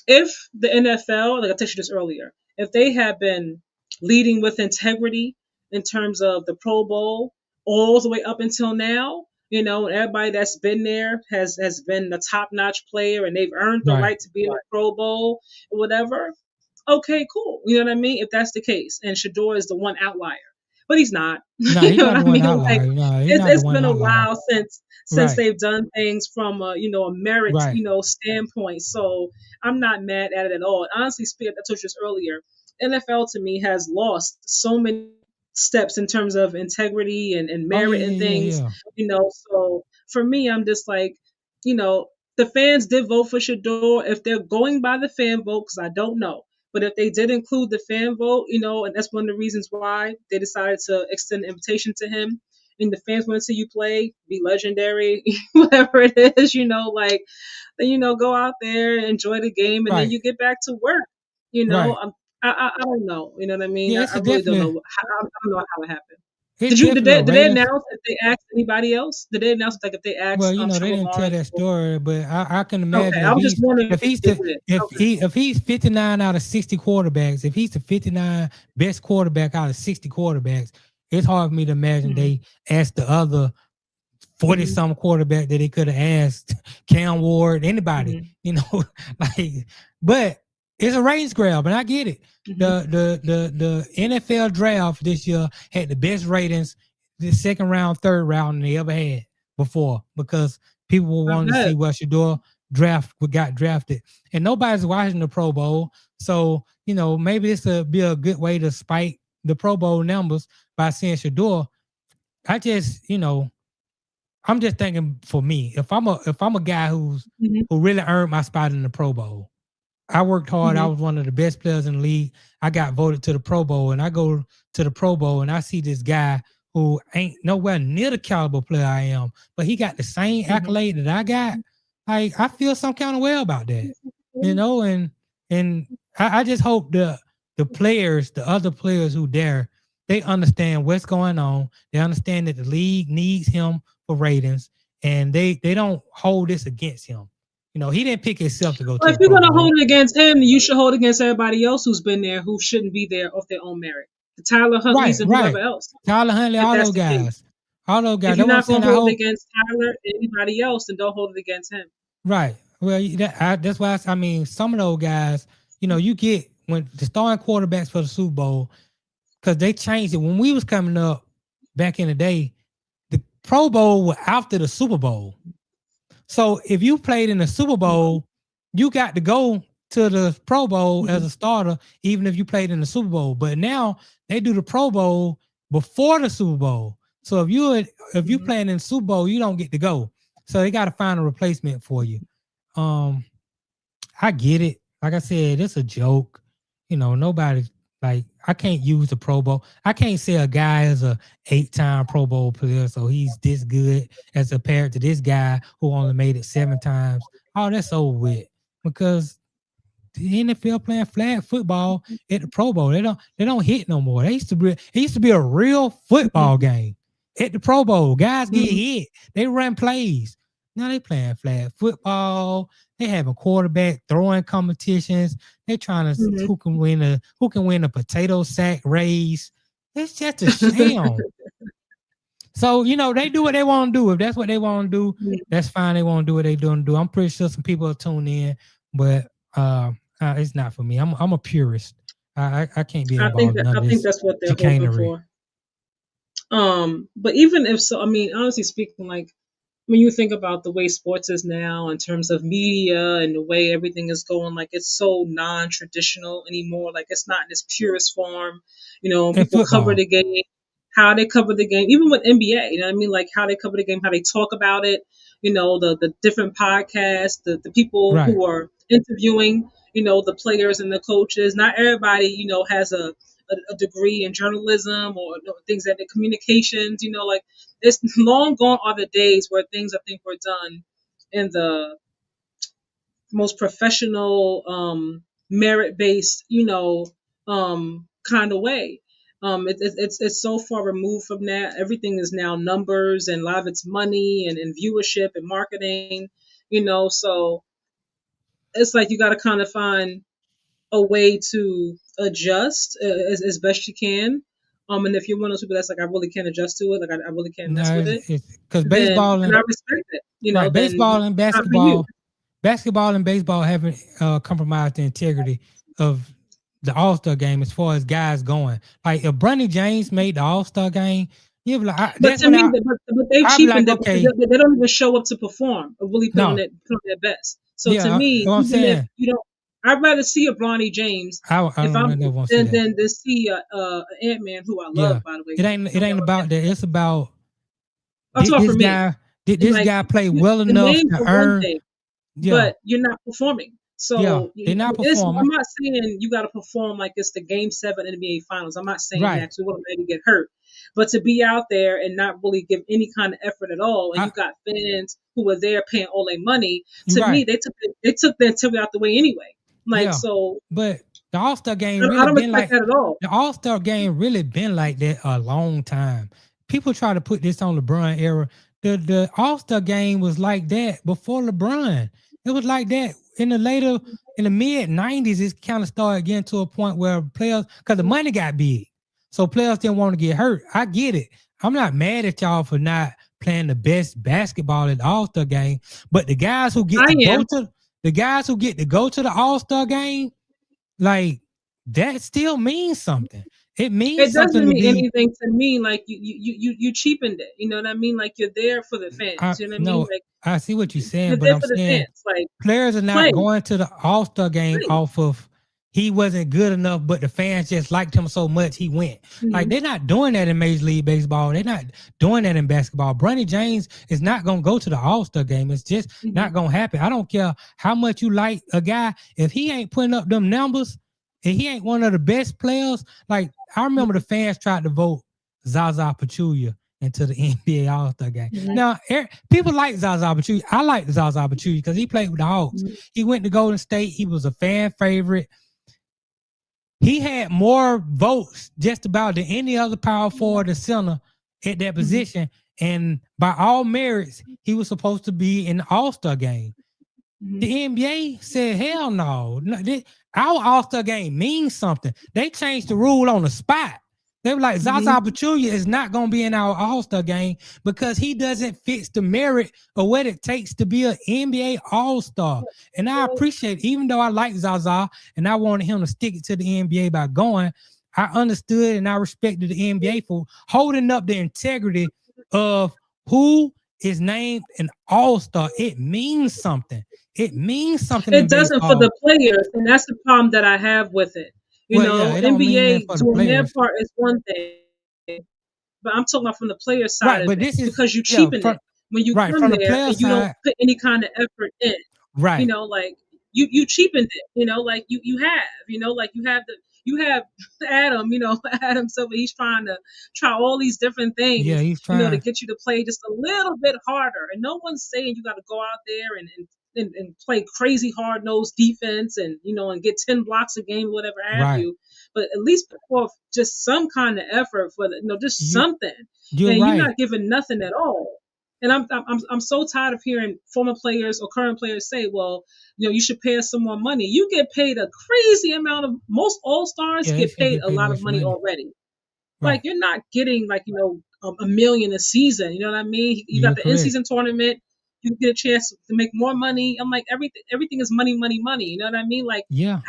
If the NFL, like I texted you this earlier, if they have been leading with integrity in terms of the Pro Bowl all the way up until now, and everybody that's been there has been a top-notch player and they've earned the right to be in the Pro Bowl or whatever, okay, cool. You know what I mean? If that's the case. And Shedeur is the one outlier. But he's not. No, he's not the one outlier. It's been a while since they've done things from a merit standpoint. So I'm not mad at it at all. Honestly, speaking, I told you this earlier, NFL to me has lost so many steps in terms of integrity and merit and things. Yeah. So for me, I'm just like, the fans did vote for Shedeur. If they're going by the fan vote, because I don't know. But if they did include the fan vote, and that's one of the reasons why they decided to extend an invitation to him, and the fans want to see you play, be legendary, whatever it is, then go out there, enjoy the game, and then you get back to work. I don't know. You know what I mean? Yeah, I really don't know. I don't know how it happened. Did they they announce if they asked anybody else? Did they announce if they asked? Well, they didn't tell that story, but I can imagine. Okay, I was just wondering if he's 59 out of 60 quarterbacks, if he's the 59 best quarterback out of 60 quarterbacks, it's hard for me to imagine they asked the other 40-some quarterback that they could have asked, Cam Ward, anybody, but it's a ratings grab, and I get it. The NFL draft this year had the best ratings, the second round, third round, they ever had before, because people were wanting to see what Shedeur got drafted, and nobody's watching the Pro Bowl. So maybe this will be a good way to spike the Pro Bowl numbers by saying Shedeur. I just I'm just thinking, for me, if I'm a guy who really earned my spot in the Pro Bowl. I worked hard. I was one of the best players in the league. I got voted to the Pro Bowl, and I go to the Pro Bowl, and I see this guy who ain't nowhere near the caliber player I am, but he got the same accolade that I got. I feel some kind of way about that, and I just hope the players, the other players who there, they understand what's going on. They understand that the league needs him for ratings, and they don't hold this against him. He didn't pick himself to go to. If you're going to hold it against him, you should hold it against everybody else who's been there who shouldn't be there off their own merit. The Tyler Huntley's and whoever else. Tyler Huntley, all those guys. All those guys. If you're not going to hold it against Tyler and anybody else, then don't hold it against him. Right. Well, that's why some of those guys, you get when the starting quarterbacks for the Super Bowl, because they changed it. When we was coming up back in the day, the Pro Bowl was after the Super Bowl. So if you played in the Super Bowl, you got to go to the Pro Bowl as a starter, even if you played in the Super Bowl. But now they do the Pro Bowl before the Super Bowl. So if you playing in the Super Bowl, you don't get to go. So they got to find a replacement for you. I get it. Like I said, it's a joke. Nobody Like, I can't use the Pro Bowl. I can't say a guy is a 8-time Pro Bowl player, so he's this good as compared to this guy who only made it 7 times. Oh, that's over with. Because the NFL playing flag football at the Pro Bowl. They don't hit no more. It used to be a real football game at the Pro Bowl. Guys get hit. They run plays. Now they playing flag football. They having quarterback throwing competitions. They trying to who can win a potato sack race. It's just a sham. So, they do what they want to do. If that's what they want to do, that's fine. They want to do what they doing to do. I'm pretty sure some people will tune in, but it's not for me. I'm a purist. I can't be involved in none of this. I think that's what they're chicanery. hoping for. But even if so, I mean, honestly speaking, like, when you think about the way sports is now in terms of media and the way everything is going, like, it's so non-traditional anymore. Like, it's not in its purest form. People cover the game, how they cover the game, even with NBA, you know what I mean? Like, how they cover the game, how they talk about it, the different podcasts, the people who are interviewing, the players and the coaches. Not everybody, has a degree in journalism or things that the communications, like, it's long gone are the days where things I think were done in the most professional, merit-based, kind of way. It's so far removed from that. Everything is now numbers, and a lot of it's money and viewership and marketing, so it's like you got to kind of find a way to adjust as best you can. And if you're one of those people that's like, I really can't adjust to it, like I really can't mess with it, because baseball and I respect it. Right, baseball and basketball and baseball haven't compromised the integrity of the All-Star game as far as guys going. Like, if Bronny James made the All-Star game, you'd be like, but to me, but they've cheapened it. Okay. They don't even show up to perform or really put on their best. So to me, even if you don't, I'd rather see a Bronny James than see a Ant-Man, who I love, by the way. It ain't about that. It's about did this guy play well enough to earn. But you're not performing. So they're not performing. I'm not saying you got to perform like it's the Game 7 NBA Finals. I'm not saying that, because we want to get hurt. But to be out there and not really give any kind of effort at all, and you got fans who were there paying all their money, to me, they took the integrity out the way anyway. So. But the All-Star game I don't respect that at all. The All-Star game really been like that a long time. People try to put this on LeBron era. The All-Star game was like that before LeBron. It was like that in the mid 90s. It kind of started getting to a point where players, because the money got big, so players didn't want to get hurt. I get it. I'm not mad at y'all for not playing the best basketball at the All-Star game, but the guys who get to go to the All-Star game, like, that still means something. It means it doesn't mean anything to me. Like, you cheapened it. You know what I mean? Like, you're there for the fans. You know what I mean? Like, I see what you're saying, but I'm saying like, players are not going to the All-Star game off of he wasn't good enough, but the fans just liked him so much he went. Like, they're not doing that in Major League Baseball. They're not doing that in basketball. Bronny James is not going to go to the All-Star game. It's just not going to happen. I don't care how much you like a guy. If he ain't putting up them numbers and he ain't one of the best players, like, I remember the fans tried to vote Zaza Pachulia into the NBA All-Star game. Now, people like Zaza Pachulia. I like Zaza Pachulia because he played with the Hawks. He went to Golden State. He was a fan favorite. He had more votes just about than any other power forward or center at that position. And by all merits, he was supposed to be in the All-Star game. The NBA said, hell no. Our All-Star game means something. They changed the rule on the spot. They were like, Zaza Pachulia is not going to be in our All-Star game because he doesn't fit the merit of what it takes to be an NBA All-Star. And I appreciate it. Even though I like Zaza and I wanted him to stick it to the NBA by going, I understood and I respected the NBA for holding up the integrity of who is named an All-Star. It means something. It means something. It doesn't for the players, and that's the problem that I have with it. NBA doing their part is one thing, but I'm talking about from the player side of it, because you cheapen it when you come there and you don't put any kind of effort in. Right. Like, you cheapened it. Like you have you have Adam, Adam Silver. He's trying to try all these different things, Yeah, he's to trying. get you to play just a little bit harder. And no one's saying you got to go out there and play crazy hard nosed defense and and get 10 blocks a game, whatever have Right. you. But at least put forth just some kind of effort for just You, something. you're And right. you're not giving nothing at all. And I'm so tired of hearing former players or current players say, well, you should pay us some more money. You get paid a crazy amount of, most all-stars Yeah, they get shouldn't paid get a paid lot much of money money. already. Right. Like, you're not getting a million a season. You know what I mean? You You're got the correct. in-season tournament. You get a chance to make more money. I'm like, everything is money, money, money. You know what I mean? Like, Yeah.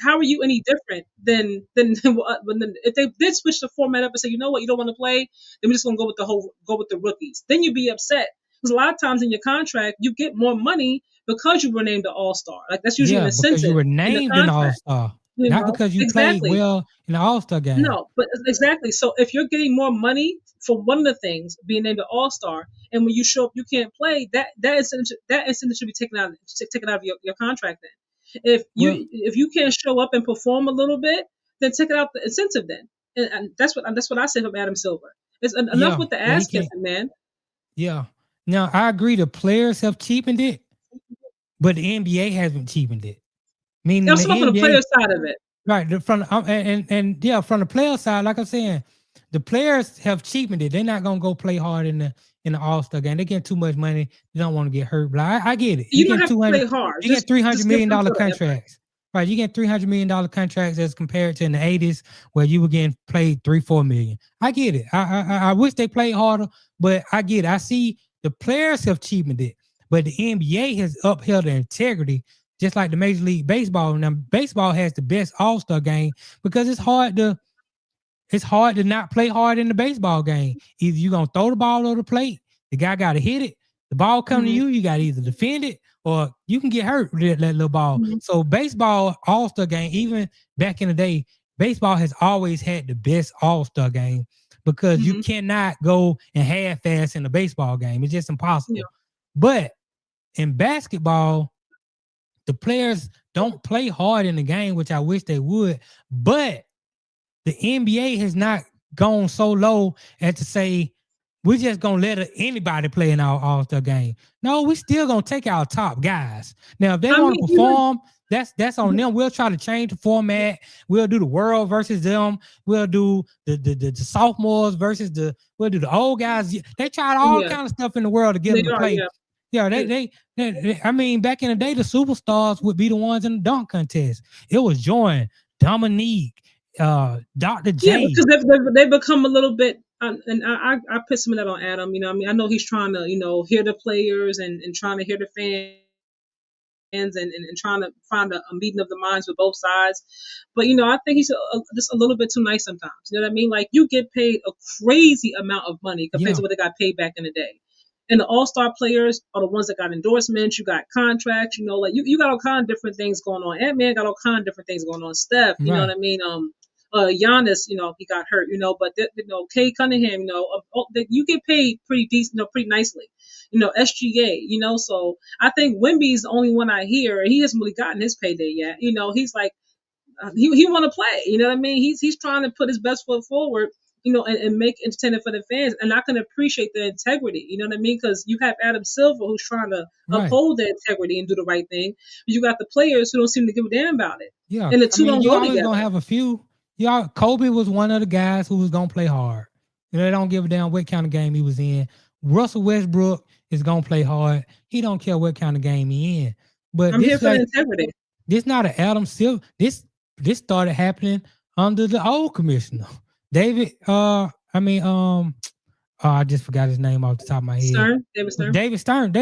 how are you any different than if they did switch the format up and say, you know what, you don't want to play, then we're just gonna go with the rookies. Then you'd be upset because a lot of times in your contract you get more money because you were named the All-Star. Like, that's usually an Yeah, because you incentive were in the named an contract. All-Star, not because you played Exactly. well in the All-Star game. No, but exactly. So if you're getting more money for one of the things, being named an All-Star, and when you show up you can't play, that incentive should be taken out of your contract. Then, if you can't show up and perform a little bit, then take it out the incentive. Then, and that's what I say from Adam Silver. It's enough with the ass kissing, man. Yeah. Now I agree. The players have cheapened it, but the NBA hasn't cheapened it. Meaning That's the from the NBA, player side of it. right? From from the player side, like I'm saying, the players have cheapened it. They're not gonna go play hard in the All-Star game. They get too much money. They don't want to get hurt. But I get it. You don't have to play hard. You get $300 million just contracts. Right, you get $300 million contracts as compared to in the 80s where you were getting played $3-4 million. I get it. I wish they played harder, but I get it. I see the players have cheapened it, but the NBA has upheld their integrity, just like the Major League Baseball. Now, baseball has the best All-Star game because it's hard to not play hard in the baseball game. Either you're gonna throw the ball over the plate, the guy got to hit it. The ball come to you, you got to either defend it or you can get hurt with that little ball. So baseball All-Star game, even back in the day, baseball has always had the best All-Star game because you cannot go and half-ass in a baseball game. It's just impossible. Yeah. But in basketball, the players don't play hard in the game, which I wish they would. But the NBA has not gone so low as to say, we're just going to let anybody play in our All-Star game. No, we still going to take our top guys. Now, if they want to perform, that's on them. We'll try to change the format. We'll do the world versus them. We'll do the sophomores versus we'll do the old guys. They tried all kind of stuff in the world to get them to play. Yeah, they I mean, back in the day, the superstars would be the ones in the dunk contest. It was Jordan, Dominique, Dr. J. Yeah, because they've become a little bit, and I put some of that on Adam. You know, I mean, I know he's trying to, hear the players and trying to hear the fans and trying to find a meeting of the minds with both sides. But I think he's just a little bit too nice sometimes. You know what I mean? Like, you get paid a crazy amount of money compared to what they got paid back in the day. And the all-star players are the ones that got endorsements. You got contracts. Like you got all kind of different things going on. Ant-Man got all kind of different things going on. Steph, you know what I mean? Giannis, he got hurt, but Kay Cunningham, you get paid pretty decent, pretty nicely. SGA, so I think Wemby's the only one I hear, and he hasn't really gotten his payday yet. He's like, he want to play, you know what I mean? He's trying to put his best foot forward, and make entertainment for the fans. And I can appreciate the integrity, you know what I mean? Because you have Adam Silver who's trying to uphold the integrity and do the right thing. But you got the players who don't seem to give a damn about it. Yeah. And the two don't go together. You're going to have a few. Kobe was one of the guys who was going to play hard. They don't give a damn what kind of game he was in. Russell Westbrook is going to play hard. He don't care what kind of game he in. But I'm here for the integrity. This not an Adam Silver. This started happening under the old commissioner. David, I just forgot his name off the top of my head. David Stern.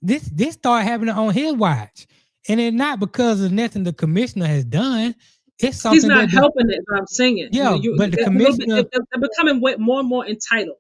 This started happening on his watch. And it's not because of nothing the commissioner has done. It's something he's not helping it, but I'm saying it. Yeah, but the commissioner, they're becoming more and more entitled.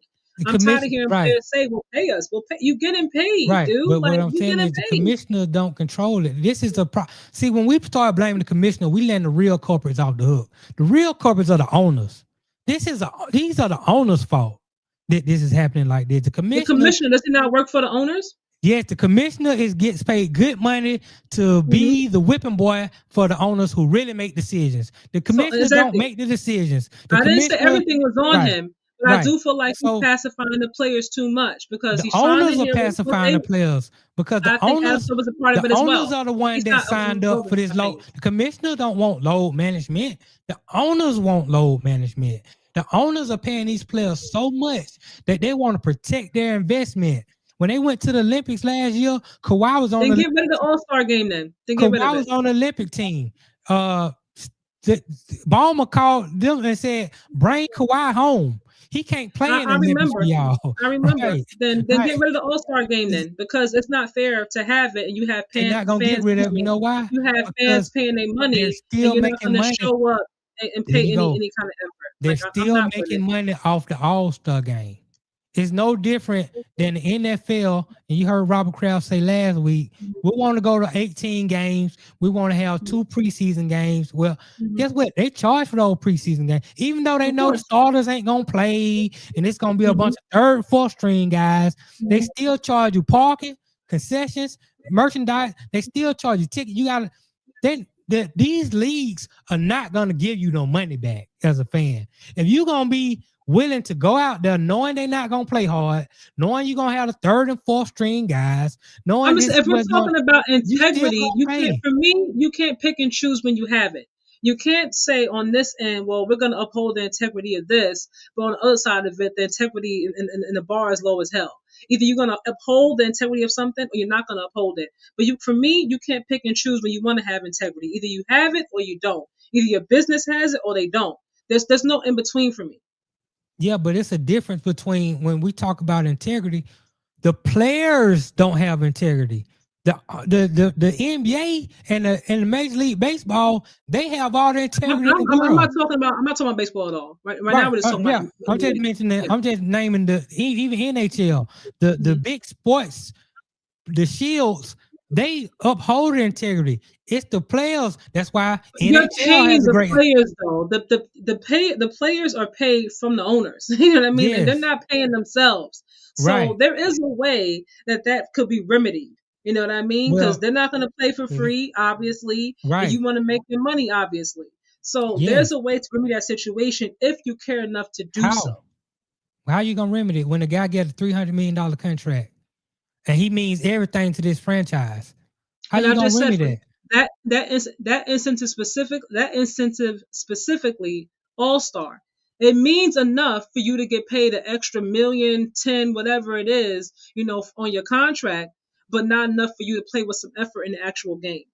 I'm tired of hearing players say, "Well, pay us. You getting paid, right?" Dude. But what I'm saying is the commissioner don't control it. This is the See, when we start blaming the commissioner, we letting the real culprits off the hook. The real culprits are the owners. These are the owners' fault that this is happening like this. The commissioner does he not work for the owners? Yes, the commissioner gets paid good money to be the whipping boy for the owners who really make decisions. The commissioner don't make the decisions. The I didn't say commissioner, everything was on right, him, but I right. do feel like he's So pacifying the players too much because the he's trying to owners are hear what pacifying they. the players because I think Adam was a part of it as well. are the one He's that not signed up for this load. overstepping. The commissioner don't want load management. The owners want load management. The owners are paying these players so much that they want to protect their investment. When they went to the Olympics last year, Kawhi was on Then get rid of the All-Star game then. Then get rid of Kawhi was it. on the Olympic team. Ballmer called them and said, "Bring Kawhi home. He can't play in the Olympics for y'all." I remember. Right. Then get rid of the All-Star game then, because it's not fair to have it and you have They're not gonna get rid of it. You know why? You have Because fans paying their money they're and still you're not making going to money. show up and There pay you go. any kind of effort. They're Like, I'm still not with making it. money off the All-Star game. It's no different than the NFL. And you heard Robert Kraft say last week, we want to go to 18 games. We want to have 2 preseason games. Well, guess what? They charge for those preseason games. Even though they know the starters ain't going to play and it's going to be a bunch of third, fourth string guys, they still charge you parking, concessions, merchandise. They still charge you tickets. You got to, these leagues are not going to give you no money back as a fan. If you're going to be willing to go out there knowing they're not going to play hard, knowing you're going to have the third and fourth string guys, knowing if we're talking about integrity, you can't pick and choose when you have it. You can't say on this end, well, we're going to uphold the integrity of this, but on the other side of it, the integrity in the bar is low as hell. Either you're going to uphold the integrity of something or you're not going to uphold it. But for me, you can't pick and choose when you want to have integrity. Either you have it or you don't. Either your business has it or they don't. There's no in between for me. Yeah, but it's a difference between when we talk about integrity, the players don't have integrity. The NBA and the Major League Baseball, they have all the integrity in the world. I'm not talking about baseball at all. Right now we're just talking about. I'm just mentioning. I'm just naming even NHL, the big sports, the Shields. They uphold integrity. It's the players. That's why NHL has a great. Players though. The players are paid from the owners. You know what I mean? Yes. And they're not paying themselves. So right. There is a way that could be remedied. You know what I mean? Because they're not going to play for free, obviously. Right. And you want to make your money, obviously. So there's a way to remedy that situation if you care enough to do so. How are you gonna remedy it when the guy gets a $300 million contract? And he means everything to this franchise. How you gonna remedy that? That incentive specifically All-Star. It means enough for you to get paid an extra $1 million, 10, whatever it is, on your contract, but not enough for you to play with some effort in the actual game.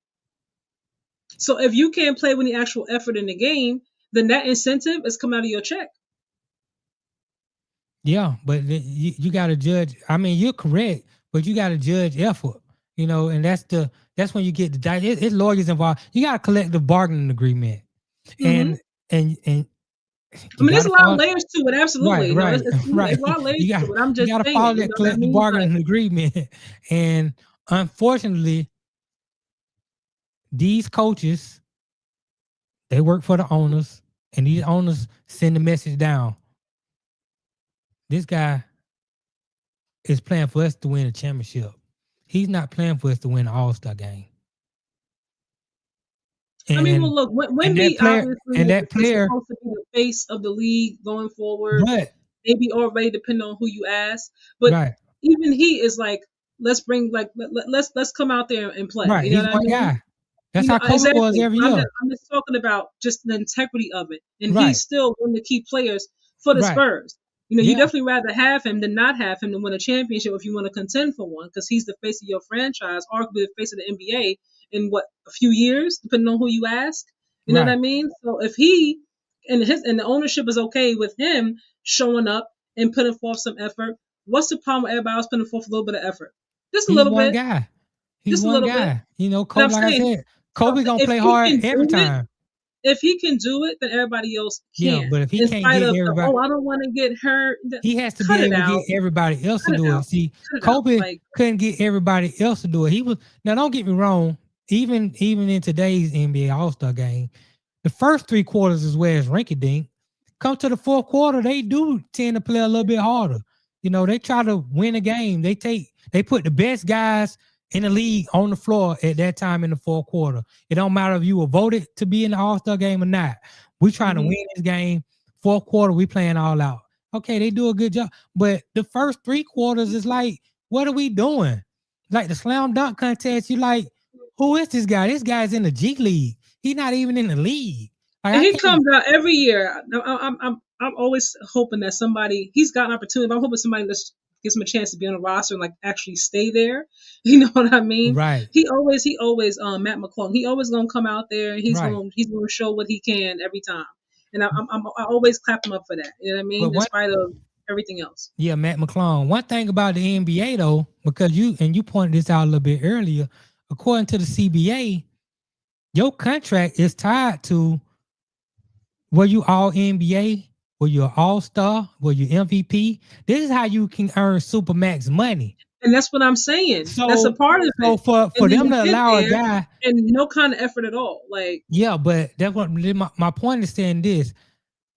So if you can't play with the actual effort in the game, then that incentive is coming out of your check. Yeah, but you got to judge. I mean, you're correct, but you got to judge effort, and that's when you get it's lawyers involved. You got a collective bargaining agreement, and I mean, there's a lot of layers to it. Absolutely, right. There's a lot of layers to it. I'm just you got to follow that collective bargaining agreement, and unfortunately, these coaches, they work for the owners, and these owners send the message down. This guy is playing for us to win a championship. He's not playing for us to win an All-Star game. And, look, Wemby obviously is supposed to be the face of the league going forward. But maybe already, depending on who you ask. But even he is like, let's come out there and play. Right, he's one guy. That's how Kobe was every year. I'm just talking about just the integrity of it, and he's still one of the key players for the Spurs. You definitely rather have him than not have him to win a championship if you want to contend for one, because he's the face of your franchise, arguably the face of the NBA in a few years, depending on who you ask. You know what I mean? So if he and the ownership is okay with him showing up and putting forth some effort, what's the problem with everybody else putting forth a little bit of effort? Just a little bit. Guy. He's just one a little guy. bit. Kobe, like I said, Kobe gonna play hard every time. If he can do it, then everybody else can. Yeah, but if he can't get everybody, I don't want to get hurt. He has to be able to get everybody else to do it. See, Kobe couldn't get everybody else to do it. Now. Don't get me wrong. Even in today's NBA All-Star game, the first 3 quarters is where it's rinky-dink. Come to the fourth quarter, they do tend to play a little bit harder. They try to win a game. They take They put the best guys in the league on the floor at that time in the fourth quarter. It don't matter if you were voted to be in the All-Star game or not. We trying to win this game. Fourth quarter, we playing all out. Okay, they do a good job. But the first 3 quarters is like, what are we doing? Like the slam dunk contest, you like, who is this guy? This guy's in the G League. He's not even in the league. Like, And he comes out every year. I'm always hoping that he's got an opportunity, but I'm hoping somebody gives him a chance to be on a roster and like actually stay there. You know what I mean? Right. He always Matt McClung. He always gonna come out there and he's Right. gonna show what he can every time. And I always clap him up for that. You know what I mean? In spite of everything else. Yeah, Matt McClung. One thing about the NBA though, because you pointed this out a little bit earlier, according to the CBA, your contract is tied to were you all NBA, were you an all-star, were you MVP? This is how you can earn Supermax money. And that's what I'm saying. So, that's a part of it. So for them to allow a guy and no kind of effort at all. Like, yeah, but that's what my point is saying this.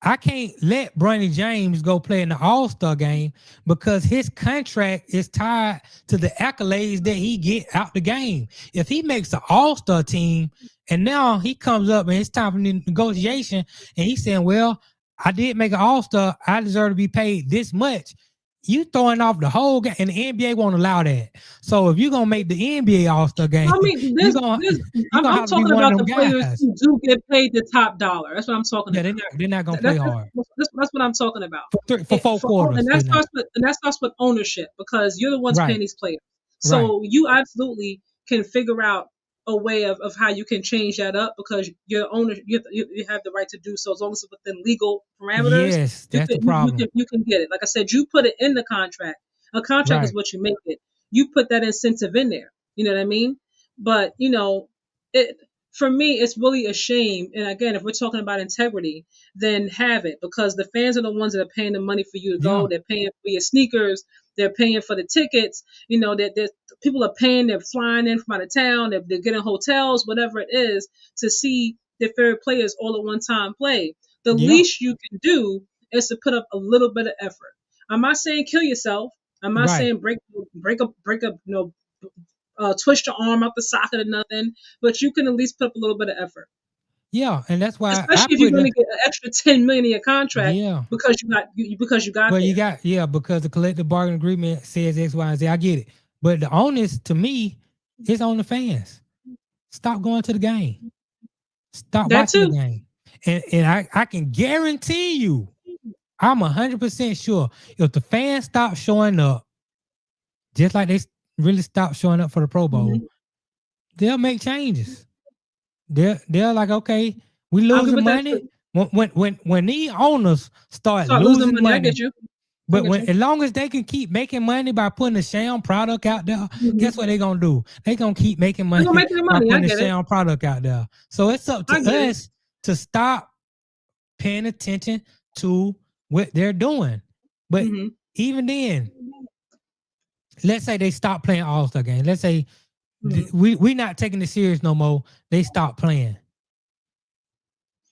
I can't let Bronny James go play in the All-Star game because his contract is tied to the accolades that he get out the game. If he makes the All-Star team and now he comes up and it's time for the negotiation and he's saying, well, I did make an All-Star. I deserve to be paid this much. You throwing off the whole game, and the NBA won't allow that. So if you're gonna make the NBA All-Star game, I mean, I'm talking about the players who do get paid the top dollar. That's what I'm talking about. They're not gonna play hard. That's what I'm talking about. For 4 quarters, and that starts with ownership because you're the ones paying these players. So you absolutely can figure out a way of how you can change that up because your owner, you have the right to do so as long as it's within legal parameters. Yes, that's the problem. You can get it. Like I said, you put it in the contract. A contract is what you make it. You put that incentive in there. You know what I mean? But, for me, it's really a shame. And again, if we're talking about integrity, then have it because the fans are the ones that are paying the money for you to go. They're paying for your sneakers. They're paying for the tickets. That people are paying. They're flying in from out of town. They're getting hotels, whatever it is, to see their favorite players all at one time play. The least you can do is to put up a little bit of effort. I'm not saying kill yourself. I'm not saying break twist your arm out the socket or nothing, but you can at least put up a little bit of effort. Yeah, and that's why, especially if you're going to get an extra $10 million in your contract, because you got. Well, because the collective bargaining agreement says X, Y, and Z. I get it, but the onus to me is on the fans. Stop going to the game. Stop watching the game, and I can guarantee you, I'm 100% sure if the fans stop showing up, just like they really stop showing up for the Pro Bowl, they'll make changes. They're like, okay, we losing money. When these owners start losing money, but as long as they can keep making money by putting a sham product out there, guess what they're gonna do? They're gonna keep making money by putting a sham product out there. So it's up to us to stop paying attention to what they're doing. But even then, let's say they stop playing All-Star games. Let's say we not taking it serious no more. They stop playing.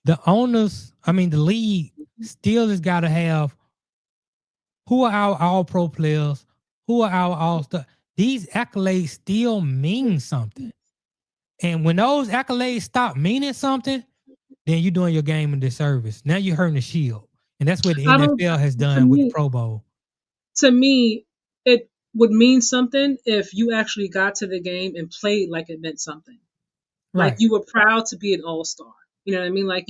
The owners, the league still has got to have who are our all-pro players, who are our all-star. These accolades still mean something. And when those accolades stop meaning something, then you're doing your game a disservice. Now you're hurting the shield. And that's what the NFL has done with the Pro Bowl. To me, it would mean something if you actually got to the game and played like it meant something. Like you were proud to be an all-star. You know what I mean? Like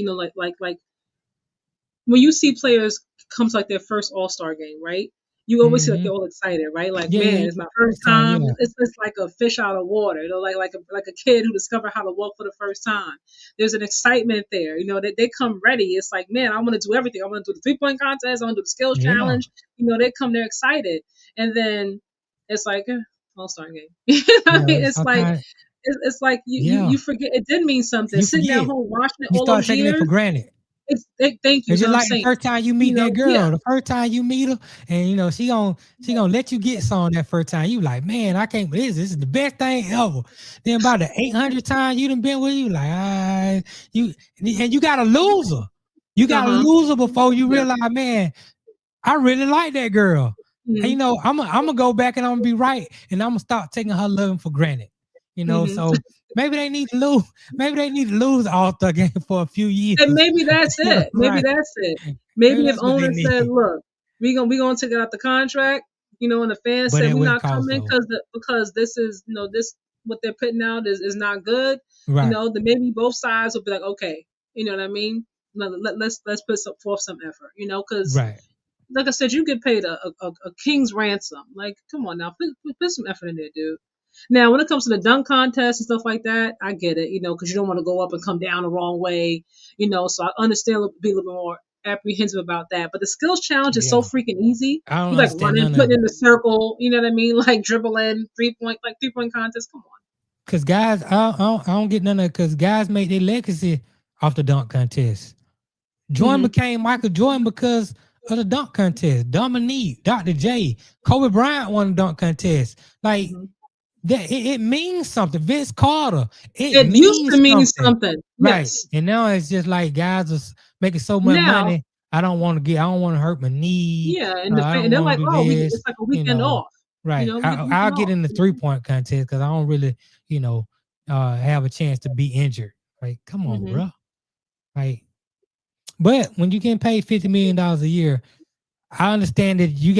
when you see players come to like their first all-star game, right? You always see like they're all excited, right? Like, man, it's my first time. It's like a fish out of water, like a kid who discovered how to walk for the first time. There's an excitement there, they come ready. It's like, man, I want to do everything. I want to do the 3-point contest. I want to do the skills challenge. They come there excited. And then it's like, all-star game. It's like you forget it did mean something. Sitting down home watching it all those years. You start taking it for granted. Thank you. It's just like the first time you meet that girl, the first time you meet her, and she gonna let you get some that first time. You like, man, I can't believe this is the best thing ever. Then about the 800 times you done been with you, like, you got a loser. You got a loser before you realize, man, I really like that girl. And, you know, I'm gonna go back and I'm gonna be right, and I'm gonna stop taking her loving for granted. You know, so maybe they need to lose. Maybe they need to lose the All-Star game for a few years. And maybe that's it. Maybe Right. that's it. Maybe if that's what they owners said, need. "Look, we gonna take it out the contract," you know, and the fans But said at we're what not cost, coming though? because this is, you know, this what they're putting out is not good. You Right. know, then maybe both sides will be like, okay, you know what I mean? Let's put forth some effort, you know, because Right. like I said, you get paid a king's ransom. Like, come on now, put some effort in there, dude. Now, when it comes to the dunk contest and stuff like that, I get it, you know, because you don't want to go up and come down the wrong way, you know. So I understand, be a little bit more apprehensive about that. But the skills challenge is so Yeah. freaking easy. I don't You like understand running, none of putting it. in the circle, you know what I mean? Like dribbling, 3-point contest. Come on. Cause guys, I don't get none of it. Cause guys made their legacy off the dunk contest. Jordan became Michael Jordan because of the dunk contest. Dominique, Dr. J, Kobe Bryant won the dunk contest. Like that, it means something. Vince Carter, It used means to mean something. something. Right. Yes. And now it's just like guys are making so much Now, money. I don't want to hurt my knee. yeah, and I don't they're want like, to do oh, this. it's like a You weekend know, off. right. You know, we get the I'll weekend get off. in the 3-point contest because I don't really, you know, have a chance to be injured. Like, come on, bro. Like, but when you get paid $50 million a year, I understand that you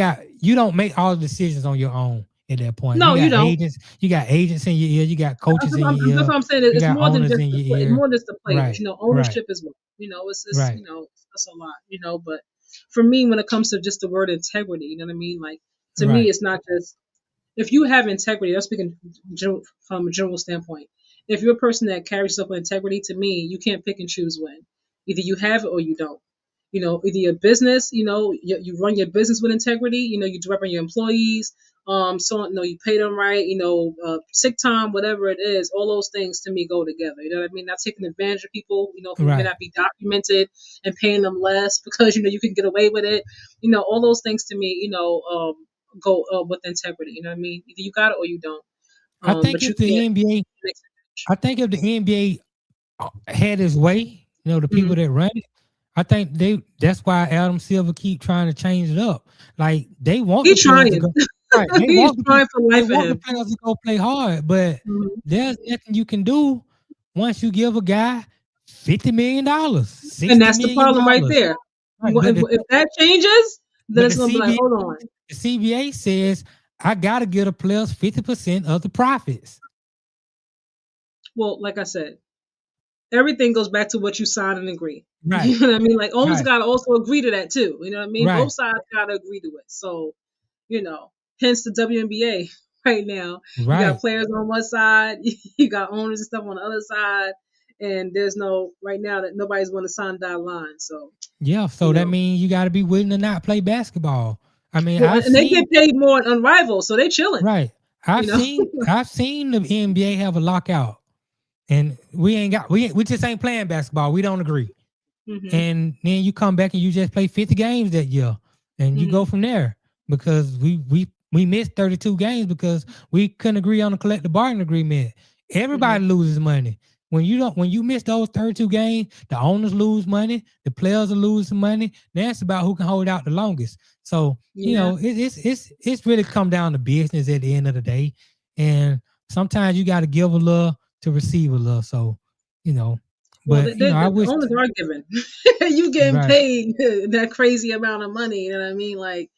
don't make all the decisions on your own at that point. No, you don't. You got agents in your ear, you got coaches in your That's ear, what I'm saying. you It's got more than owners just in the your play, ear. more than just the players. Right, You know, right, ownership as well. You know, it's right. you know, that's a lot. You know, but for me, when it comes to just the word integrity, you know what I mean? Like to me, Right. it's not just if you have integrity. I'm speaking from a general standpoint. If you're a person that carries yourself with integrity, to me, you can't pick and choose when. Either you have it or you don't. You know, either your business, you know, you run your business with integrity. You know, you direct on your employees. So you know, you pay them right. You know, sick time, whatever it is. All those things to me go together. You know what I mean? Not taking advantage of people. You know, who may Right. not be documented and paying them less because you know you can get away with it. You know, all those things to me, you know, go with integrity. You know what I mean? Either you got it or you don't. I think But you if the can't. NBA I think if the NBA had his way, you know, the people that run it, I think that's why Adam Silver keep trying to change it up. Like they want the He's players to trying. go right. He's trying for They life for want the him. players to go play hard, but there's nothing you can do once you give a guy $50 million, $60 And that's the million. problem right there. Right, but If that changes, then but it's the gonna be like, CBA hold on. the CBA says I gotta get a players 50% of the profits. Well, like I said, everything goes back to what you sign and agree. Right. You know what I mean? Like owners Right. gotta also agree to that too. You know what I mean? Right. Both sides gotta agree to it. So, you know, hence the WNBA right now. Right. You got players on one side, you got owners and stuff on the other side, and there's no right now that nobody's going to sign that line. So yeah, so that means you got to be willing to not play basketball. I mean, well, and they get paid more on Unrivaled, so they chilling. Right. I've you know? seen the NBA have a lockout, and we just ain't playing basketball. We don't agree. And then you come back and you just play 50 games that year, and you go from there because we missed 32 games because we couldn't agree on a collective bargaining agreement. Everybody loses money. When you miss those 32 games, the owners lose money, the players are losing money. That's about who can hold out the longest. So, you know, it's really come down to business at the end of the day. And sometimes you got to give a little to receive a little. So, you know, well, but I wish the owners are giving. You getting paid that crazy amount of money. You know what I mean? Like,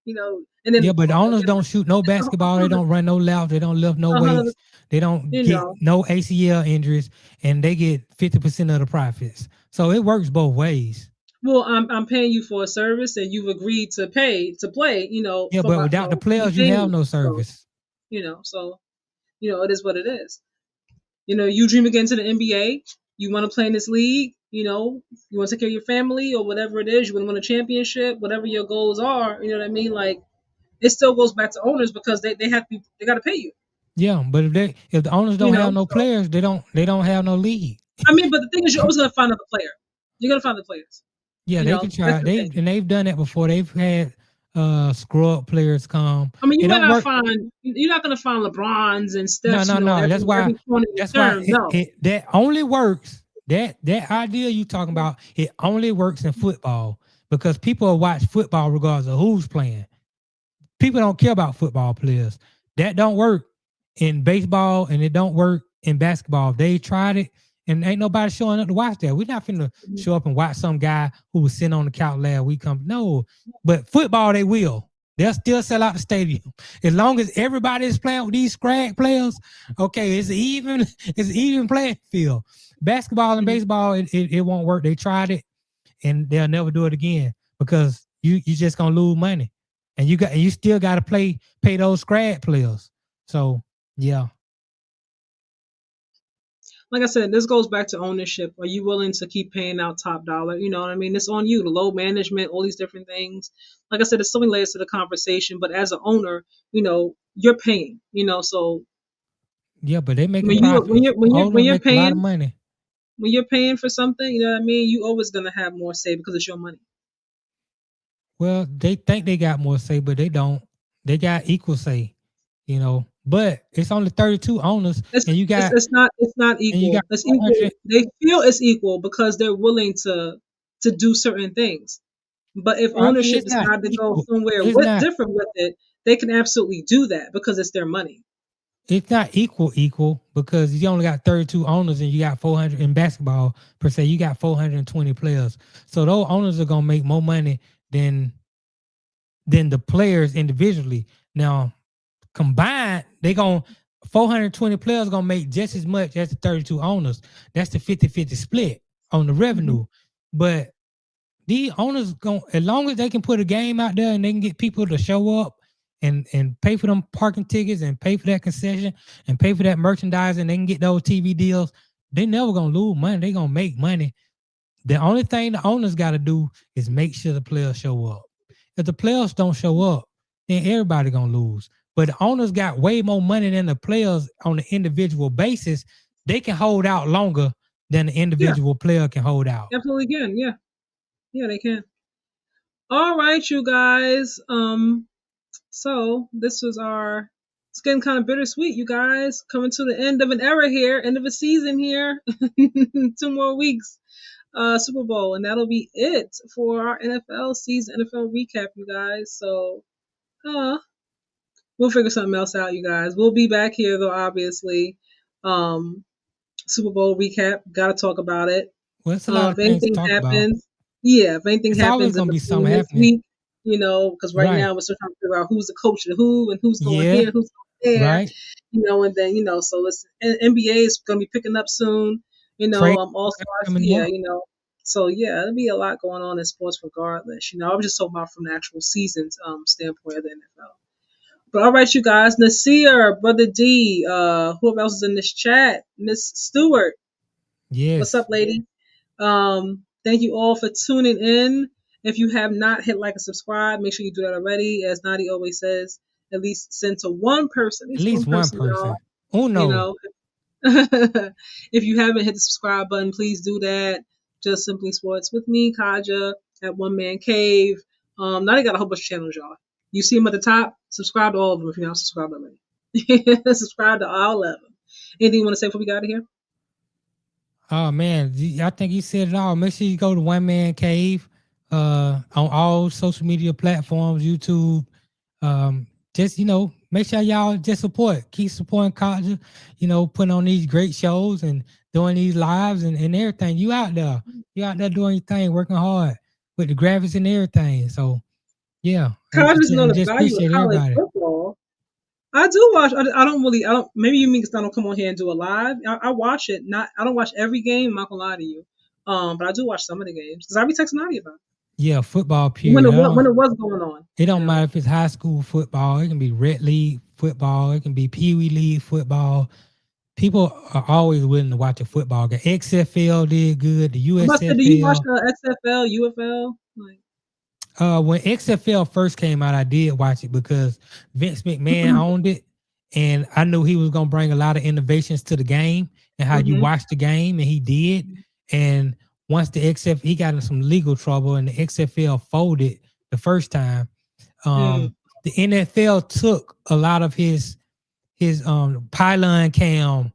you know, and then but the owners don't shoot no basketball. They don't run no laps. They don't lift no weights. They don't get no ACL injuries, and they get 50% of the profits. So it works both ways. Well, I'm paying you for a service, and you've agreed to pay to play. You know, yeah, but without the players, you have no service. So, you know, so you know it is what it is. You know, you dream again to the NBA. You want to play in this league. You know, you want to take care of your family or whatever it is. You want to win a championship, whatever your goals are. You know what I mean? Like, it still goes back to owners because they got to pay you. Yeah, but if the owners don't have no players, they don't have no league. I mean, but the thing is, you're always gonna find other player. You're gonna find the players. Yeah, they can try. They've done that before. They've had scrub players come. I mean, you're not gonna find LeBrons and Stephs. No. That's why that only works. That idea you talking about, it only works in football because people will watch football regardless of who's playing. people don't care about football players. That don't work in baseball and it don't work in basketball. They tried it and ain't nobody showing up to watch that. We're not finna show up and watch some guy who was sitting on the couch last week come. No, but football they will. They'll still sell out the stadium as long as everybody is playing with these scrag players. Okay, it's even playing field. Basketball and baseball, it won't work. They tried it, and they'll never do it again because you just gonna lose money, and you still got to pay those scrag players. So yeah. Like I said, this goes back to ownership. Are you willing to keep paying out top dollar? You know what I mean? It's on you, the load management, all these different things. Like I said, there's so many layers to the conversation, but as an owner, you're paying, so Yeah, but they make when you're a lot of paying, money. when you're paying for something, you know what I mean? You always gonna have more say because it's your money. Well, they think they got more say, but they don't. They got equal say, But it's only 32 owners, and you got it's not equal. It's equal. They feel it's equal because they're willing to do certain things. But if ownership decided to go somewhere different with it, they can absolutely do that because it's their money. It's not equal because you only got 32 owners and you got 400 in basketball per se. You got 420 players, so those owners are gonna make more money than the players individually. Now, combined, 420 players gonna make just as much as the 32 owners. That's the 50-50 split on the revenue. But these owners as long as they can put a game out there and they can get people to show up and pay for them parking tickets and pay for that concession and pay for that merchandise and they can get those TV deals, they never gonna lose money. They gonna make money. The only thing the owners gotta do is make sure the players show up. If the players don't show up, then everybody gonna lose. But the owners got way more money than the players on an individual basis. They can hold out longer than the individual player can hold out. Absolutely can, yeah. Yeah, they can. All right, you guys. So this was it's getting kind of bittersweet, you guys. Coming to the end of an era here, end of a season here. 2 more weeks. Super Bowl, and that'll be it for our NFL season, NFL recap, you guys. So we'll figure something else out, you guys. We'll be back here though, obviously. Super Bowl recap, gotta talk about it. Well, it's a lot of things to talk about. Yeah, if anything it's happens gonna be something this happening. week, because right now we're still trying to figure out who's the coach of who and who's going here, who's going there. Right. And then, so listen, NBA is gonna be picking up soon. All stars, So yeah, there'll be a lot going on in sports regardless. I'm just talking about from the actual season's standpoint of the NFL. But all right, you guys, Nasir, Brother D, who else is in this chat? Miss Stewart. Yes. What's up, lady? Thank you all for tuning in. If you have not hit like and subscribe, make sure you do that already. As Nadi always says, at least send to one person. At least one person. Oh no. If you haven't hit the subscribe button, please do that. Just Simply Sports with me, Kaja, at One Man Cave. Nadi got a whole bunch of channels, y'all. You see them at the top. Subscribe to all of them if you're not subscribed already. Subscribe to all of them. Anything you want to say before we get out of here? Oh man, I think you said it all. Make sure you go to One Man Cave on all social media platforms, YouTube. Just make sure y'all just keep supporting Kaja. Putting on these great shows and doing these lives and everything. You out there doing your thing, working hard with the graphics and everything. So yeah, Kaja's know the value of college football. I do watch. I don't. Maybe you mean because I don't come on here and do a live. I watch it. I don't watch every game. I'm not gonna lie to you. But I do watch some of the games because I be texting Nadia about it. Yeah, football period. When it was going on. It don't matter if it's high school football. It can be Red League football. It can be Pee Wee League football. People are always willing to watch a football game. XFL did good. The USFL. Do you watch the XFL, UFL? When XFL first came out, I did watch it because Vince McMahon owned it, and I knew he was gonna bring a lot of innovations to the game and how you watch the game, and he did. And once the XFL, he got in some legal trouble, and the XFL folded the first time. The NFL took a lot of his pylon cam,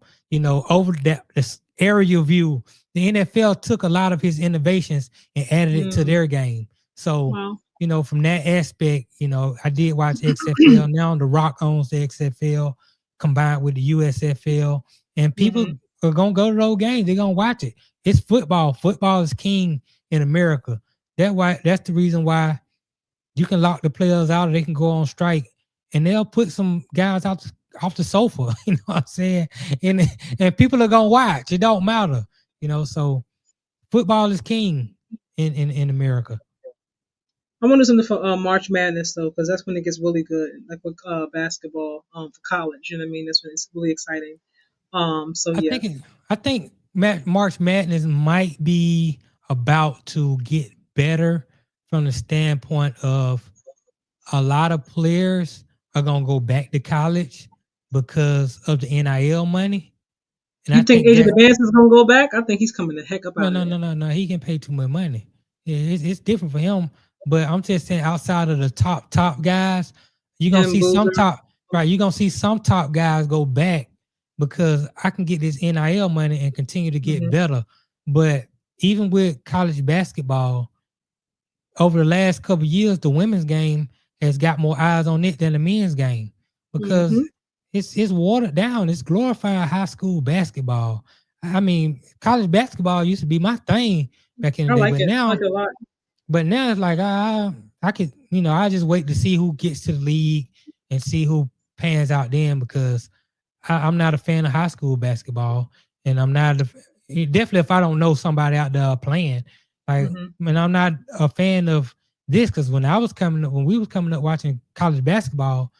over this aerial view. The NFL took a lot of his innovations and added it to their game. So, from that aspect, I did watch XFL. Now The Rock owns the XFL combined with the USFL, and people are gonna go to those games. They're gonna watch it. It's football. Football is king in America. That's the reason why you can lock the players out, or they can go on strike, and they'll put some guys off the sofa. You know what I'm saying? And people are gonna watch. It don't matter. So football is king in America. I want to something for March Madness though, because that's when it gets really good, like with basketball for college. You know what I mean? That's when it's really exciting. So yeah, I think March Madness might be about to get better from the standpoint of a lot of players are gonna go back to college because of the NIL money. And you think Adrian Advance is gonna go back? I think he's coming the heck up out of there. No. He can pay too much money. Yeah, it's different for him. But I'm just saying, outside of the top guys, you're gonna see some top. Right, you're gonna see some top guys go back because I can get this NIL money and continue to get better. But even with college basketball, over the last couple of years, the women's game has got more eyes on it than the men's game because it's watered down. It's glorified high school basketball. I mean, college basketball used to be my thing back in the day, but now, but now it's like I could, I just wait to see who gets to the league and see who pans out then, because I'm not a fan of high school basketball, and I'm not definitely if I don't know somebody out there playing. Like, and I'm not a fan of this, because when we was coming up watching college basketball,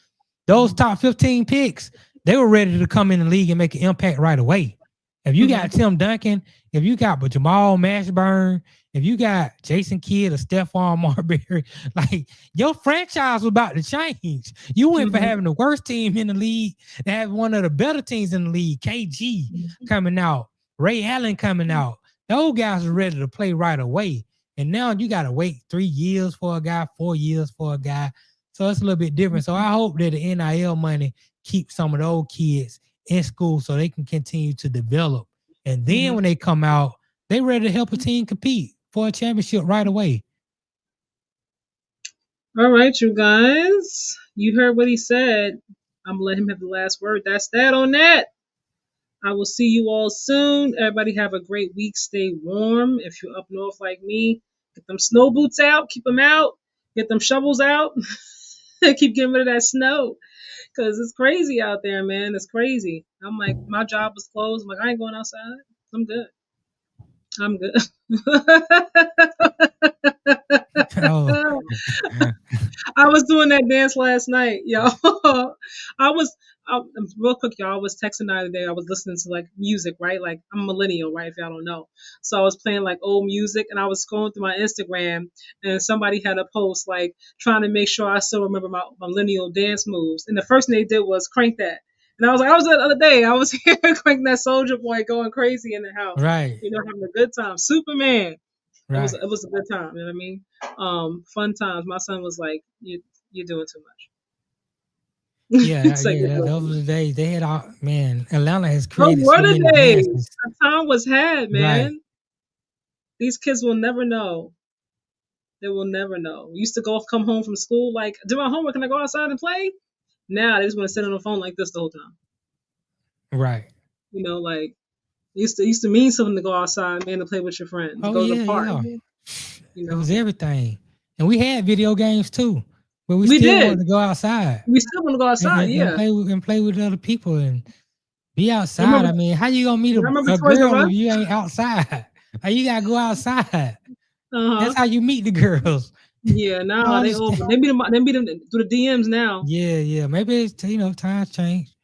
those top 15 picks, they were ready to come in the league and make an impact right away. If you got Tim Duncan, if you got Jamal Mashburn, if you got Jason Kidd or Stephon Marbury, like, your franchise was about to change. You went from having the worst team in the league to have one of the better teams in the league, KG coming out, Ray Allen coming out. Those guys are ready to play right away. And now you got to wait 3 years for a guy, 4 years for a guy. So it's a little bit different. So I hope that the NIL money keeps some of those kids in school so they can continue to develop. And then when they come out, they ready to help a team compete for a championship right away. All right, you guys. You heard what he said. I'm going to let him have the last word. That's that on that. I will see you all soon. Everybody have a great week. Stay warm. If you're up north like me, get them snow boots out. Keep them out. Get them shovels out. Keep getting rid of that snow, because it's crazy out there, man. It's crazy. I'm like, my job was closed. I'm like, I ain't going outside. I'm good. Oh. I was doing that dance last night, y'all. Real quick, y'all. I was texting the other day. I was listening to like music, right? Like, I'm a millennial, right? If y'all don't know. So I was playing like old music, and I was scrolling through my Instagram, and somebody had a post like trying to make sure I still remember my millennial dance moves. And the first thing they did was crank that. And I was like, I was there the other day. I was here cranking that Soldier Boy going crazy in the house. Right. Having a good time. Superman. Right. It was a good time. You know what I mean? Fun times. My son was like, you're doing too much. Yeah, those were the days. They had Atlanta has created so many days. dances. The time was had, man. Right. These kids will never know. They will never know. We used to come home from school, like, do my homework, can I go outside and play? Now they just want to sit on the phone like this the whole time. Right. Like, used to mean something to go outside, man, to play with your friends. Go to the park. Yeah. It was everything. And we had video games too. But we still wanted to go outside. We still want to go outside, and play with other people and be outside. I mean, how you gonna meet a girl if you ain't outside? Like, you gotta go outside. That's how you meet the girls. Yeah, now they meet them through the DMs now. Yeah. Maybe it's times change.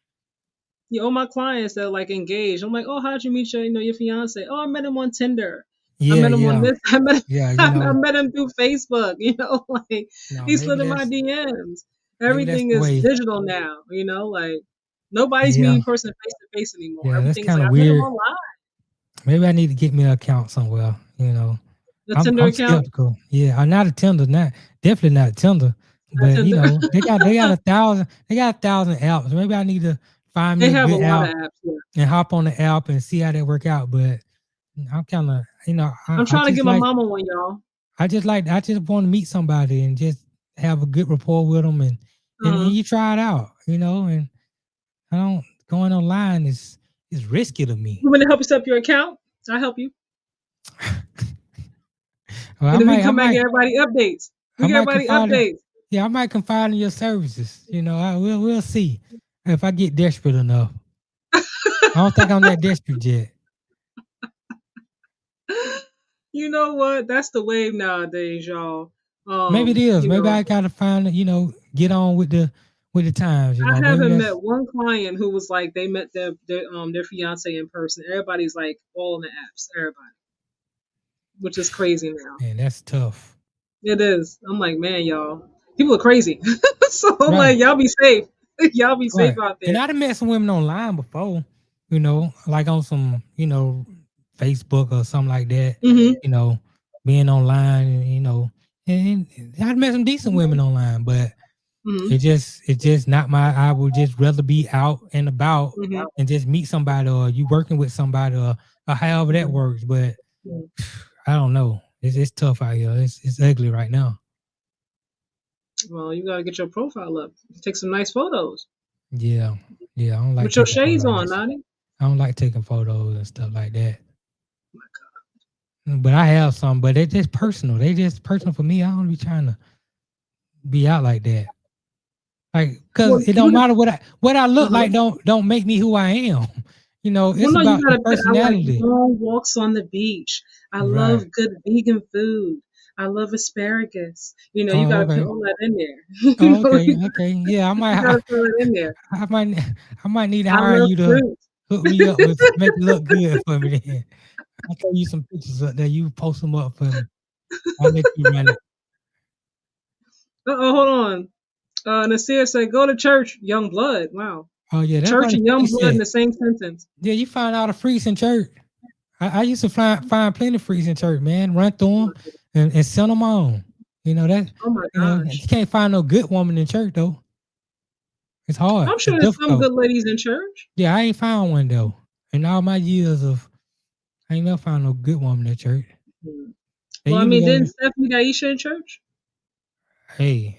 Yeah, all my clients that are like engaged, I'm like, oh, how'd you meet your fiance? Oh, I met him on Tinder. I met him on this. I met him through Facebook. He slid in my DMs. Everything is digital now. Like, nobody's meeting person face to face anymore. Yeah, everything's that's kind of weird. Maybe I need to get me an account somewhere. The Tinder account. Skeptical. Yeah, I'm not a Tinder. Definitely not Tinder. But they got 1,000. They got 1,000 apps. Maybe I need to find me a good app and hop on the app and see how they work out. But I'm kind of, I'm trying to get my mama one, y'all. I just want to meet somebody and just have a good rapport with them, and you try it out, and I don't going online is risky to me. You want to help you set up your account? I'll help you. Well, We can come back and get everybody updates. Yeah, I might confide in your services. We'll see if I get desperate enough. I don't think I'm that desperate yet. You know what? That's the wave nowadays, y'all. Maybe it is. Maybe I gotta find, get on with the times. I haven't met one client who was like they met their fiance in person. Everybody's like all in the apps. Everybody, which is crazy now. Man, that's tough. It is. I'm like, man, y'all, people are crazy. So I'm like, y'all be safe. Y'all be safe out there. And I've met some women online before, like on some, Facebook or something like that. Being online, and I've met some decent women online, but it's just not I would just rather be out and about and just meet somebody, or you working with somebody, or however that works. But I don't know. It's tough out here. It's ugly right now. Well, you gotta get your profile up. Take some nice photos. Yeah. I don't like. With your shades on, Nani. I don't like taking photos and stuff like that. Oh my God. But I have some, but they're just personal. They just personal for me. I don't be trying to be out like that. Like, because it don't matter what I look like. Don't make me who I am. It's about the personality. I like long walks on the beach. I love good vegan food. I love asparagus. You gotta put all that in there. Okay. Yeah, I might. Gotta throw it in there. I might need to hire you to hook me up with make it look good for me. Then I'll throw you some pictures up there. You post them up for me. I'll let you run it. Hold on. Nasir said, "Go to church, young blood." Wow. Oh yeah, that's church and young blood in the same sentence. Yeah, you find all the freaks in church. I used to find plenty of freaks in church, man. Run through them and send them on. That. Oh my gosh. You can't find no good woman in church though. It's hard. I'm sure there's some good ladies in church. Yeah, I ain't found one though. In all my years I ain't never found no good woman in church. Well, I mean, didn't Stephanie Aisha in church? Hey,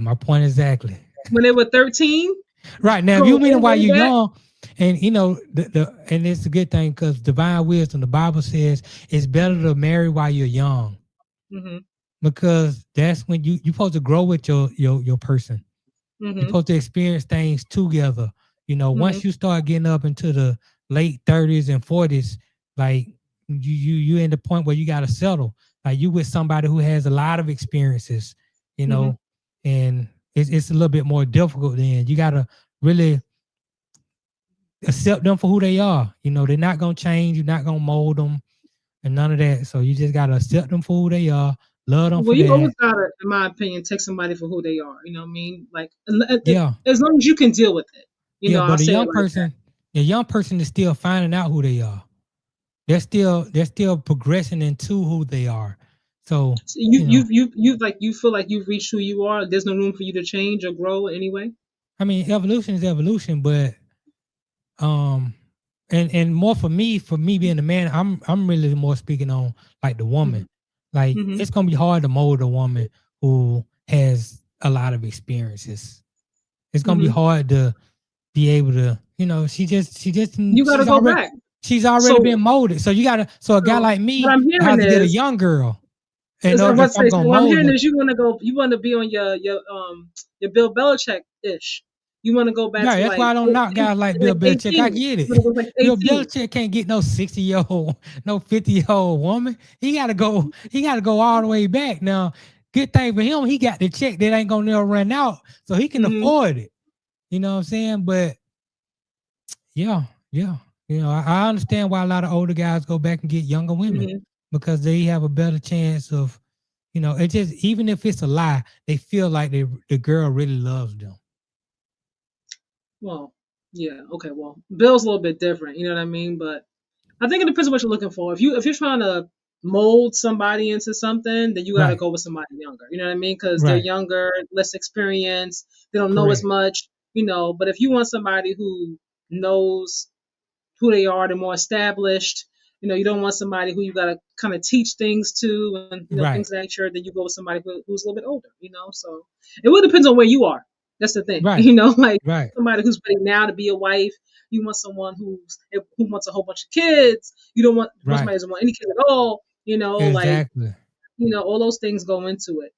my point exactly. When they were 13? Right. Now, if you mean while you're young, and and it's a good thing, because divine wisdom, the Bible says it's better to marry while you're young. Because that's when you're supposed to grow with your person. You're supposed to experience things together. Once you start getting up into the late 30s and 40s, like you in the point where you got to settle. Like you with somebody who has a lot of experiences, and it's a little bit more difficult. Then you got to really accept them for who they are. They're not gonna change. You're not gonna mold them, and none of that. So you just gotta accept them for who they are. Love them. Well, you always gotta, in my opinion, take somebody for who they are. You know what I mean? Like, as long as you can deal with it. But a young person is still finding out who they are. They're still progressing into who they are. So you feel like you've reached who you are. There's no room for you to change or grow anyway. I mean, evolution is evolution, but and more for me being a man, I'm really more speaking on like the woman. Like it's gonna be hard to mold a woman who has a lot of experiences. It's gonna be hard to be able to, she just you gotta go back. She's already been molded. So you gotta a guy like me has to get a young girl. And what I'm hearing is you want to be on your Bill Belichick-ish. You want to go back. Right, that's why I don't knock guys like Bill Belichick. I get it. Bill Belichick can't get no 60-year-old, no 50-year-old woman. He gotta go all the way back. Now, good thing for him, he got the check that ain't gonna never run out, so he can afford it. You know what I'm saying? But yeah. I understand why a lot of older guys go back and get younger women because they have a better chance of, it just, even if it's a lie, they feel like the girl really loves them. Well, yeah, okay. Well, Bill's a little bit different, you know what I mean? But I think it depends on what you're looking for. If you're trying to mold somebody into something, then you gotta go with somebody younger. You know what I mean? Because they're younger, less experienced, they don't know as much, But if you want somebody who knows who they are, they're more established. You don't want somebody who you gotta kind of teach things to, and Right. things of that nature. Then you go with somebody who's a little bit older, So it really depends on where you are. That's the thing, Right. like Right. somebody who's ready now to be a wife. You want someone who wants a whole bunch of kids. You don't want somebody who doesn't want any kids at all. Exactly. All those things go into it.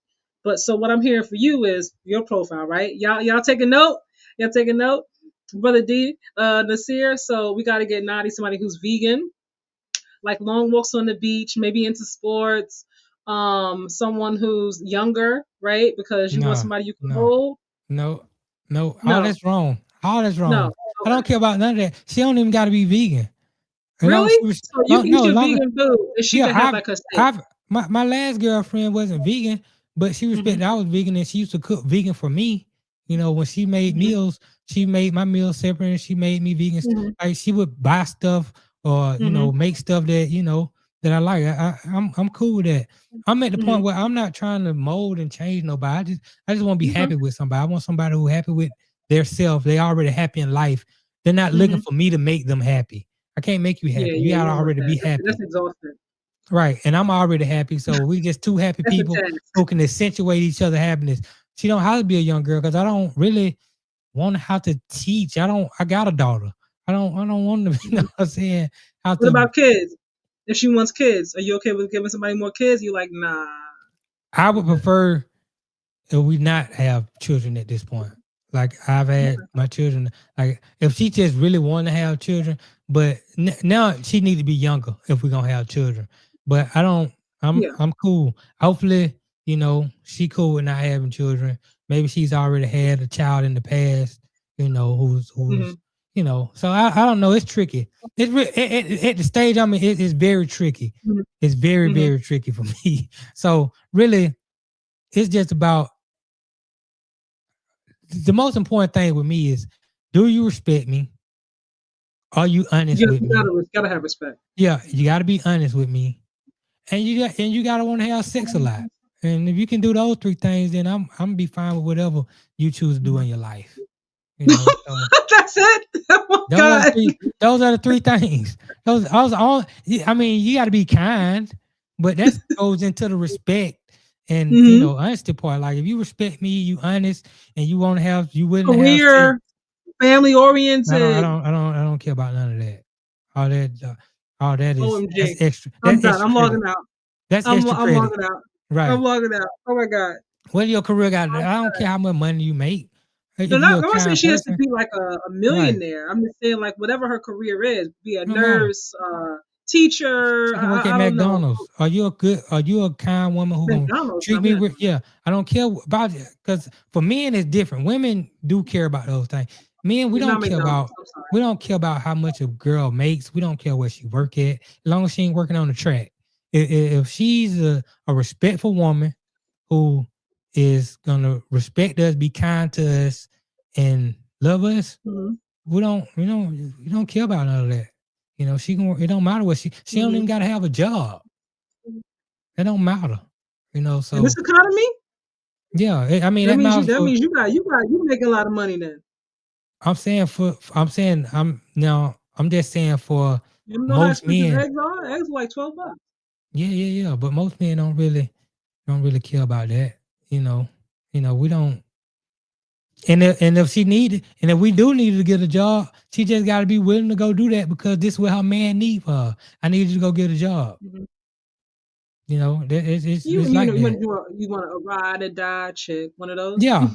But so what I'm hearing for you is your profile, right? Y'all take a note. Y'all take a note, Brother D, Nasir. So we got to get Nadi somebody who's vegan, like long walks on the beach, maybe into sports. Someone who's younger, right? Because you want No. somebody you can No. hold. No. All No, that's wrong. All that's wrong. no. I don't Okay. care about none of that. She don't even got to be vegan. As long as Really? she was, So you can eat no, your longer. vegan food, and she Yeah, can have like her steak. my last girlfriend wasn't vegan, but she respected I was vegan, and she used to cook vegan for me. When she made meals, she made my meals separate, and she made me vegan. Like she would buy stuff or make stuff that that I like. I'm cool with that. I'm at the point where I'm not trying to mold and change nobody. I just want to be happy with somebody. I want somebody who's happy with their self. They already happy in life. They're not looking for me to make them happy. I can't make you happy. You You gotta don't want already that. be happy. That's exhausting. Right. And I'm already happy. So we just two happy That's a people task. who can accentuate each other's happiness. She don't have to be a young girl because I don't really want to have to teach. I got a daughter. I don't want to, what I'm saying? What about kids? If she wants kids, are you okay with giving somebody more kids? You like, nah. I would prefer if we not have children at this point. Like I've had my children. Like if she just really want to have children, but now she need to be younger if we're gonna have children. But I don't. I'm cool. Hopefully, she cool with not having children. Maybe she's already had a child in the past. Who's So I don't know. It's tricky. It's at the stage I'm in. It's very tricky. It's very very tricky for me. So really, it's just about. The most important thing with me is, do you respect me? Are you honest with me? You gotta have respect. Yeah, you gotta be honest with me, and you gotta want to have sex a lot. And if you can do those three things, then I'm gonna be fine with whatever you choose to do in your life. So That's it. Oh my God. Those are the three things. Those all. I mean, you got to be kind, but that goes into the respect and honesty part. Like if you respect me, you honest, and you want to have, you willing to have career, family oriented. I don't care about none of that. All that is OMG. that's extra. I'm done. I'm logging out. That's I'm extra credit. logging out. Right. I'm logging out. Oh my God. What your career got? I don't care how much money you make. I'm not saying she has to be like a millionaire. Right. I'm just saying like whatever her career is, be a nurse, teacher. She can work at McDonald's. Know. Are you a kind woman who gonna treat me with? Yeah, I don't care about it because for men it's different. Women do care about those things. Men, we don't care about how much a girl makes. We don't care where she work at, as long as she ain't working on the track. If she's a respectful woman who is gonna respect us, be kind to us, and love us, we don't care about none of that. She can. It don't matter what she don't even gotta have a job. It don't matter. So in this economy. Yeah, that means you make a lot of money then. I'm just saying for most men. Eggs like $12. Yeah. But most men don't really care about that. We don't. And if she needed, and if we do need her to get a job, she just got to be willing to go do that because this is what her man need for her. I need you to go get a job. It's like that. You want a ride or die chick, one of those? Yeah.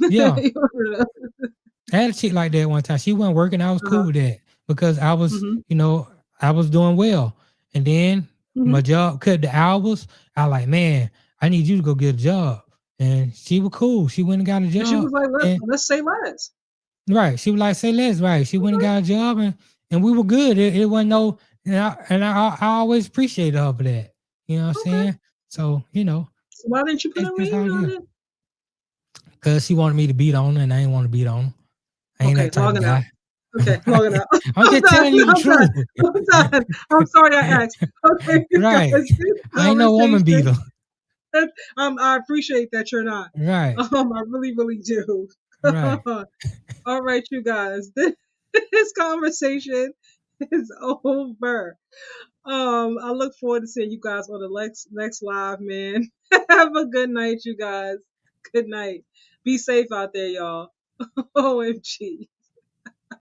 I had a chick like that one time. She wasn't working. I was cool with that because I was, I was doing well. And then my job cut the hours. I like, man, I need you to go get a job. And she was cool. She went and got a job. And she was like, let's say less. Right. She was like, say less. Right. She went and got a job and we were good. It wasn't no, and I always appreciated her for that. You know what I'm saying? So, So why didn't you put a ring on it? Because she wanted me to beat on her and I didn't want to beat on her. I ain't that type of guy. Okay, logging out. I'm just telling you the truth. I'm done. I'm sorry I asked. Okay. Right. I ain't no woman beater. I appreciate that you're not. Right. I really, really do. Right. All right, you guys. This conversation is over. I look forward to seeing you guys on the next live, man. Have a good night, you guys. Good night. Be safe out there, y'all. OMG.